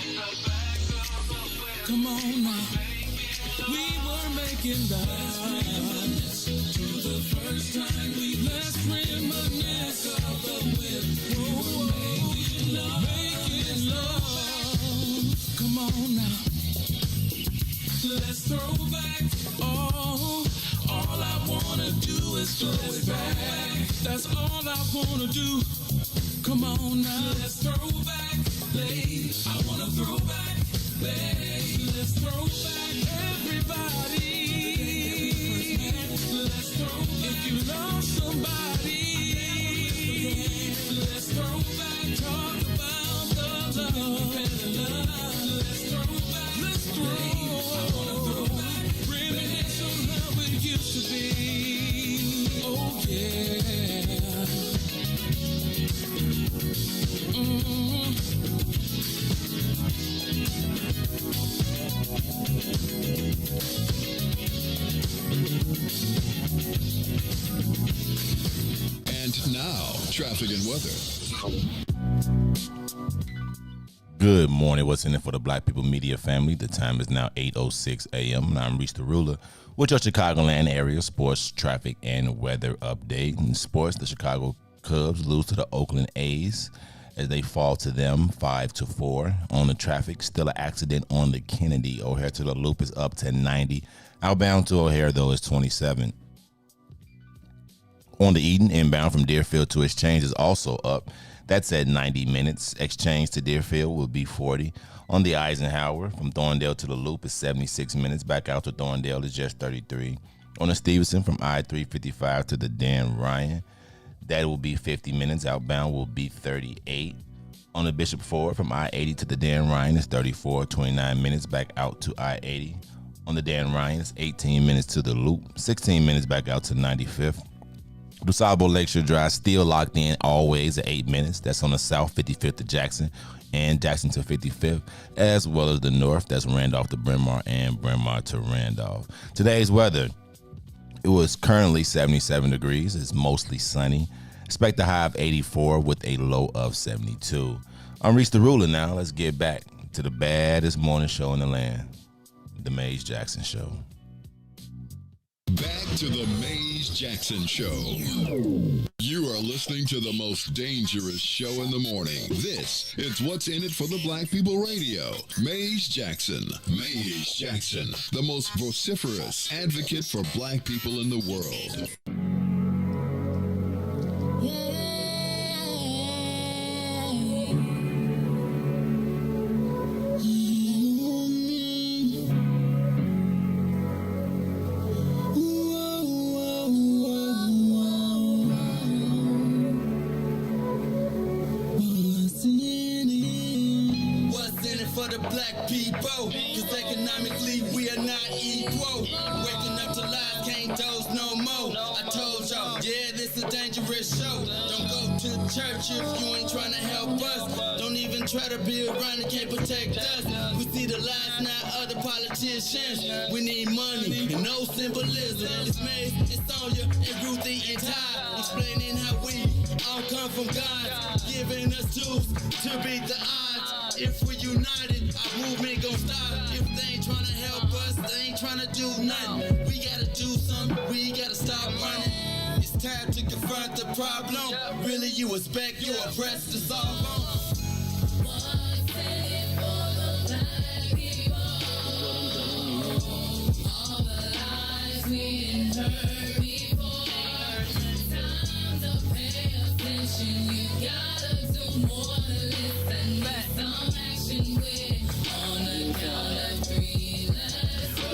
Speaker 11: come on now. We were making love to the first time we let's reminisce of the whip. Making love. Come on now. Let's throw back. Oh, all I wanna do is throw it back. That's all I wanna do. Come on now. Let's throw back, babe. I wanna throw back, babe. Let's throw back, everybody. Let's throw back. If you love somebody, let's throw back. Talk about the love. Let's throw back. Let's throw. I wanna throw back. Reminisce on how it used to be. Oh yeah.
Speaker 3: And now, traffic and weather.
Speaker 19: Good morning. What's in it for the Black People Media family? The time is now 8:06 a.m. and I'm Reese the Ruler with your Chicagoland area sports, traffic, and weather update. In sports, the Chicago Cubs lose to the Oakland A's as they fall to them 5-4. On the traffic, still an accident on the Kennedy. O'Hare to the Loop is up to 90. Outbound to O'Hare, though, is 27. On the Eden, inbound from Deerfield to Exchange is also up. That's at 90 minutes. Exchange to Deerfield will be 40. On the Eisenhower, from Thorndale to the Loop is 76 minutes. Back out to Thorndale is just 33. On the Stevenson, from I-355 to the Dan Ryan, that will be 50 minutes. Outbound will be 38. On the Bishop Ford, from I-80 to the Dan Ryan is 34, 29 minutes. Back out to I-80. On the Dan Ryan, it's 18 minutes to the Loop, 16 minutes back out to 95th. DuSable Lakeshore Drive still locked in always at 8 minutes. That's on the south 55th to Jackson and Jackson to 55th, as well as the north. That's Randolph to Bryn Mawr and Bryn Mawr to Randolph. Today's weather, it was currently 77 degrees. It's mostly sunny. Expect a high of 84 with a low of 72. I'm Reese the Ruler now. Let's get back to the baddest morning show in the land, the Maze Jackson Show.
Speaker 3: Back to the Maze Jackson Show. You are listening to the most dangerous show in the morning. This is What's in It for the Black People Radio. Maze Jackson. Maze Jackson, the most vociferous advocate for black people in the world.
Speaker 11: People, cause economically we are not equal. Waking up to lies, can't doze no more. I told y'all, yeah, this a dangerous show. Don't go to church if you ain't trying to help us. Don't even try to be around and can't protect us. We see the lies, not other politicians. We need money and no symbolism. It's Maze, it's Sonia, and Ruthie, and Todd, explaining how we all come from God, giving us tools to beat the odds. If we're united, our movement gon' stop. If they ain't tryna help us, they ain't tryna do nothing. We gotta do something, we gotta stop running. It's time to confront the problem. Really, you expect your oppressed to solve on.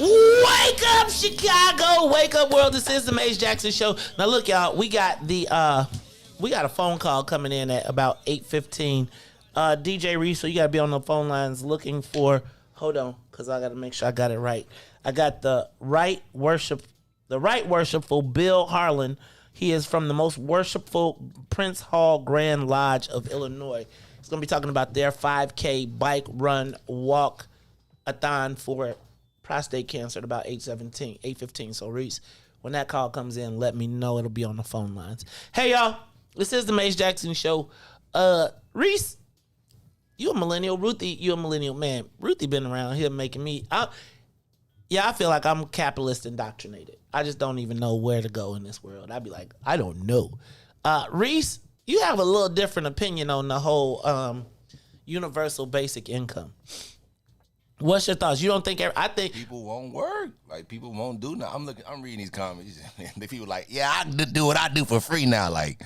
Speaker 4: Wake up, Chicago! Wake up, world! This is the Maze Jackson Show. Now, look, y'all. We got a phone call coming in at about 8:15. DJ Reese, so you gotta be on the phone lines looking for. Hold on, cause I gotta make sure I got it right. I got the right worshipful Bill Harlan. He is from the most worshipful Prince Hall Grand Lodge of Illinois. He's gonna be talking about their 5K bike run walk-a-thon for prostate cancer at about 8:15. So Reese, when that call comes in, let me know. It'll be on the phone lines. Hey y'all, this is the Maze Jackson Show. Reese, you a millennial. Ruthie, you a millennial. Man, Ruthie been around here making me. I feel like I'm capitalist indoctrinated. I just don't even know where to go in this world. I'd be like, I don't know. Reese, you have a little different opinion on the whole universal basic income. What's your thoughts? You don't think? I think
Speaker 19: people won't work. Like people won't do nothing. I'm reading these comments. The people like, yeah, I do what I do for free now. Like,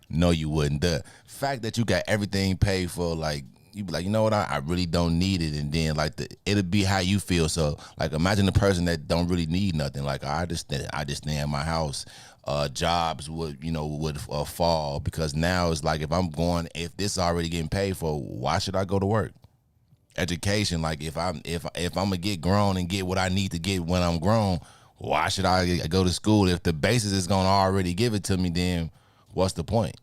Speaker 19: no, you wouldn't. The fact that you got everything paid for, like, you be like, you know what, I really don't need it, and then like it'll be how you feel. So like, imagine the person that don't really need nothing. Like, I just stay in my house. Jobs would fall, because now it's like, if this is already getting paid for, why should I go to work? Education, like if I'm gonna get grown and get what I need to get when I'm grown, why should I go to school? If the basis is gonna already give it to me, then what's the point?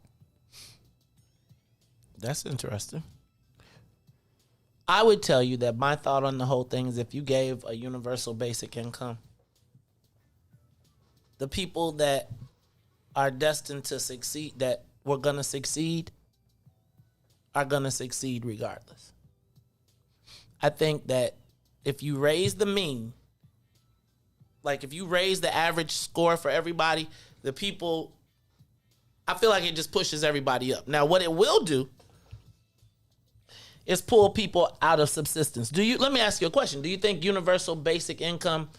Speaker 4: That's interesting. I would tell you that my thought on the whole thing is, if you gave a universal basic income, the people that are destined to succeed, that were gonna succeed, are gonna succeed regardless. I think that if you raise the mean, like if you raise the average score for everybody, the people, I feel like it just pushes everybody up. Now, what it will do is pull people out of subsistence. Let me ask you a question. Do you think universal basic income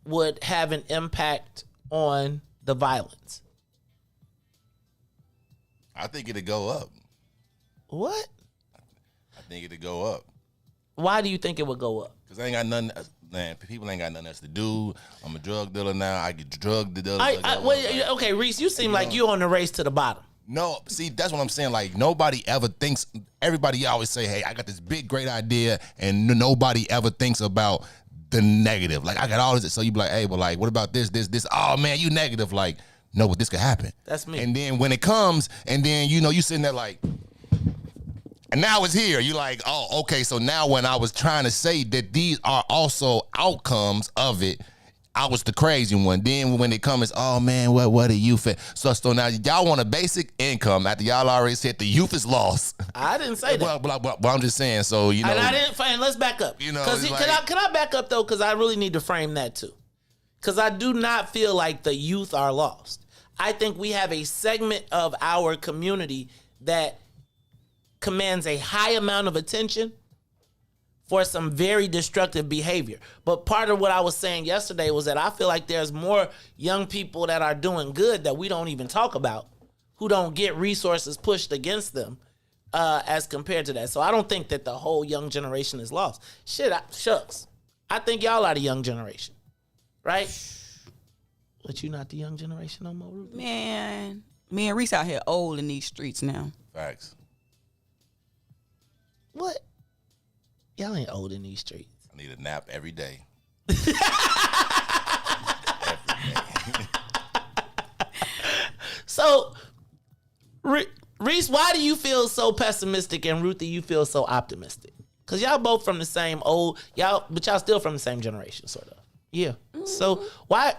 Speaker 4: would have an impact on the violence?
Speaker 19: I think it'd go up.
Speaker 4: What?
Speaker 19: I think it'd go up.
Speaker 4: Why do you think it would go up?
Speaker 19: Because I ain't got nothing, man. People ain't got nothing else to do. I'm a drug dealer now. I get drug dealers.
Speaker 4: Okay, Reese, you seem like you're on the race to the bottom.
Speaker 19: No, see, that's what I'm saying. Like, nobody ever thinks, everybody always say, hey, I got this big, great idea, and nobody ever thinks about the negative. Like, I got all this. So you be like, hey, but like, what about this? Oh, man, you negative. Like, no, but this could happen.
Speaker 4: That's me.
Speaker 19: And then when it comes, and then, you sitting there like, and now it's here. You like, oh, okay. So now when I was trying to say that these are also outcomes of it, I was the crazy one. Then when it comes, oh man, what are you fit? So now y'all want a basic income after y'all already said the youth is lost.
Speaker 4: I didn't say that.
Speaker 19: But I'm just saying. So
Speaker 4: And I didn't. And let's back up. Can I back up though? Because I really need to frame that too. Because I do not feel like the youth are lost. I think we have a segment of our community that commands a high amount of attention for some very destructive behavior. But part of what I was saying yesterday was that I feel like there's more young people that are doing good that we don't even talk about, who don't get resources pushed against them as compared to that. So I don't think that the whole young generation is lost. Shucks. I think y'all are the young generation, right? But you not the young generation no more, Ruthie?
Speaker 9: Man, me and Reese out here old in these streets now.
Speaker 19: Facts.
Speaker 4: What? Y'all ain't old in these streets.
Speaker 19: I need a nap every day.
Speaker 4: So, Reese, why do you feel so pessimistic, and Ruthie, you feel so optimistic? Because y'all both from the same but y'all still from the same generation, sort of. Yeah. Mm-hmm. So why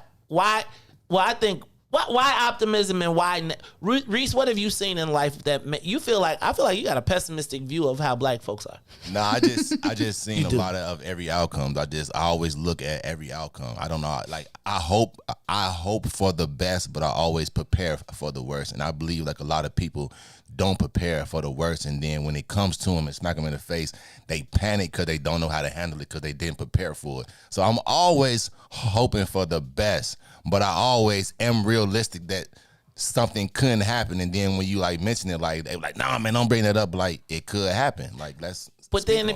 Speaker 4: optimism, and why Reese, what have you seen in life that you feel like? I feel like you got a pessimistic view of how black folks are.
Speaker 19: No, I just seen a lot of every outcome. I always look at every outcome. I don't know, like I hope for the best, but I always prepare for the worst. And I believe like a lot of people don't prepare for the worst, and then when it comes to them and smack them in the face, they panic because they don't know how to handle it because they didn't prepare for it. So I'm always hoping for the best, but I always am realistic that something couldn't happen. And then when you like mention it, like they like, nah, man, don't bring that up. Like it could happen. Like let's.
Speaker 4: But then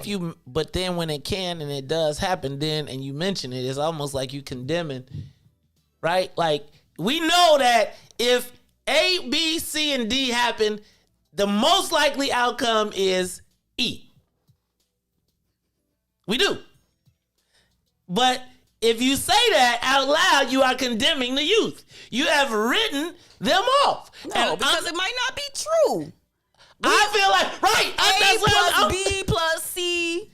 Speaker 4: when it can and it does happen, and you mention it, it's almost like you condemning, right? Like we know that if A, B, C, and D happen, the most likely outcome is E. We do. But if you say that out loud, you are condemning the youth. You have written them off.
Speaker 9: No, because it might not be true.
Speaker 4: I feel like, right.
Speaker 9: A plus B plus C.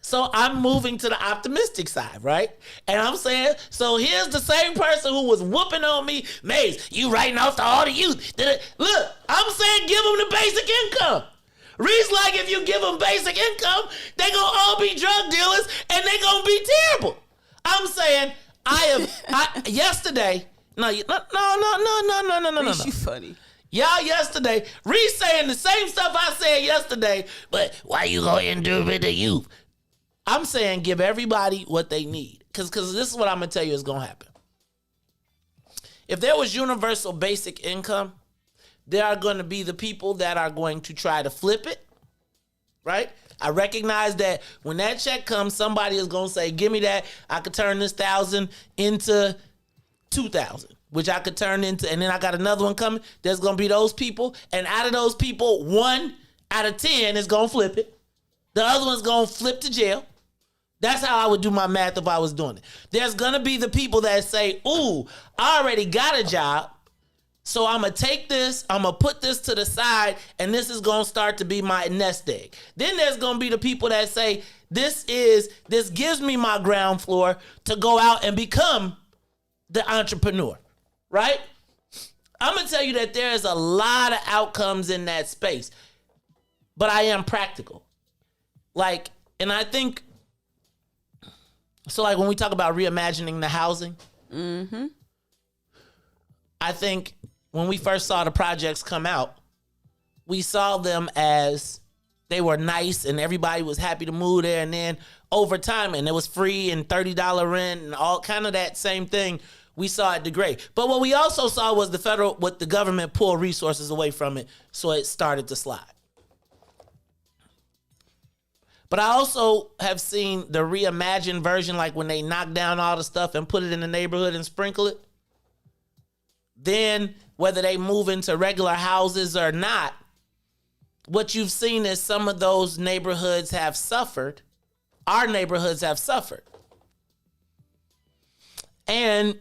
Speaker 4: So I'm moving to the optimistic side, right? And I'm saying, so here's the same person who was whooping on me, Maze, you writing off to all the youth. Look, I'm saying give them the basic income. Reese, like if you give them basic income, they gonna all be drug dealers and they gonna be terrible. I'm saying, yesterday, no.
Speaker 9: Reese, you funny.
Speaker 4: Y'all yesterday, saying the same stuff I said yesterday, but why you go and do it to youth? I'm saying give everybody what they need. Because this is what I'm going to tell you is going to happen. If there was universal basic income, there are going to be the people that are going to try to flip it, right? I recognize that when that check comes, somebody is going to say, give me that. I could turn this 1,000 into 2,000. Which I could turn into, and then I got another one coming. There's going to be those people. And out of those people, 1 out of 10 is going to flip it. The other one's going to flip to jail. That's how I would do my math if I was doing it. There's going to be the people that say, ooh, I already got a job. So I'm going to take this, I'm going to put this to the side, and this is going to start to be my nest egg. Then there's going to be the people that say, this gives me my ground floor to go out and become the entrepreneur. Right? I'm going to tell you that there's a lot of outcomes in that space. But I am practical. And I think, so when we talk about reimagining the housing, I think when we first saw the projects come out, we saw them as they were nice and everybody was happy to move there. And then over time, and it was free and $30 rent and all kind of that same thing, we saw it degrade. But what we also saw was the government pull resources away from it, so it started to slide. But I also have seen the reimagined version, like when they knock down all the stuff and put it in the neighborhood and sprinkle it. Then, whether they move into regular houses or not, what you've seen is some of those neighborhoods have suffered. Our neighborhoods have suffered. And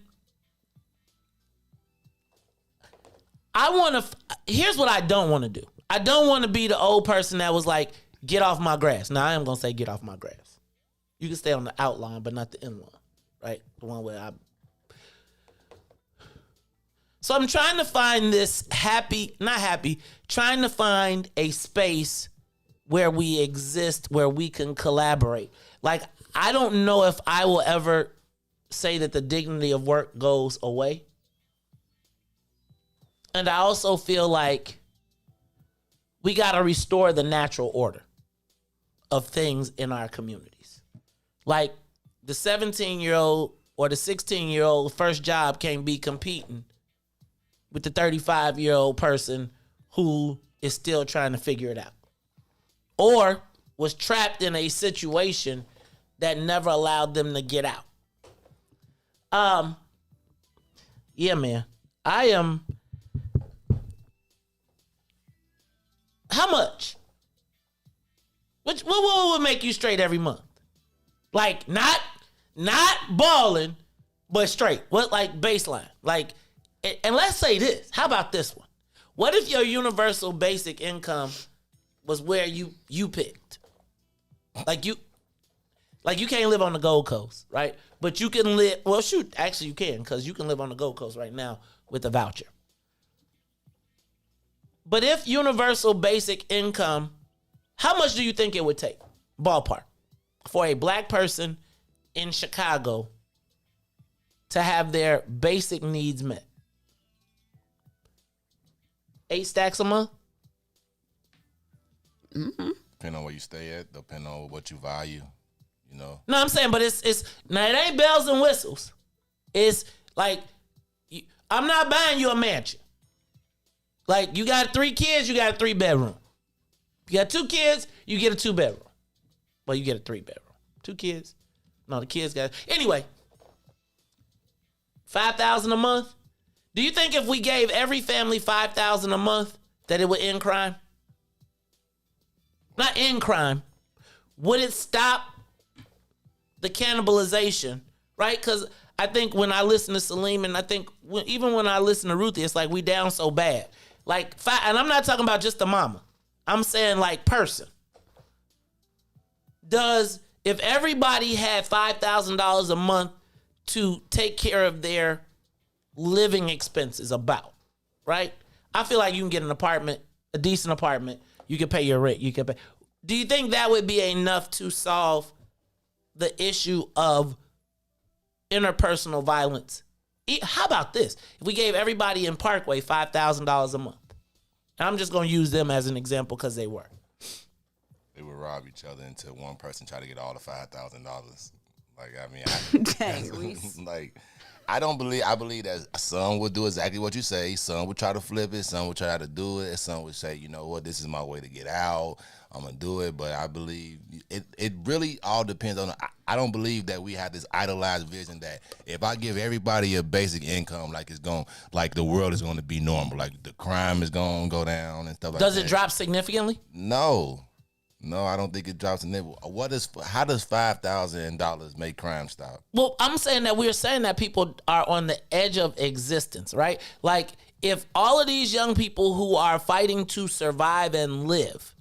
Speaker 4: here's what I don't want to do. I don't want to be the old person that was like, get off my grass. Now, I am going to say get off my grass. You can stay on the outline, but not the inline, right? The one where So I'm trying to find trying to find a space where we exist, where we can collaborate. I don't know if I will ever say that the dignity of work goes away. And I also feel like we got to restore the natural order of things in our communities. Like the 17-year-old or the 16-year-old first job can't be competing with the 35-year-old person who is still trying to figure it out. Or was trapped in a situation that never allowed them to get out. Yeah, man. How much? What would make you straight every month? Not balling, but straight. What baseline? And let's say this. How about this one? What if your universal basic income was where you picked? You can't live on the Gold Coast, right? But you can live, actually you can, because you can live on the Gold Coast right now with a voucher. But if universal basic income, how much do you think it would take, ballpark, for a black person in Chicago to have their basic needs met? 8 stacks a month?
Speaker 19: Mm-hmm. Depending on where you stay at, depending on what you value, No,
Speaker 4: I'm saying, but it's now it ain't bells and whistles. It's I'm not buying you a mansion. You got 3 kids, you got a 3-bedroom. You got 2 kids, you get a 2-bedroom. Well, you get a 3-bedroom. 2 kids. No, the kids got... Anyway, $5,000 a month. Do you think if we gave every family $5,000 a month that it would end crime? Not end crime. Would it stop the cannibalization, right? Because I think when I listen to Salim, and I think even when I listen to Ruthie, it's we down so bad. And I'm not talking about just the mama. I'm saying person. If everybody had $5,000 a month to take care of their living expenses right? I feel like you can get an apartment, a decent apartment. You can pay your rent. Do you think that would be enough to solve the issue of interpersonal violence? How about this? If we gave everybody in Parkway $5,000 a month, And I'm just going to use them as an example because they were.
Speaker 19: They would rob each other until one person try to get all the $5,000. Like, I mean, I believe that some would do exactly what you say. Some would try to flip it. Some would try to do it. Some would say, you know what, this is my way to get out. I'm going to do it. But I believe it really all depends on, I don't believe that we have this idolized vision that if I give everybody a basic income, like the world is going to be normal. Like the crime is going to go down and stuff like that.
Speaker 4: Does it drop significantly?
Speaker 19: No, I don't think it drops in there. How does $5,000 make crime stop?
Speaker 4: Well, I'm saying that we're saying that people are on the edge of existence, right? Like, if all of these young people who are fighting to survive and live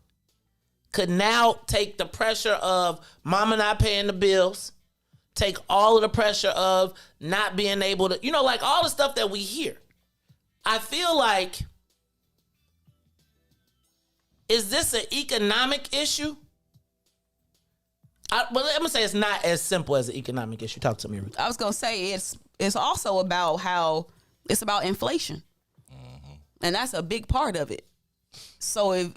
Speaker 4: could now take the pressure of mama not paying the bills, take all of the pressure of not being able to, like all the stuff that we hear. I feel like, is this an economic issue? I'm going to say it's not as simple as an economic issue. Talk to me, Ruth.
Speaker 9: I was going to say it's also about how it's about inflation. Mm-hmm. And that's a big part of it. So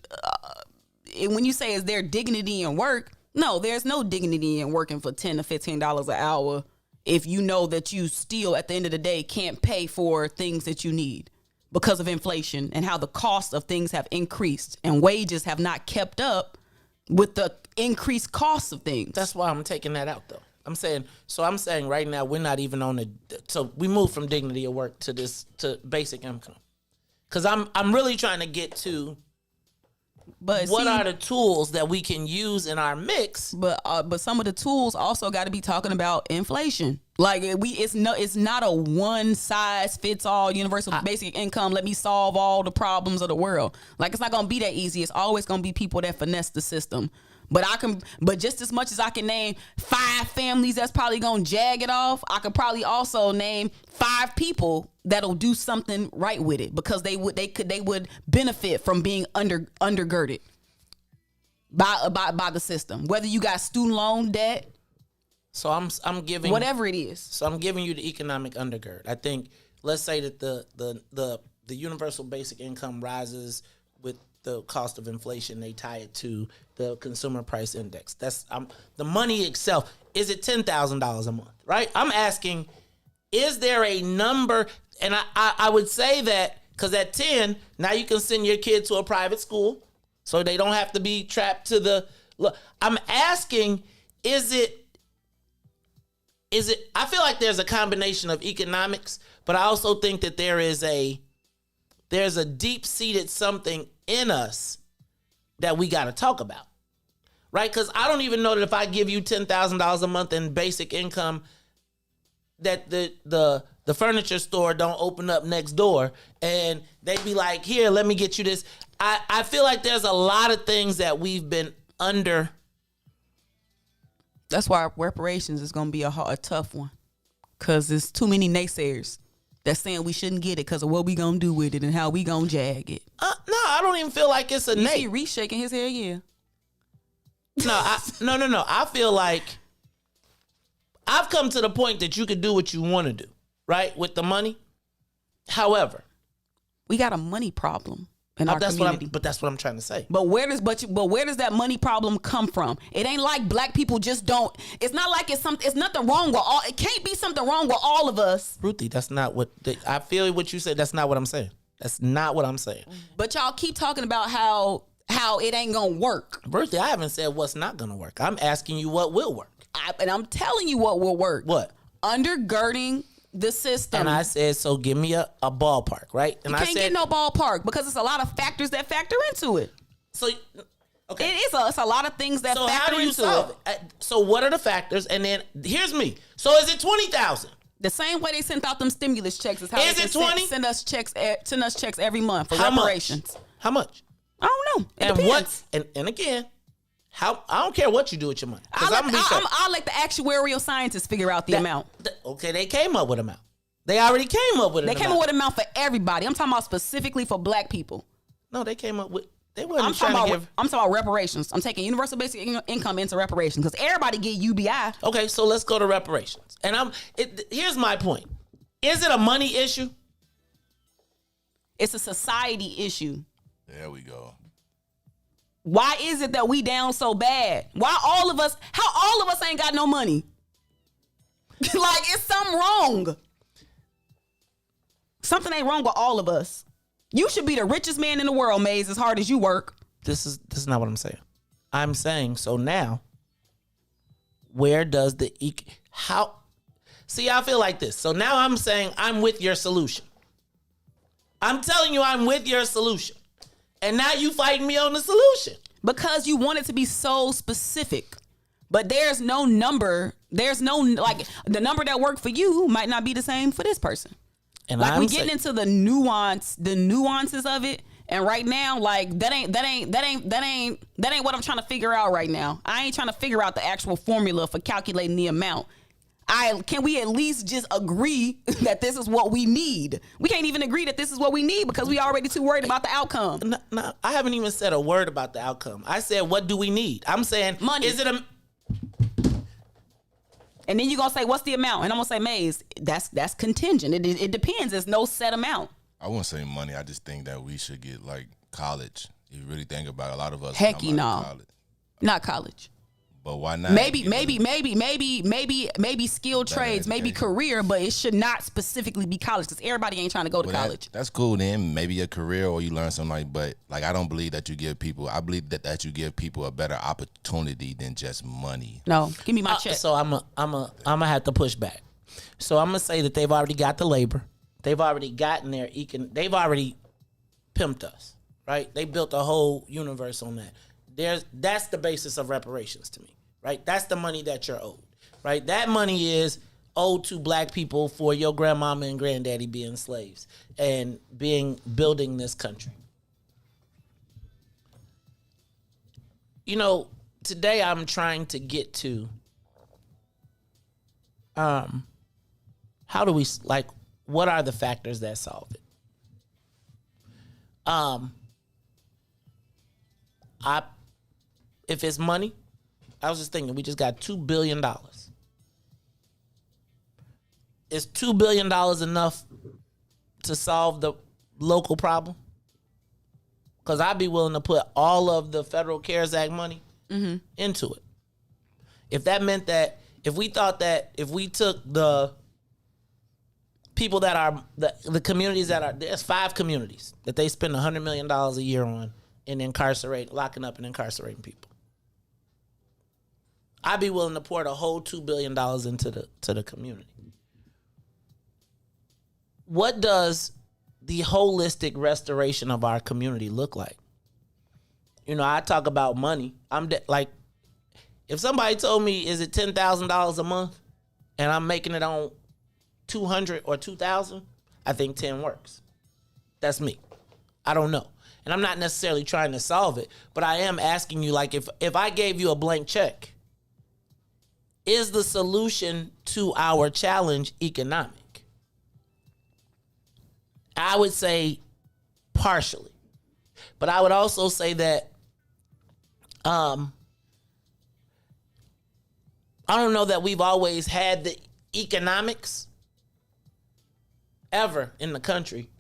Speaker 9: when you say, is there dignity in work? No, there's no dignity in working for $10 to $15 an hour if you know that you still, at the end of the day, can't pay for things that you need because of inflation and how the cost of things have increased and wages have not kept up with the increased costs of things.
Speaker 4: That's why I'm taking that out, though. I'm saying right now we're not even on so we moved from dignity of work to basic income. Because I'm really trying to get to what are the tools that we can use in our mix?
Speaker 9: But some of the tools also got to be talking about inflation. Like it's not a one size fits all universal basic income. Let me solve all the problems of the world. Like, it's not gonna be that easy. It's always gonna be people that finesse the system. But just as much as I can name 5 families that's probably gonna jag it off, I could probably also name 5 people that'll do something right with it because they would benefit from being undergirded by the system. Whether you got student loan debt,
Speaker 4: so I'm giving
Speaker 9: whatever it is.
Speaker 4: So I'm giving you the economic undergird. I think, let's say that the universal basic income rises with the cost of inflation. They tie it to the consumer price index. That's the money itself. Is it $10,000 a month? Right. I'm asking, is there a number? And I would say that because at 10, now you can send your kid to a private school, so they don't have to be trapped to the. Look, I'm asking, is it? I feel like there's a combination of economics, but I also think that there's a deep-seated something in us that we got to talk about, right? Because I don't even know that if I give you $10,000 a month in basic income, that the furniture store don't open up next door and they be like, here, let me get you this. I feel like there's a lot of things that we've been under.
Speaker 9: That's why reparations is going to be a tough one, because there's too many naysayers that's saying we shouldn't get it because of what we going to do with it and how we going to jag it.
Speaker 4: No, I don't even feel like it's a
Speaker 9: You see Reese shaking his head, yeah.
Speaker 4: No. I feel like I've come to the point that you can do what you want to do, right, with the money. However,
Speaker 9: we got a money problem in our community.
Speaker 4: But that's what I'm trying to say.
Speaker 9: But where does that money problem come from? It ain't like black people just don't. It's not like it's nothing wrong with all. It can't be something wrong with all of us.
Speaker 4: Ruthie, that's not what I feel. What you said, that's not what I'm saying. That's not what I'm saying.
Speaker 9: But y'all keep talking about how it ain't gonna work.
Speaker 4: Ruthie, I haven't said what's not gonna work. I'm asking you what will work.
Speaker 9: And I'm telling you what will work.
Speaker 4: What?
Speaker 9: Undergirding the system.
Speaker 4: And I said, so give me a ballpark, right? And
Speaker 9: you can't get no ballpark because it's a lot of factors that factor into it.
Speaker 4: So, okay.
Speaker 9: It's a lot of things that factor into it.
Speaker 4: So how do you solve it? So what are the factors? And then here's me. So is it 20,000?
Speaker 9: The same way they sent out them stimulus checks is how
Speaker 4: is it 20?
Speaker 9: Send us checks every month for reparations.
Speaker 4: How much?
Speaker 9: I don't know.
Speaker 4: It depends. And again, I don't care what you do with your money.
Speaker 9: I'll let the actuarial scientists figure out the amount.
Speaker 4: Okay, they came up with an amount. They already came up with an amount.
Speaker 9: They came up with an amount for everybody. I'm talking about specifically for black people.
Speaker 4: No, they came up with.
Speaker 9: I'm talking about reparations. I'm taking universal basic income into reparations because everybody get UBI.
Speaker 4: Okay, so let's go to reparations. And here's my point. Is it a money issue?
Speaker 9: It's a society issue.
Speaker 19: There we go.
Speaker 9: Why is it that we down so bad? How all of us ain't got no money? Like, it's something wrong. Something ain't wrong with all of us. You should be the richest man in the world, Maze, as hard as you work.
Speaker 4: This is not what I'm saying. I'm saying, so now, where does see, I feel like this. So now I'm saying I'm with your solution. I'm telling you I'm with your solution. And now you fighting me on the solution.
Speaker 9: Because you want it to be so specific. But there's no number. There's no, like, the number that worked for you might not be the same for this person.
Speaker 4: And
Speaker 9: like, we're getting into the nuances of it. And right now, like, that ain't what I'm trying to figure out right now. I ain't trying to figure out the actual formula for calculating the amount. Can we at least just agree that this is what we need? We can't even agree that this is what we need because we already too worried about the outcome.
Speaker 4: No, I haven't even said a word about the outcome. I said, what do we need? I'm saying,
Speaker 9: money.
Speaker 4: Is it a...
Speaker 9: And then you're going to say, what's the amount? And I'm going to say, Maze, that's contingent. It depends. There's no set amount.
Speaker 19: I wouldn't say money. I just think that we should get, like, college. If you really think about it, a lot of us
Speaker 9: Hecky
Speaker 19: come
Speaker 9: no.
Speaker 19: out of college.
Speaker 9: Not college.
Speaker 19: But why not?
Speaker 9: Maybe skilled trades, maybe career, but it should not specifically be college because everybody ain't trying to go to college.
Speaker 19: That's cool then. Maybe a career or you learn something but I don't believe that you give people, I believe that you give people a better opportunity than just money.
Speaker 9: No, give me my check.
Speaker 4: So I'm gonna have to push back. So I'm gonna say that they've already got the labor. They've already gotten their they've already pimped us, right? They built a whole universe on that. That's the basis of reparations to me, right? That's the money that you're owed, right? That money is owed to black people for your grandmama and granddaddy being slaves and building this country. You know, today I'm trying to get to how do we, like, what are the factors that solve it? If it's money, I was just thinking we just got $2 billion. Is $2 billion enough to solve the local problem? Because I'd be willing to put all of the Federal CARES Act money into it. If that meant that, if we thought that if we took the people that are, the communities that are, there's 5 communities that they spend $100 million a year on and locking up and incarcerating people. I'd be willing to pour the whole $2 billion into the community. What does the holistic restoration of our community look like? You know, I talk about money. Like, if somebody told me, is it $10,000 a month and I'm making it on 200 or 2,000, I think 10 works. That's me. I don't know. And I'm not necessarily trying to solve it, but I am asking you, like, if I gave you a blank check, is the solution to our challenge economic? I would say partially. But I would also say that I don't know that we've always had the economics ever in the country.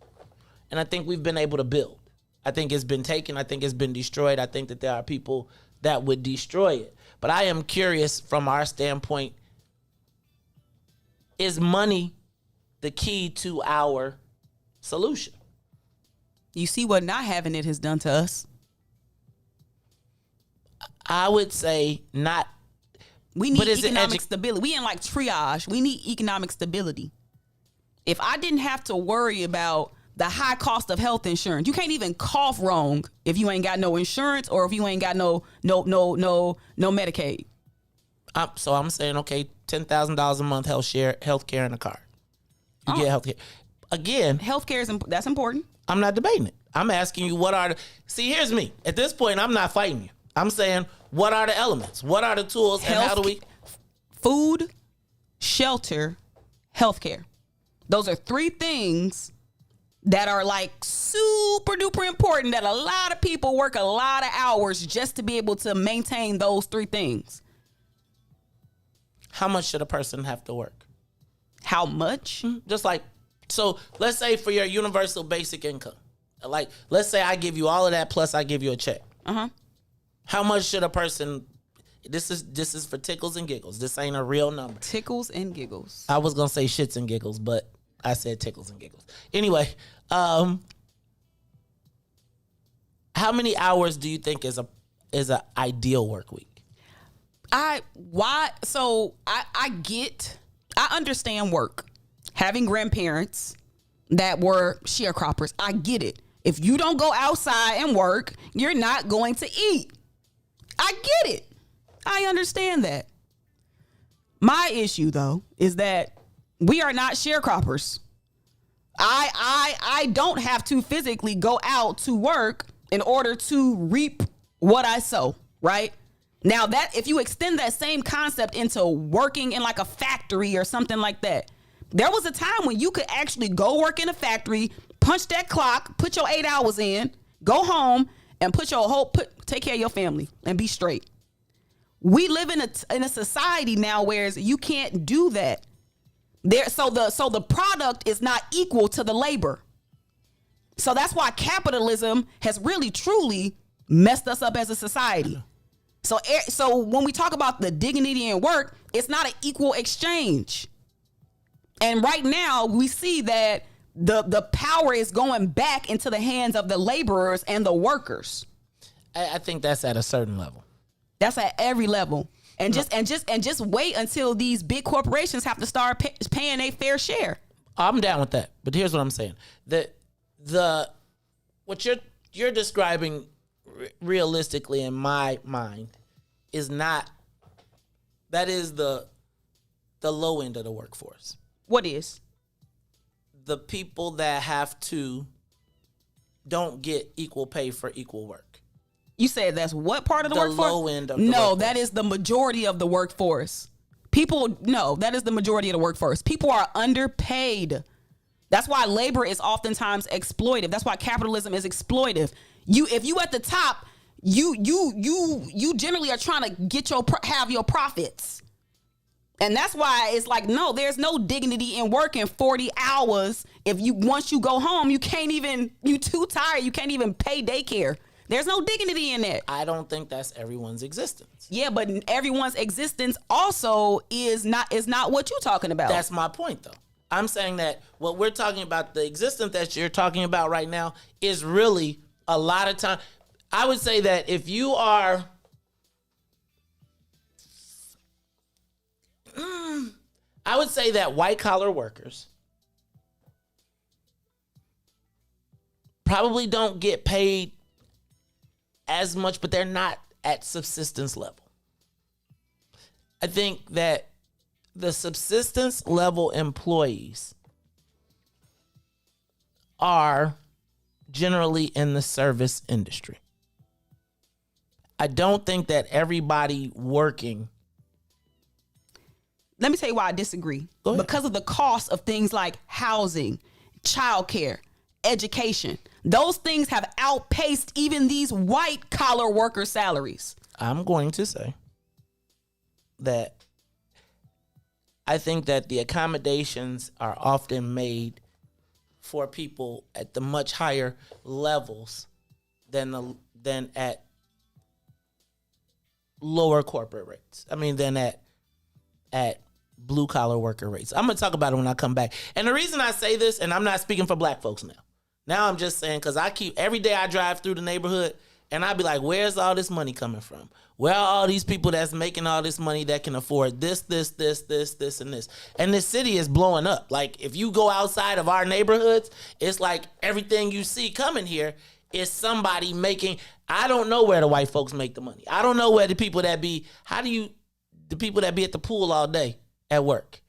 Speaker 4: And I think we've been able to build. I think it's been taken. I think it's been destroyed. I think that there are people that would destroy it. But I am curious from our standpoint, is money the key to our solution?
Speaker 9: You see what not having it has done to us?
Speaker 4: I would say not.
Speaker 9: We need economic stability. We in like triage. We need economic stability. If I didn't have to worry about the high cost of health insurance, you can't even cough wrong if you ain't got no insurance or if you ain't got no Medicaid.
Speaker 4: So I'm saying, okay, $10,000 a month health care in a card. You get health care. Again,
Speaker 9: healthcare that's important.
Speaker 4: I'm not debating it. I'm asking you here's me. At this point, I'm not fighting you. I'm saying, what are the elements? What are the tools? And how do we?
Speaker 9: Food, shelter, healthcare. Those are 3 things that are like super duper important that a lot of people work a lot of hours just to be able to maintain those 3 things.
Speaker 4: How much should a person have to work?
Speaker 9: How much?
Speaker 4: Just like, so let's say for your universal basic income, like, let's say I give you all of that plus I give you a check. How much should a person? This is for tickles and giggles. This ain't a real number.
Speaker 9: Tickles and giggles.
Speaker 4: I was gonna say shits and giggles, but I said tickles and giggles. Anyway, how many hours do you think is a ideal work week?
Speaker 9: I understand work. Having grandparents that were sharecroppers, I get it. If you don't go outside and work, you're not going to eat. I get it. I understand that. My issue, though, is that we are not sharecroppers. I don't have to physically go out to work in order to reap what I sow, right? Now, that if you extend that same concept into working in like a factory or something like that, there was a time when you could actually go work in a factory, punch that clock, put your 8 hours in, go home, and take care of your family and be straight. We live in a society now where you can't do that. So the product is not equal to the labor. So that's why capitalism has really truly messed us up as a society. So when we talk about the dignity in work, it's not an equal exchange. And right now we see that the power is going back into the hands of the laborers and the workers.
Speaker 4: I think that's at a certain level.
Speaker 9: That's at every level. And just wait until these big corporations have to start paying a fair share.
Speaker 4: I'm down with that. But here's what I'm saying. What you're describing realistically in my mind is not, that is the low end of the workforce.
Speaker 9: What is?
Speaker 4: The people that don't get equal pay for equal work.
Speaker 9: You said that's what part of the workforce?
Speaker 4: The low end of the workforce.
Speaker 9: No, that is the majority of the workforce. That is the majority of the workforce. People are underpaid. That's why labor is oftentimes exploitive. That's why capitalism is exploitive. If you at the top, you generally are trying to have your profits. And that's why it's like, no, there's no dignity in working 40 hours. Once you go home, you too tired. You can't even pay daycare. There's no dignity in that.
Speaker 4: I don't think that's everyone's existence.
Speaker 9: Yeah, but everyone's existence also is not what you're talking about.
Speaker 4: That's my point, though. I'm saying that what we're talking about, the existence that you're talking about right now, is really a lot of time. I would say that if you are, I would say that white collar workers probably don't get paid as much, but they're not at subsistence level. I think that the subsistence level employees are generally in the service industry. I don't think that everybody working.
Speaker 9: Let me tell you why I disagree. Because of the cost of things like housing, childcare, education. Those things have outpaced even these white collar worker salaries.
Speaker 4: I'm going to say that I think that the accommodations are often made for people at the much higher levels than at lower corporate rates. I mean, than at blue collar worker rates. I'm going to talk about it when I come back. And the reason I say this, and I'm not speaking for black folks now. Now I'm just saying, because every day I drive through the neighborhood and I be like, where's all this money coming from? Where are all these people that's making all this money that can afford this, and this? And this city is blowing up. Like, if you go outside of our neighborhoods, it's like everything you see coming here is somebody making. I don't know where the white folks make the money. I don't know where the people that be at the pool all day at work.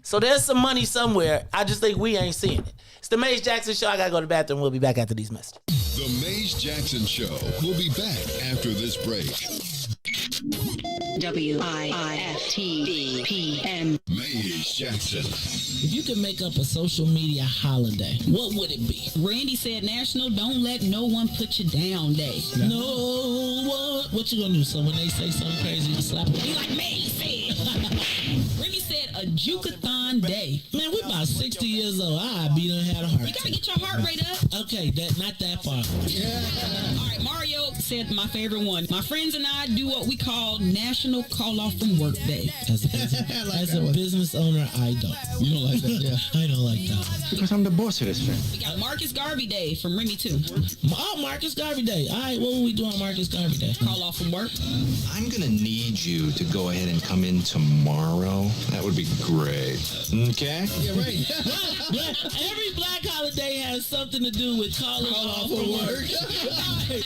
Speaker 4: So there's some money somewhere. I just think we ain't seeing it. It's the Maze Jackson Show. I got to go to the bathroom. We'll be back after these messages.
Speaker 3: The Maze Jackson Show. We'll be back after this break.
Speaker 1: WIIFTBP.
Speaker 3: Maze Jackson.
Speaker 4: If you could make up a social media holiday, what would it be?
Speaker 5: Randy said National Don't Let No One Put You Down Day.
Speaker 4: No one. What you gonna do? So when they say something crazy, you slap them?
Speaker 5: Be like Maze said. Randy said a Jukathon one day.
Speaker 4: Man, we about 60 years old. I be done had a heart
Speaker 5: You gotta get your heart rate up.
Speaker 4: Okay, not that far.
Speaker 5: All right, Mario said my favorite one. My friends and I do what we call National Call Off from Work Day.
Speaker 4: As a business owner, I don't.
Speaker 6: You don't like that? Yeah.
Speaker 4: I don't like that.
Speaker 6: Because I'm the boss of this thing.
Speaker 5: We got Marcus Garvey Day from Remy too.
Speaker 4: Oh, Marcus Garvey Day. All right, what will we do on Marcus Garvey Day?
Speaker 5: Call off from work.
Speaker 6: I'm going to need you to go ahead and come in tomorrow. That would be great. Okay?
Speaker 4: Yeah, right. Every black holiday has something to do with calling off from work.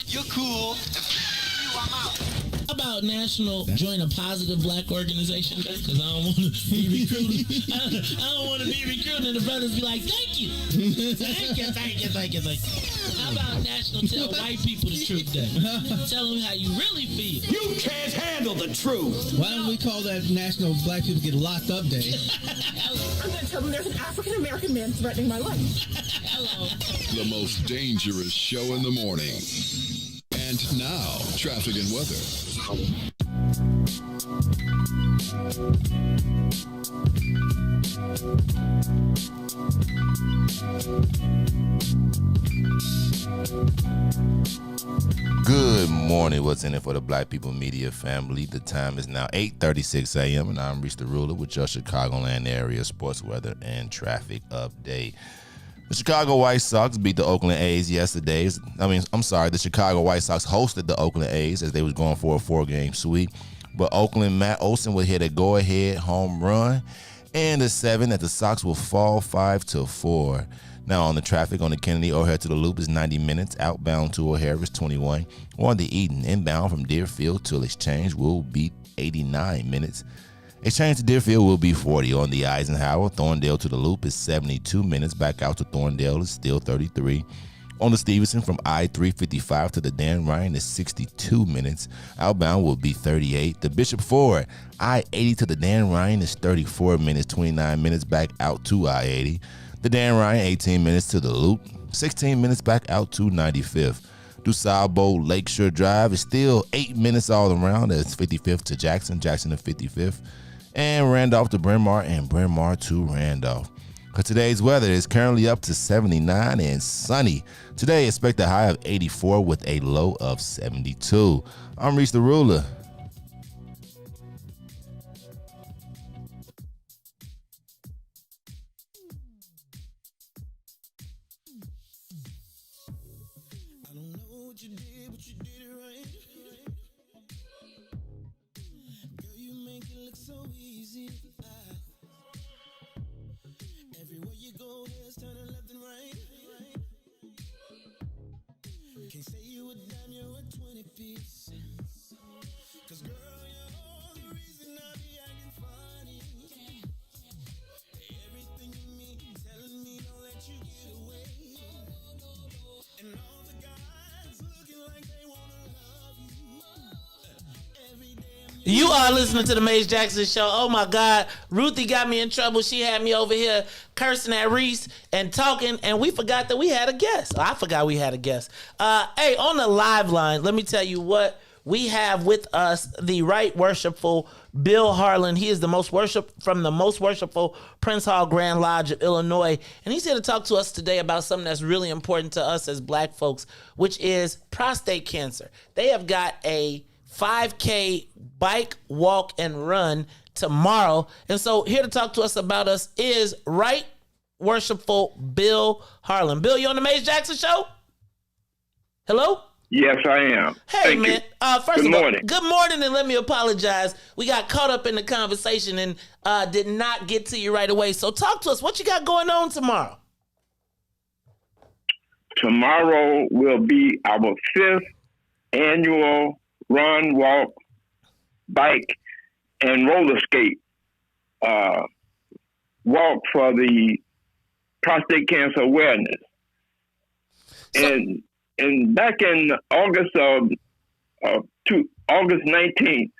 Speaker 6: You're cool. I'm out.
Speaker 4: How about National Join a Positive Black Organization Day? Because I don't want to be recruited. I don't want to be recruited and the brothers be like, thank you. Thank you. How about National Tell White People the Truth Day? Tell them how you really feel.
Speaker 6: You can't handle the truth.
Speaker 15: Why don't we call that National Black People Get Locked Up Day?
Speaker 8: I'm going to tell them there's an African-American man threatening my life.
Speaker 4: Hello.
Speaker 3: The most dangerous show in the morning. And now, traffic and weather.
Speaker 19: Good morning. What's in it for the Black People Media family? The time is now 8:36 a.m. and I'm Reese the Ruler with your Chicagoland area sports weather and traffic update. The Chicago White Sox beat the Oakland A's yesterday. The Chicago White Sox hosted the Oakland A's as they was going for a 4-game sweep. But Oakland Matt Olson would hit a go-ahead home run and a 7 that the Sox will fall 5-4. Now on the traffic on the Kennedy O'Hare to the Loop is 90 minutes. Outbound to O'Hare is 21. On the Eden, inbound from Deerfield to Exchange will be 89 minutes. Exchange to Deerfield will be 40. On the Eisenhower, Thorndale to the Loop is 72 minutes. Back out to Thorndale is still 33. On the Stevenson from I-355 to the Dan Ryan is 62 minutes. Outbound will be 38. The Bishop Ford, I-80 to the Dan Ryan is 34 minutes, 29 minutes back out to I-80. The Dan Ryan, 18 minutes to the Loop, 16 minutes back out to 95th. DuSable Lakeshore Drive is still 8 minutes all around. That's 55th to Jackson to 55th. And Randolph to Bryn Mawr and Bryn Mawr to Randolph. Today's weather is currently up to 79 and sunny. Today, expect a high of 84 with a low of 72. I'm Reese the Ruler.
Speaker 4: You are listening to the Maze Jackson Show. Oh my God, Ruthie got me in trouble. She had me over here cursing at Reese and talking, and we forgot that we had a guest. I forgot we had a guest. Hey, on the live line, let me tell you what we have with us: the Right Worshipful Bill Harlan. He is the most worshipful Prince Hall Grand Lodge of Illinois, and he's here to talk to us today about something that's really important to us as Black folks, which is prostate cancer. They have got a 5K bike, walk, and run tomorrow. And so here to talk to us about us is Right Worshipful Bill Harlan. Bill, you on the Maze Jackson Show? Hello?
Speaker 22: Yes, I am.
Speaker 4: Hey,
Speaker 22: Thank
Speaker 4: man.
Speaker 22: You.
Speaker 4: First
Speaker 22: Good
Speaker 4: of all,
Speaker 22: morning.
Speaker 4: good morning, and let me apologize. We got caught up in the conversation and did not get to you right away. So talk to us. What you got going on tomorrow?
Speaker 22: Tomorrow will be our 5th annual run, walk, bike, and roller skate walk for the prostate cancer awareness. And back in August 19th,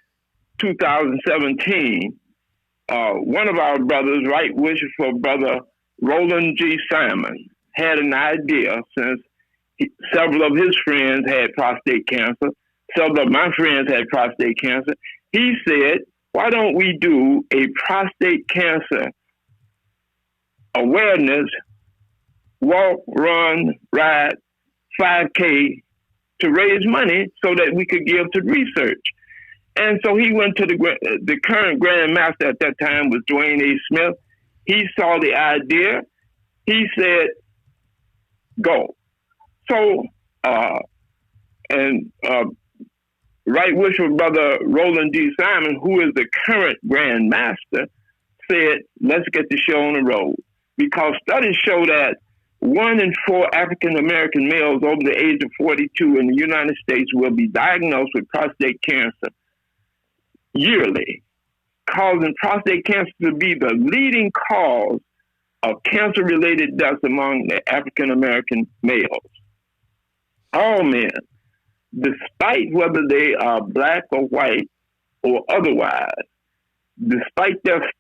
Speaker 22: 2017, one of our brothers, Right Worshipful Brother Roland G. Simon, had an idea since several of his friends had prostate cancer. Several of my friends had prostate cancer. He said, why don't we do a prostate cancer awareness, walk, run, ride, 5K to raise money so that we could give to research. And so he went to the current Grand Master at that time was Dwayne A. Smith. He saw the idea. He said, go. So, Right Worshipful Brother Roland G. Simon, who is the current Grand Master, said, let's get the show on the road. Because studies show that 1 in 4 African-American males over the age of 42 in the United States will be diagnosed with prostate cancer yearly, causing prostate cancer to be the leading cause of cancer-related deaths among the African-American males. All men, despite whether they are black or white or otherwise, despite their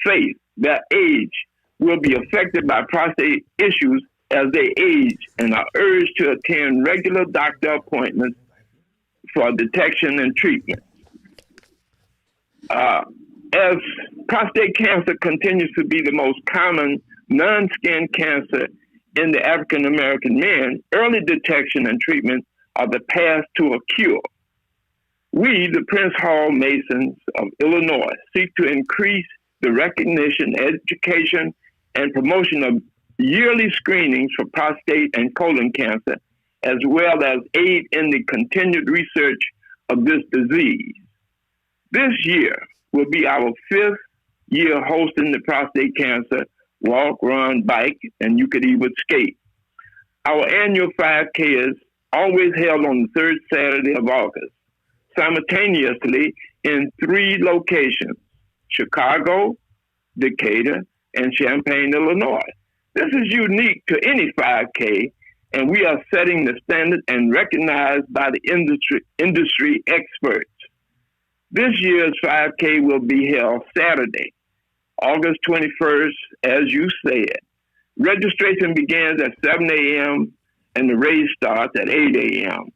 Speaker 22: faith, their age, will be affected by prostate issues as they age and are urged to attend regular doctor appointments for detection and treatment. As prostate cancer continues to be the most common non-skin cancer in the African-American men, early detection and treatment are the path to a cure. We, the Prince Hall Masons of Illinois, seek to increase the recognition, education, and promotion of yearly screenings for prostate and colon cancer, as well as aid in the continued research of this disease. This year will be our 5th year hosting the prostate cancer walk, run, bike, and you could even skate. Our annual 5K is always held on the 3rd Saturday of August, simultaneously in 3 locations, Chicago, Decatur, and Champaign, Illinois. This is unique to any 5K, and we are setting the standard and recognized by the industry experts. This year's 5K will be held Saturday, August 21st, as you said. Registration begins at 7 a.m. and the race starts at 8 a.m.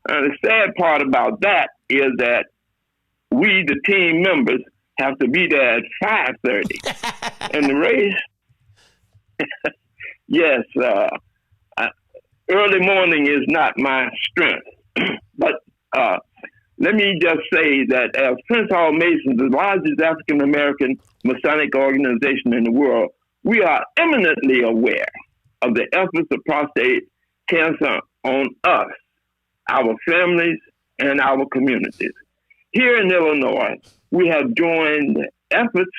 Speaker 22: The sad part about that is that we, the team members, have to be there at 5:30. And the race, yes, early morning is not my strength. But let me just say that as Prince Hall Masons, the largest African-American Masonic organization in the world, we are eminently aware of the efforts of prostate cancer on us, our families, and our communities. Here in Illinois, we have joined efforts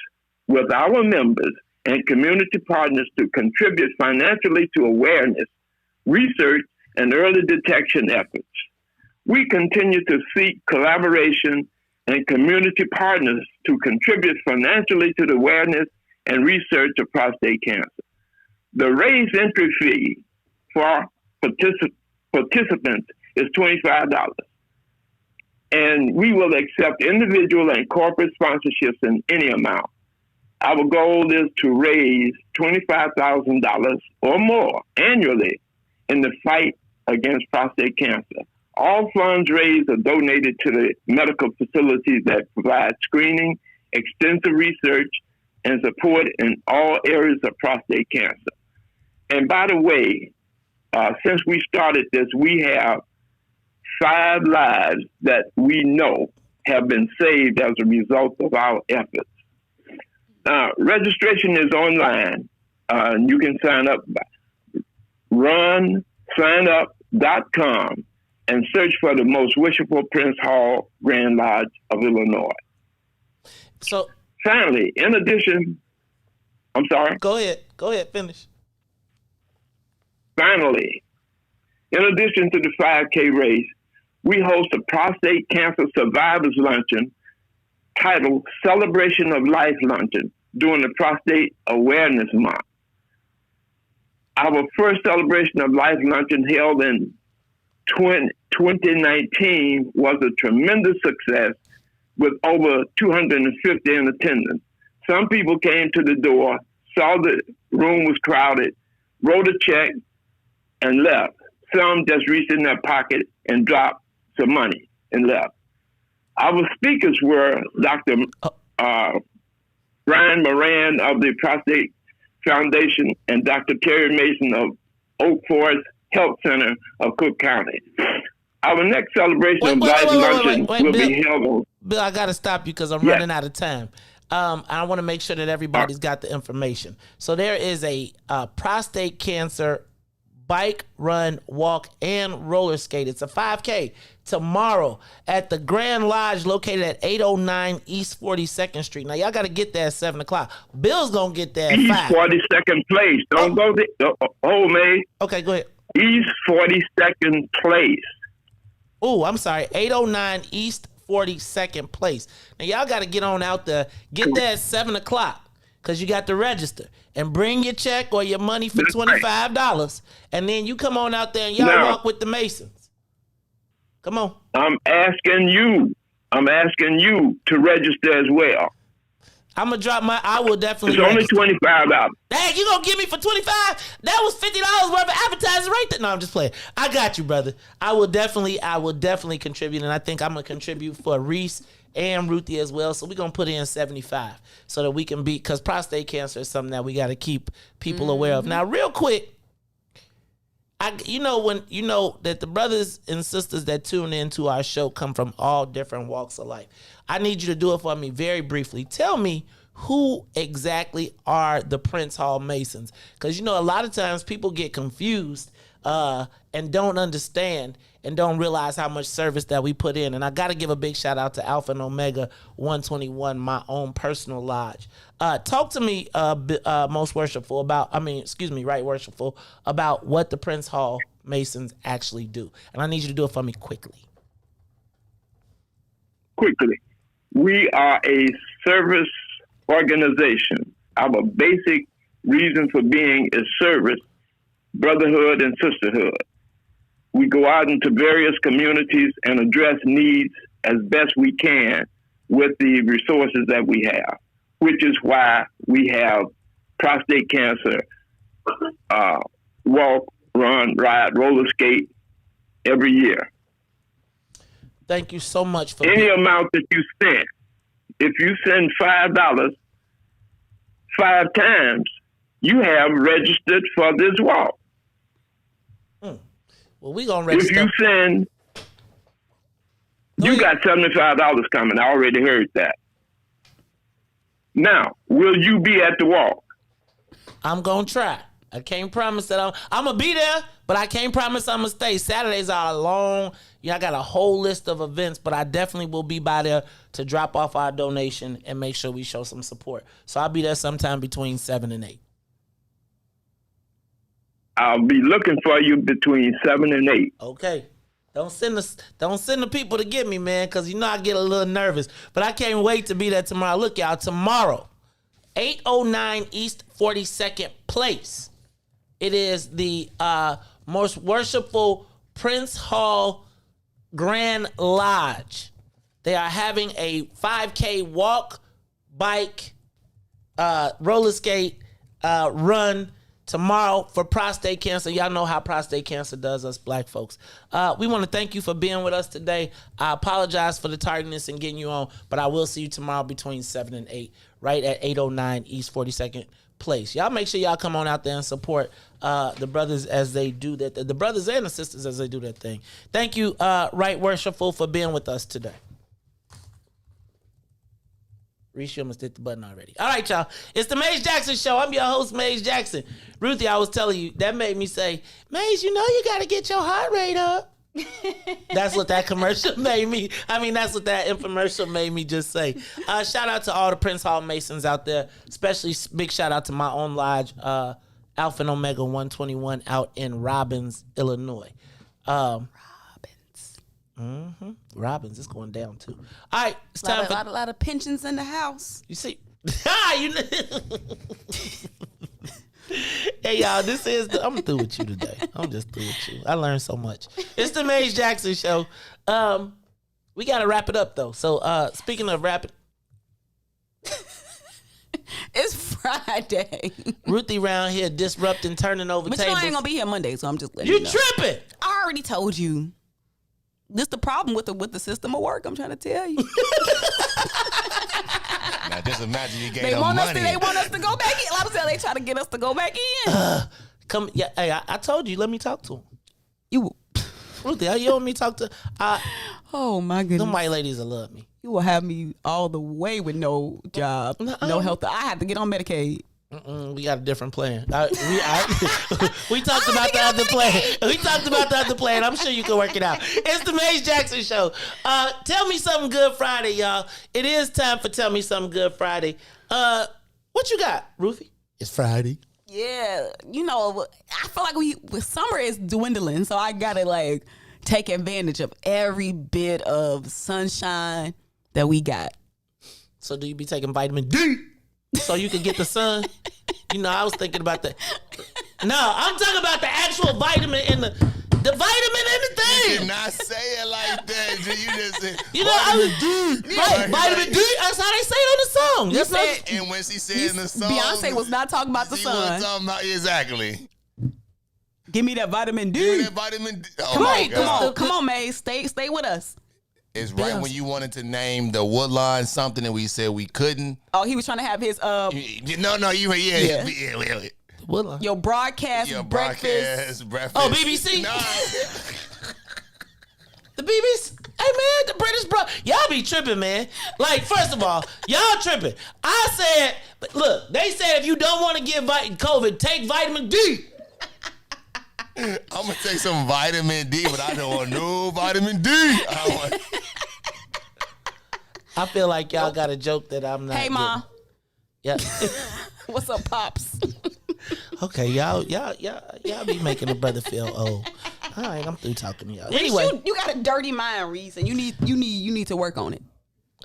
Speaker 22: with our members and community partners to contribute financially to awareness, research, and early detection efforts. We continue to seek collaboration and community partners to contribute financially to the awareness and research of prostate cancer. The raised entry fee for participants is $25, and we will accept individual and corporate sponsorships in any amount. Our goal is to raise $25,000 or more annually in the fight against prostate cancer. All funds raised are donated to the medical facilities that provide screening, extensive research, and support in all areas of prostate cancer. And by the way, since we started this, we have 5 lives that we know have been saved as a result of our efforts. Registration is online. You can sign up by runsignup.com and search for the Most Worshipful Prince Hall Grand Lodge of Illinois.
Speaker 10: So
Speaker 22: finally, in addition, I'm sorry.
Speaker 10: Go ahead, finish.
Speaker 22: Finally, in addition to the 5K race, we host a prostate cancer survivors luncheon titled Celebration of Life Luncheon during the Prostate Awareness Month. Our first Celebration of Life Luncheon held in 2019 was a tremendous success with over 250 in attendance. Some people came to the door, saw the room was crowded, wrote a check, and left. Some just reached in their pocket and dropped some money and left. Our speakers were Dr. Brian Moran of the Prostate Foundation and Dr. Terry Mason of Oak Forest Health Center of Cook County. Our next celebration of Life Luncheon will be held on.
Speaker 4: Bill, I got to stop you because I'm running out of time. I want to make sure that everybody's got the information. So there is a prostate cancer bike, run, walk, and roller skate. It's a 5K tomorrow at the Grand Lodge located at 809 East 42nd Street. Now, y'all got to get there at 7 o'clock. Bill's going to get there at
Speaker 22: East
Speaker 4: 5.
Speaker 22: 42nd Place. Don't go there. Hold me.
Speaker 4: Okay, go ahead.
Speaker 22: East 42nd Place.
Speaker 4: Oh, I'm sorry. 809 East 42nd Place. Now, y'all got to get on out there. Get there at 7 o'clock because you got to register. And bring your check or your money for $25. And then you come on out there and y'all walk with the Masons. Come on.
Speaker 22: I'm asking you to register as well.
Speaker 4: I'm going to drop I will definitely
Speaker 22: It's
Speaker 4: register.
Speaker 22: only $25.
Speaker 4: Dang, you going to give me for $25? That was $50 worth of advertising right there. No, I'm just playing. I got you, brother. I will definitely contribute. And I think I'm going to contribute for Reese and Ruthie as well. So we're going to put in 75 so that we can beat, because prostate cancer is something that we got to keep people aware of. Now, real quick, you know that the brothers and sisters that tune into our show come from all different walks of life. I need you to do it for me very briefly. Tell me who exactly are the Prince Hall Masons, because a lot of times people get confused and don't understand and don't realize how much service that we put in. And I got to give a big shout out to Alpha and Omega 121, my own personal lodge. Talk to me, Most Worshipful, Right Worshipful, about what the Prince Hall Masons actually do. And I need you to do it for me quickly.
Speaker 22: Quickly. We are a service organization. Our basic reason for being is service, brotherhood, and sisterhood. We go out into various communities and address needs as best we can with the resources that we have, which is why we have prostate cancer, walk, run, ride, roller skate every year.
Speaker 4: Thank you so much for
Speaker 22: any amount that you spend. If you send $5 5 times, you have registered for this walk.
Speaker 4: Well, we gonna register.
Speaker 22: If you send, you got $75 coming. I already heard that. Now, will you be at the walk?
Speaker 4: I'm gonna try. I can't promise that I'm gonna be there, but I can't promise I'm gonna stay. Saturdays are long. I got a whole list of events, but I definitely will be by there to drop off our donation and make sure we show some support. So I'll be there sometime between 7 and 8.
Speaker 22: I'll be looking for you between 7 and 8.
Speaker 4: Okay. Don't send the people to get me, man, because I get a little nervous. But I can't wait to be there tomorrow. Look, y'all, tomorrow, 809 East 42nd Place. It is the Most Worshipful Prince Hall Grand Lodge. They are having a 5K walk, bike, roller skate, run tomorrow for prostate cancer. Y'all know how prostate cancer does us black folks. We want to thank you for being with us today. I apologize for the tardiness in getting you on, but I will see you tomorrow between 7 and 8, right at 809 East 42nd Place. Y'all make sure y'all come on out there and support the brothers as they do that. The brothers and the sisters as they do that thing. Thank you, Right Worshipful, for being with us today. Reese, you almost hit the button already. All right, y'all. It's the Maze Jackson Show. I'm your host, Maze Jackson. Ruthie, I was telling you, that made me say, Maze, you got to get your heart rate up. That's what that commercial made me. That's what that infomercial made me just say. Shout out to all the Prince Hall Masons out there. Especially big shout out to my own lodge, Alpha and Omega 121 out in Robbins, Illinois. Robbins is going down too. All right, it's time for
Speaker 9: a lot of pensions in the house.
Speaker 4: You see, hey y'all, I'm through with you today. I'm just through with you. I learned so much. It's the Maze Jackson Show. We gotta wrap it up though. So speaking of wrapping,
Speaker 9: it's Friday.
Speaker 4: Ruthie around here disrupting, turning over tables.
Speaker 9: But I ain't gonna be here Monday, so I'm just letting you know.
Speaker 4: You tripping?
Speaker 9: I already told you. This the problem with the system of work. I'm trying to tell you.
Speaker 19: Now just imagine you gave
Speaker 9: They
Speaker 19: them
Speaker 9: want
Speaker 19: money.
Speaker 9: they want us to go back in. I'm telling, they try to get us to go back in.
Speaker 10: Come, yeah. Hey, I told you. Let me talk to him.
Speaker 9: You,
Speaker 10: Ruthie, you want me to talk to?
Speaker 9: Oh my goodness.
Speaker 10: Them white ladies will love me.
Speaker 9: You will have me all the way with no job, no health. I have to get on Medicaid.
Speaker 10: We got a different plan. We talked about the other plan. We talked about the other plan. I'm sure you can work it out. It's the Maze Jackson Show. Tell me something good Friday, y'all. It is time for Tell Me Something Good Friday. What you got, Ruthie? It's Friday.
Speaker 9: Yeah, you know, I feel like summer is dwindling, so I gotta like take advantage of every bit of sunshine that we got.
Speaker 10: So do you be taking vitamin D so you can get the sun? You know, I was thinking about that. No, I'm talking about the actual vitamin in the vitamin in the thing.
Speaker 19: You did not say it like that. You just said
Speaker 10: vitamin D. Right, vitamin D. That's how they say it on the song.
Speaker 19: You said, and when she said in the song,
Speaker 9: Beyonce was not talking about the
Speaker 19: she
Speaker 9: sun.
Speaker 19: wasn't talking about exactly.
Speaker 9: Give me that vitamin D.
Speaker 19: Give me that vitamin D. Oh,
Speaker 9: come on, May. Stay with us.
Speaker 19: It's right when you wanted to name the Woodlawn something and we said we couldn't.
Speaker 9: Oh, he was trying to have his
Speaker 19: No, yeah.
Speaker 9: Your broadcast breakfast.
Speaker 10: Oh, BBC?
Speaker 19: No.
Speaker 10: The BBC? Hey, man, the British y'all be tripping, man. Like, first of all, y'all tripping. I said, look, they said if you don't want to get COVID, take vitamin D.
Speaker 19: I'm going to take some vitamin D, but I don't want no vitamin D.
Speaker 10: I feel like y'all got a joke that I'm not.
Speaker 9: Hey, Ma.
Speaker 10: Yeah.
Speaker 9: What's up, Pops?
Speaker 10: Okay, y'all be making a brother feel old. All right, I'm through talking to y'all. Anyway,
Speaker 9: you got a dirty mind, Reese, and you need to work on it.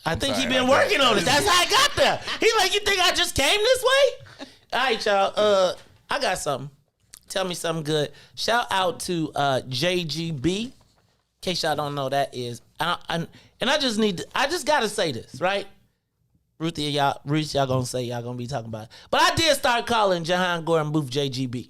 Speaker 10: I think he been working on it. That's how I got there. He like, you think I just came this way? All right, y'all. I got something. Tell me something good. Shout out to JGB. In case y'all don't know who that is. I just gotta say this, right? Ruthie, y'all gonna say y'all gonna be talking about it. But I did start calling Jahan Gordon Booth JGB.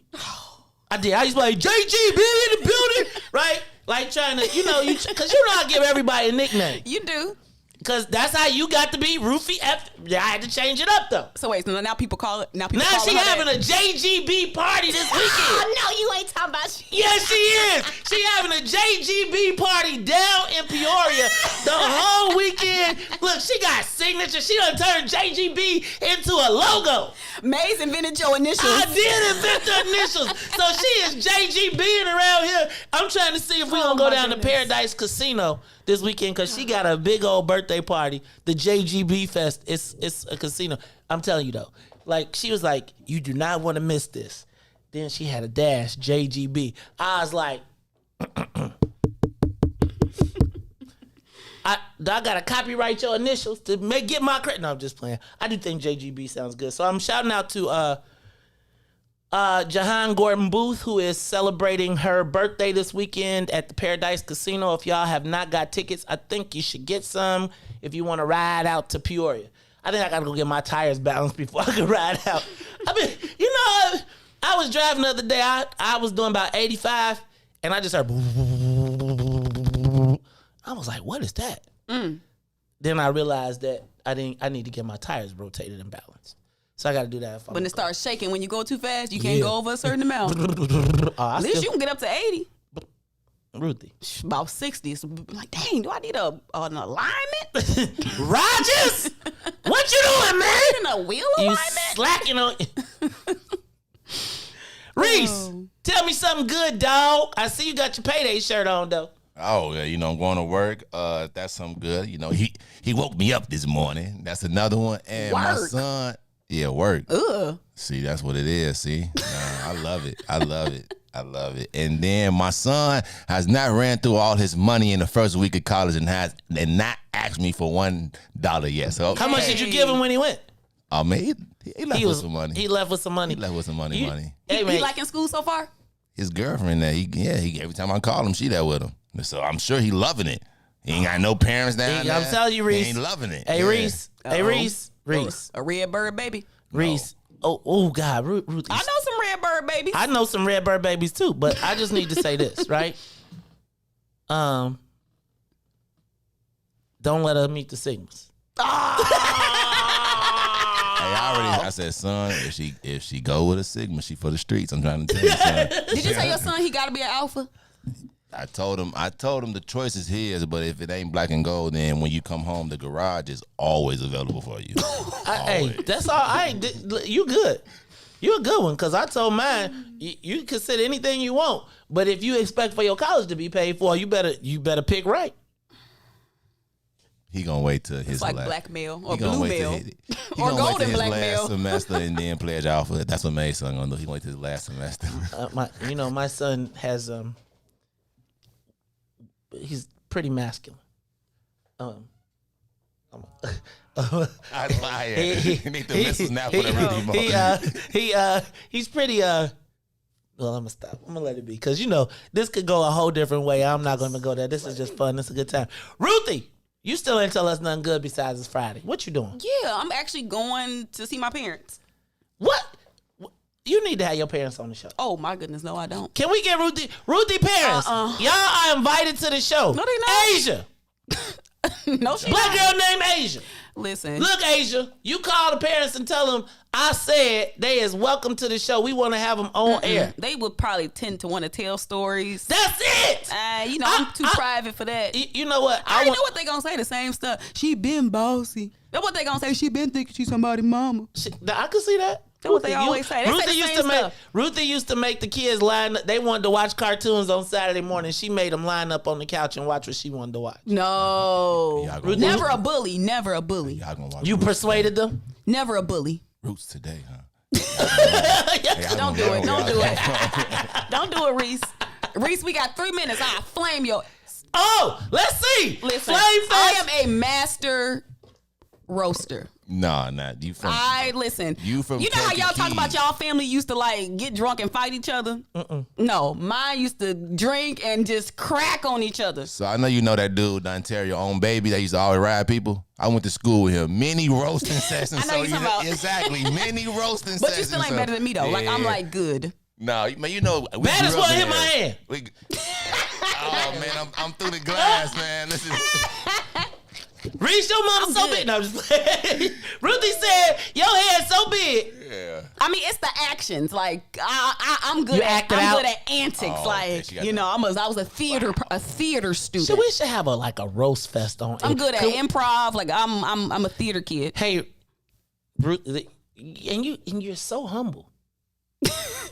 Speaker 10: I did. I used to be like, JGB in the building, right? Like trying to, because you know I give everybody a nickname.
Speaker 9: You do.
Speaker 10: Because that's how you got to be Ruthie F. I had to change it up, though.
Speaker 9: So wait, so now people call it. Now
Speaker 10: she having a JGB party this weekend.
Speaker 9: Oh, no, you ain't talking about shit.
Speaker 10: Yes, she is. She having a JGB party down in Peoria the whole weekend. Look, she got signatures. She done turned JGB into a logo.
Speaker 9: Maze invented your initials.
Speaker 10: I did invent the initials. So she is JGBing around here. I'm trying to see if we're going to go down to Paradise Casino this weekend because she got a big old birthday party, the JGB Fest. It's a casino. I'm telling you, though. Like, she was like, you do not want to miss this. Then she had a dash, JGB. I was like, I gotta copyright your initials to get my credit. No, I'm just playing. I do think JGB sounds good. So I'm shouting out to Jahan Gordon Booth, who is celebrating her birthday this weekend at the Paradise Casino. If y'all have not got tickets, I think you should get some if you want to ride out to Peoria. I think I gotta go get my tires balanced before I can ride out. I mean, I was driving the other day. I was doing about 85, and I just heard. I was like, "What is that?" Then I realized that I need to get my tires rotated and balanced. So I got to do that.
Speaker 9: When it starts shaking, when you go too fast, you can't go over a certain amount. At least you can get up to 80.
Speaker 10: Ruthie.
Speaker 9: About 60. So like, dang, do I need an alignment?
Speaker 10: Rogers? What you doing, man?
Speaker 9: In a wheel alignment?
Speaker 10: You slacking on. Reese, tell me something good, dog. I see you got your payday shirt on, though.
Speaker 19: Oh, yeah, I'm going to work. That's something good. He woke me up this morning. That's another one. And my son, work.
Speaker 9: Ugh.
Speaker 19: See, that's what it is. See, I love it. I love it. I love it. And then my son has not ran through all his money in the first week of college and not asked me for $1 yet. So
Speaker 10: how much did you give him when he went?
Speaker 19: Oh, man, he left with some money.
Speaker 10: He left with some money.
Speaker 19: money.
Speaker 9: Hey, he liking school so far?
Speaker 19: His girlfriend there, he every time I call him, she there with him. So I'm sure he loving it. He ain't got no parents down there.
Speaker 10: I'm telling you, Reese.
Speaker 19: He ain't loving it.
Speaker 10: Hey, Reese. Hey, Reese.
Speaker 9: A red bird baby.
Speaker 10: Reese. Oh God, Ruthie.
Speaker 9: I know some red bird babies.
Speaker 10: I know some red bird babies too, but I just need to say this, right? Don't let her meet the Sigmas.
Speaker 19: I said, son, if she go with a Sigma, she for the streets. I'm trying to tell you, son.
Speaker 9: Did you tell your son he got to be an alpha?
Speaker 19: I told him the choice is his, but if it ain't black and gold, then when you come home, the garage is always available for you.
Speaker 10: Hey, that's all. You good. You a good one, because I told mine, you can consider anything you want, but if you expect for your college to be paid for, you better pick right.
Speaker 19: He gonna wait till his
Speaker 9: it's like
Speaker 19: last,
Speaker 9: blackmail or blue mail
Speaker 19: or
Speaker 9: golden
Speaker 19: blackmail
Speaker 9: last
Speaker 19: semester and then pledge alpha. That's what May's son gonna do. He wait till his last semester.
Speaker 10: My son has he's pretty masculine. He's pretty well, I'm gonna stop. I'm gonna let it be, because this could go a whole different way. I'm not gonna go there. This is just fun. This is a good time. Ruthie, you still ain't tell us nothing good besides it's Friday. What you doing?
Speaker 9: Yeah, I'm actually going to see my parents.
Speaker 10: What? You need to have your parents on the show.
Speaker 9: Oh my goodness, no, I don't.
Speaker 10: Can we get Ruthie parents? Y'all are invited to the show.
Speaker 9: No, they not.
Speaker 10: Asia.
Speaker 9: No, she
Speaker 10: black
Speaker 9: not.
Speaker 10: girl named Asia.
Speaker 9: Listen.
Speaker 10: Look, Asia, you call the parents and tell them I said they is welcome to the show. We want to have them on air.
Speaker 9: They would probably tend to want to tell stories.
Speaker 10: That's it.
Speaker 9: I'm too private for that.
Speaker 10: You know what?
Speaker 9: I already know what they gonna say. The same stuff. She been bossy. That's what they gonna say. She been thinking she's somebody's mama.
Speaker 10: I can see that.
Speaker 9: That's what they always say.
Speaker 10: Ruthie used to make the kids line up. They wanted to watch cartoons on Saturday morning. She made them line up on the couch and watch what she wanted to watch.
Speaker 9: No. Never a bully. Never a bully.
Speaker 10: You persuaded them?
Speaker 9: Never a bully.
Speaker 19: Roots today, huh?
Speaker 9: Don't do it. Don't do it. Don't do it, Reese. Reese, we got 3 minutes. I'll flame your...
Speaker 10: Oh, let's see.
Speaker 9: Listen,
Speaker 10: Flame fest.
Speaker 9: I am a master roaster.
Speaker 19: Nah, not you from.
Speaker 9: Listen.
Speaker 19: You from?
Speaker 9: You know how y'all talk about y'all family used to like get drunk and fight each other? No, mine used to drink and just crack on each other.
Speaker 19: So I know you know that dude, the Ontario own baby that used to always ride people. I went to school with him. Many roasting sessions.
Speaker 9: I know you're talking about.
Speaker 19: Exactly, many roasting sessions.
Speaker 9: But you still ain't better than me though. Yeah. Like I'm like good.
Speaker 19: No, man, you know.
Speaker 10: Bad as what hit my hand.
Speaker 19: Oh man, I'm through the glass, man. Listen.
Speaker 10: Reach your mama so big. No, I'm just playing. Ruthie said your head's so big.
Speaker 19: Yeah.
Speaker 9: I mean, it's the actions. Like I'm good. I'm good at antics. I was a theater student.
Speaker 10: So we should have a roast fest on.
Speaker 9: I'm good at improv. Like I'm a theater kid.
Speaker 10: Hey, Ruthie, and you're so humble.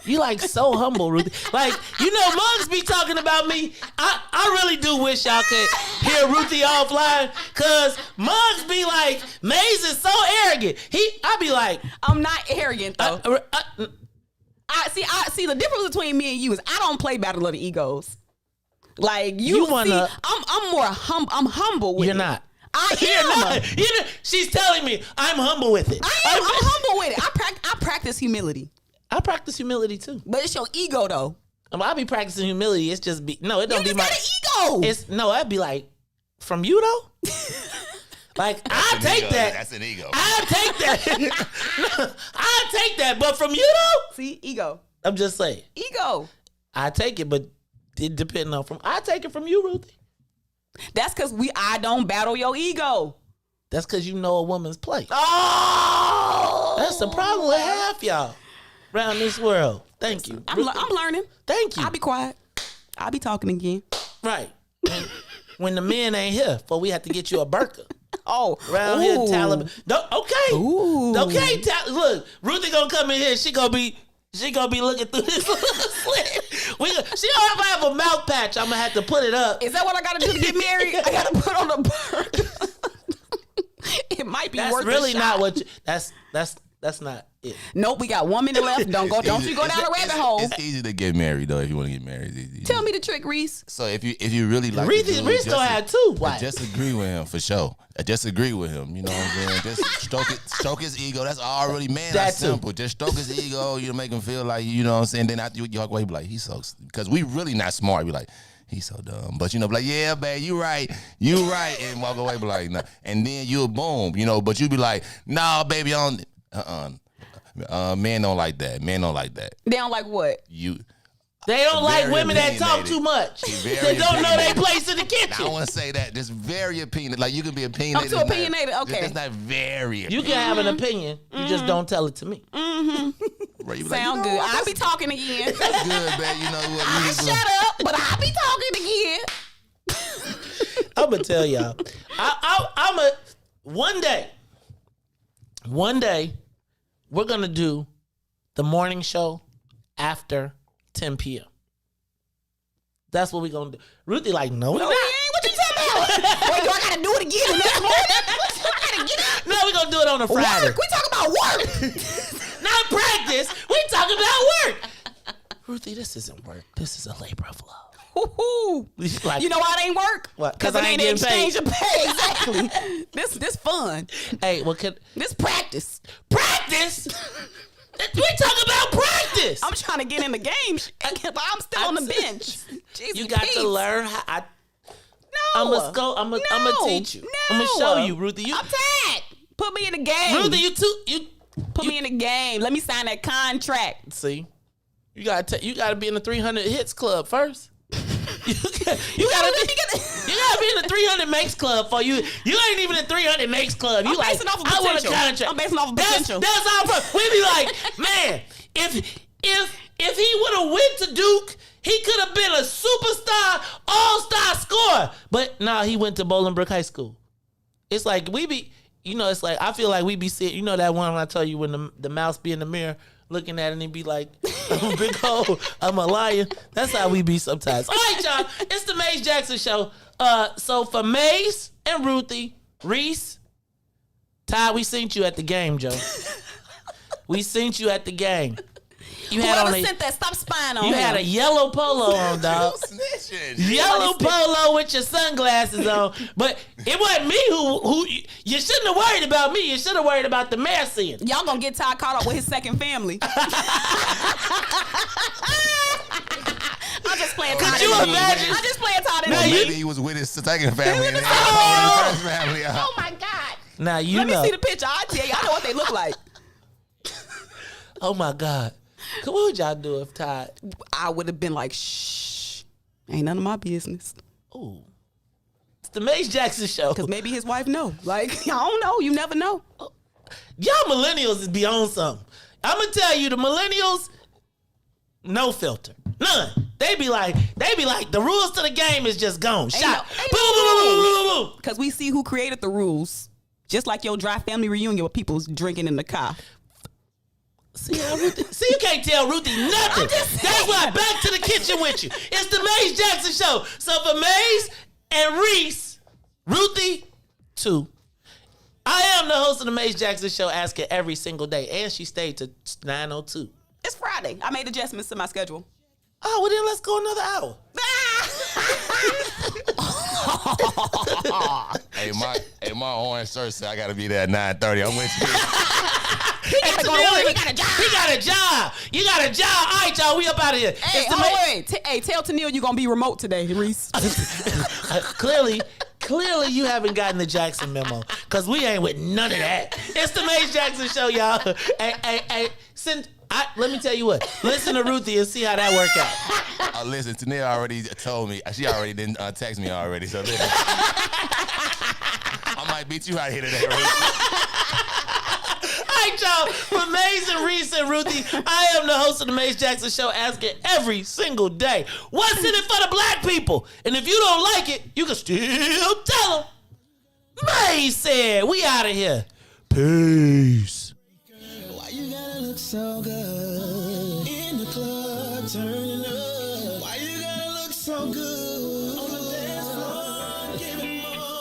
Speaker 10: You so humble, Ruthie. Mugs be talking about me. I really do wish y'all could hear Ruthie offline, cause Mugs be like, Maze is so arrogant. I be like,
Speaker 9: I'm not arrogant though. I see the difference between me and you is I don't play Battle of the Egos. Like you wanna, I'm more humble. I'm humble with
Speaker 10: You're
Speaker 9: it.
Speaker 10: not.
Speaker 9: I am.
Speaker 10: She's telling me I'm humble with it.
Speaker 9: I'm humble with it. I practice humility.
Speaker 10: I practice humility too.
Speaker 9: But it's your ego though.
Speaker 10: I be practicing humility. It's just it don't
Speaker 9: you
Speaker 10: be my
Speaker 9: ego.
Speaker 10: I'd be like, from you though? I take that.
Speaker 19: That's an ego.
Speaker 10: I take that. I take that. But from you though?
Speaker 9: See, ego.
Speaker 10: I'm just saying.
Speaker 9: Ego.
Speaker 10: I take it, but it depends on I take it from you, Ruthie.
Speaker 9: That's because I don't battle your ego.
Speaker 10: That's because you know a woman's place.
Speaker 9: Oh,
Speaker 10: that's the problem with half y'all around this world. Thank you.
Speaker 9: I'm learning.
Speaker 10: Thank you.
Speaker 9: I'll be quiet. I'll be talking again.
Speaker 10: Right. When the men ain't here, we have to get you a burqa.
Speaker 9: Oh,
Speaker 10: around here, Taliban. Okay.
Speaker 9: Ooh.
Speaker 10: Okay. Look, Ruthie gonna come in here. She gonna be looking through this little slit. She don't have a mouth patch. I'm gonna have to put it up.
Speaker 9: Is that what I gotta do to get married? I gotta put on a burqa. It might be worth
Speaker 10: really
Speaker 9: a shot.
Speaker 10: not what you, that's not it.
Speaker 9: Nope, we got 1 minute left. Don't you go down a rabbit hole.
Speaker 19: It's easy to get married though if you want to get married. It's easy.
Speaker 9: Tell me the trick, Reese.
Speaker 19: So if you really like
Speaker 10: Reese don't have two. Why?
Speaker 19: Just agree with him for sure. Just agree with him. You know what I'm saying? Just stroke his ego. That's already that's simple. Just stroke his ego. You make him feel like you know what I'm saying. Then after you walk away, be like he's so because we really not smart. Be like. He's so dumb. But, be like, yeah, babe, you right. And walk away, be like, nah. And then you'll boom, but you be like, nah, baby, I don't, men don't like that. Men don't like that.
Speaker 9: They don't like what?
Speaker 10: They don't like
Speaker 19: Very
Speaker 10: women that talk
Speaker 19: opinionated.
Speaker 10: too much.
Speaker 19: Very
Speaker 10: They don't know their
Speaker 19: opinionated.
Speaker 10: place in the
Speaker 19: I
Speaker 10: kitchen.
Speaker 19: don't want to say that. Just very opinionated. Like you can be opinionated.
Speaker 9: I'm too opinionated. Okay.
Speaker 19: It's not very.
Speaker 10: You can have an opinion. You just don't tell it to me.
Speaker 19: Right, you be like,
Speaker 9: Sound
Speaker 19: you know
Speaker 9: good.
Speaker 19: what?
Speaker 9: I'll be talking again.
Speaker 19: That's good, man. You know what? You just
Speaker 9: Shut up, but I'll be talking again.
Speaker 10: I'm gonna tell y'all. One day, we're gonna do the morning show after 10 p.m. That's what we're gonna do. Ruthie like, no, we not.
Speaker 9: What you talking about? Wait, do I gotta do it again the next morning? I gotta get up.
Speaker 10: No, we're gonna do it on a Friday.
Speaker 9: Work. We talking about work.
Speaker 10: Not practice. We talking about work. Ruthie, this isn't work. This is a labor of love. Like,
Speaker 9: You know why it ain't work?
Speaker 10: What?
Speaker 9: Because it ain't an exchange of pay. Exactly. this fun.
Speaker 10: Hey,
Speaker 9: this practice.
Speaker 10: Practice? We talking about practice.
Speaker 9: I'm trying to get in the game. I'm still on the bench. Jesus,
Speaker 10: You got
Speaker 9: peace.
Speaker 10: to learn how.
Speaker 9: No.
Speaker 10: I'm gonna teach you.
Speaker 9: No.
Speaker 10: I'm gonna show you, Ruthie.
Speaker 9: I'm tired. Put me in the game.
Speaker 10: Ruthie, you
Speaker 9: put me in the game. Let me sign that contract.
Speaker 10: See, you gotta be in the 300 hits club first. You gotta be in the 300 makes club for you. You ain't even in 300 makes club. You
Speaker 9: I'm
Speaker 10: like,
Speaker 9: basing off of
Speaker 10: I want a
Speaker 9: potential.
Speaker 10: contract.
Speaker 9: I'm basing off of potential.
Speaker 10: That's our problem. We be like, man, if he would have went to Duke, he could have been a superstar, all-star scorer. But nah, he went to Bolingbrook High School. It's like we be, it's like I feel like we be sitting. You know that one when I tell you when the mouse be in the mirror looking at it and he be like, I'm a big hole, I'm a liar. That's how we be sometimes. All right, y'all. It's the Maze Jackson Show. So for Maze and Ruthie, Reese, Todd, we seen you at the game, Joe. We seen you at the game. You had
Speaker 9: Whoever
Speaker 10: on
Speaker 9: sent that, stop spying on
Speaker 10: You
Speaker 9: him.
Speaker 10: had a yellow polo on, dog. Yellow polo with your sunglasses on. But it wasn't me who you shouldn't have worried about me. You should have worried about the mayor seeing.
Speaker 9: Y'all gonna get Todd caught up with his second family. I'm just playing Todd.
Speaker 10: Could you imagine?
Speaker 9: I'm just playing Todd.
Speaker 19: Well, maybe he was with his second family and his first family.
Speaker 9: Oh my God.
Speaker 10: Now
Speaker 9: Let me see the picture. I tell you, I know what they look like.
Speaker 10: Oh my God. What would y'all do if Todd?
Speaker 9: I would have been like, shh, ain't none of my business.
Speaker 10: Ooh. It's the Maze Jackson Show.
Speaker 9: Because maybe his wife know. Like, I don't know. You never know.
Speaker 10: Y'all millennials is beyond something. I'm going to tell you, the millennials, no filter. None. They be like, the rules to the game is just gone. Shot.
Speaker 9: Because we see who created the rules. Just like your dry family reunion with people drinking in the car.
Speaker 10: See, you can't tell Ruthie nothing. That's why back to the kitchen with you. It's the Maze Jackson Show. So for Maze and Reese, Ruthie, 2. I am the host of the Maze Jackson Show. Ask her every single day, and she stayed to 9:02.
Speaker 9: It's Friday. I made adjustments to my schedule.
Speaker 10: Oh, well then let's go another hour.
Speaker 19: Hey, my orange shirt said I gotta be there at 9:30. I'm with you.
Speaker 9: He gotta go to work. He got a job.
Speaker 10: He got a job. You got a job. All right, y'all. We up out of here.
Speaker 9: Hey, wait. Hey, tell Tennille you gonna be remote today, Reese.
Speaker 10: Clearly you haven't gotten the Jackson memo, because we ain't with none of that. It's the Maze Jackson Show, y'all. Hey, let me tell you what. Listen to Ruthie and see how that work out.
Speaker 19: Listen, Tania already told me. She already didn't text me already. So listen, I might beat you out here today, Ruthie.
Speaker 10: All right, y'all. For Maze and Reese and Ruthie, I am the host of the Maze Jackson Show. Ask it every single day. What's in it for the black people? And if you don't like it, you can still tell them. Maze said, we out of here. Peace.
Speaker 11: Why you gotta look so good?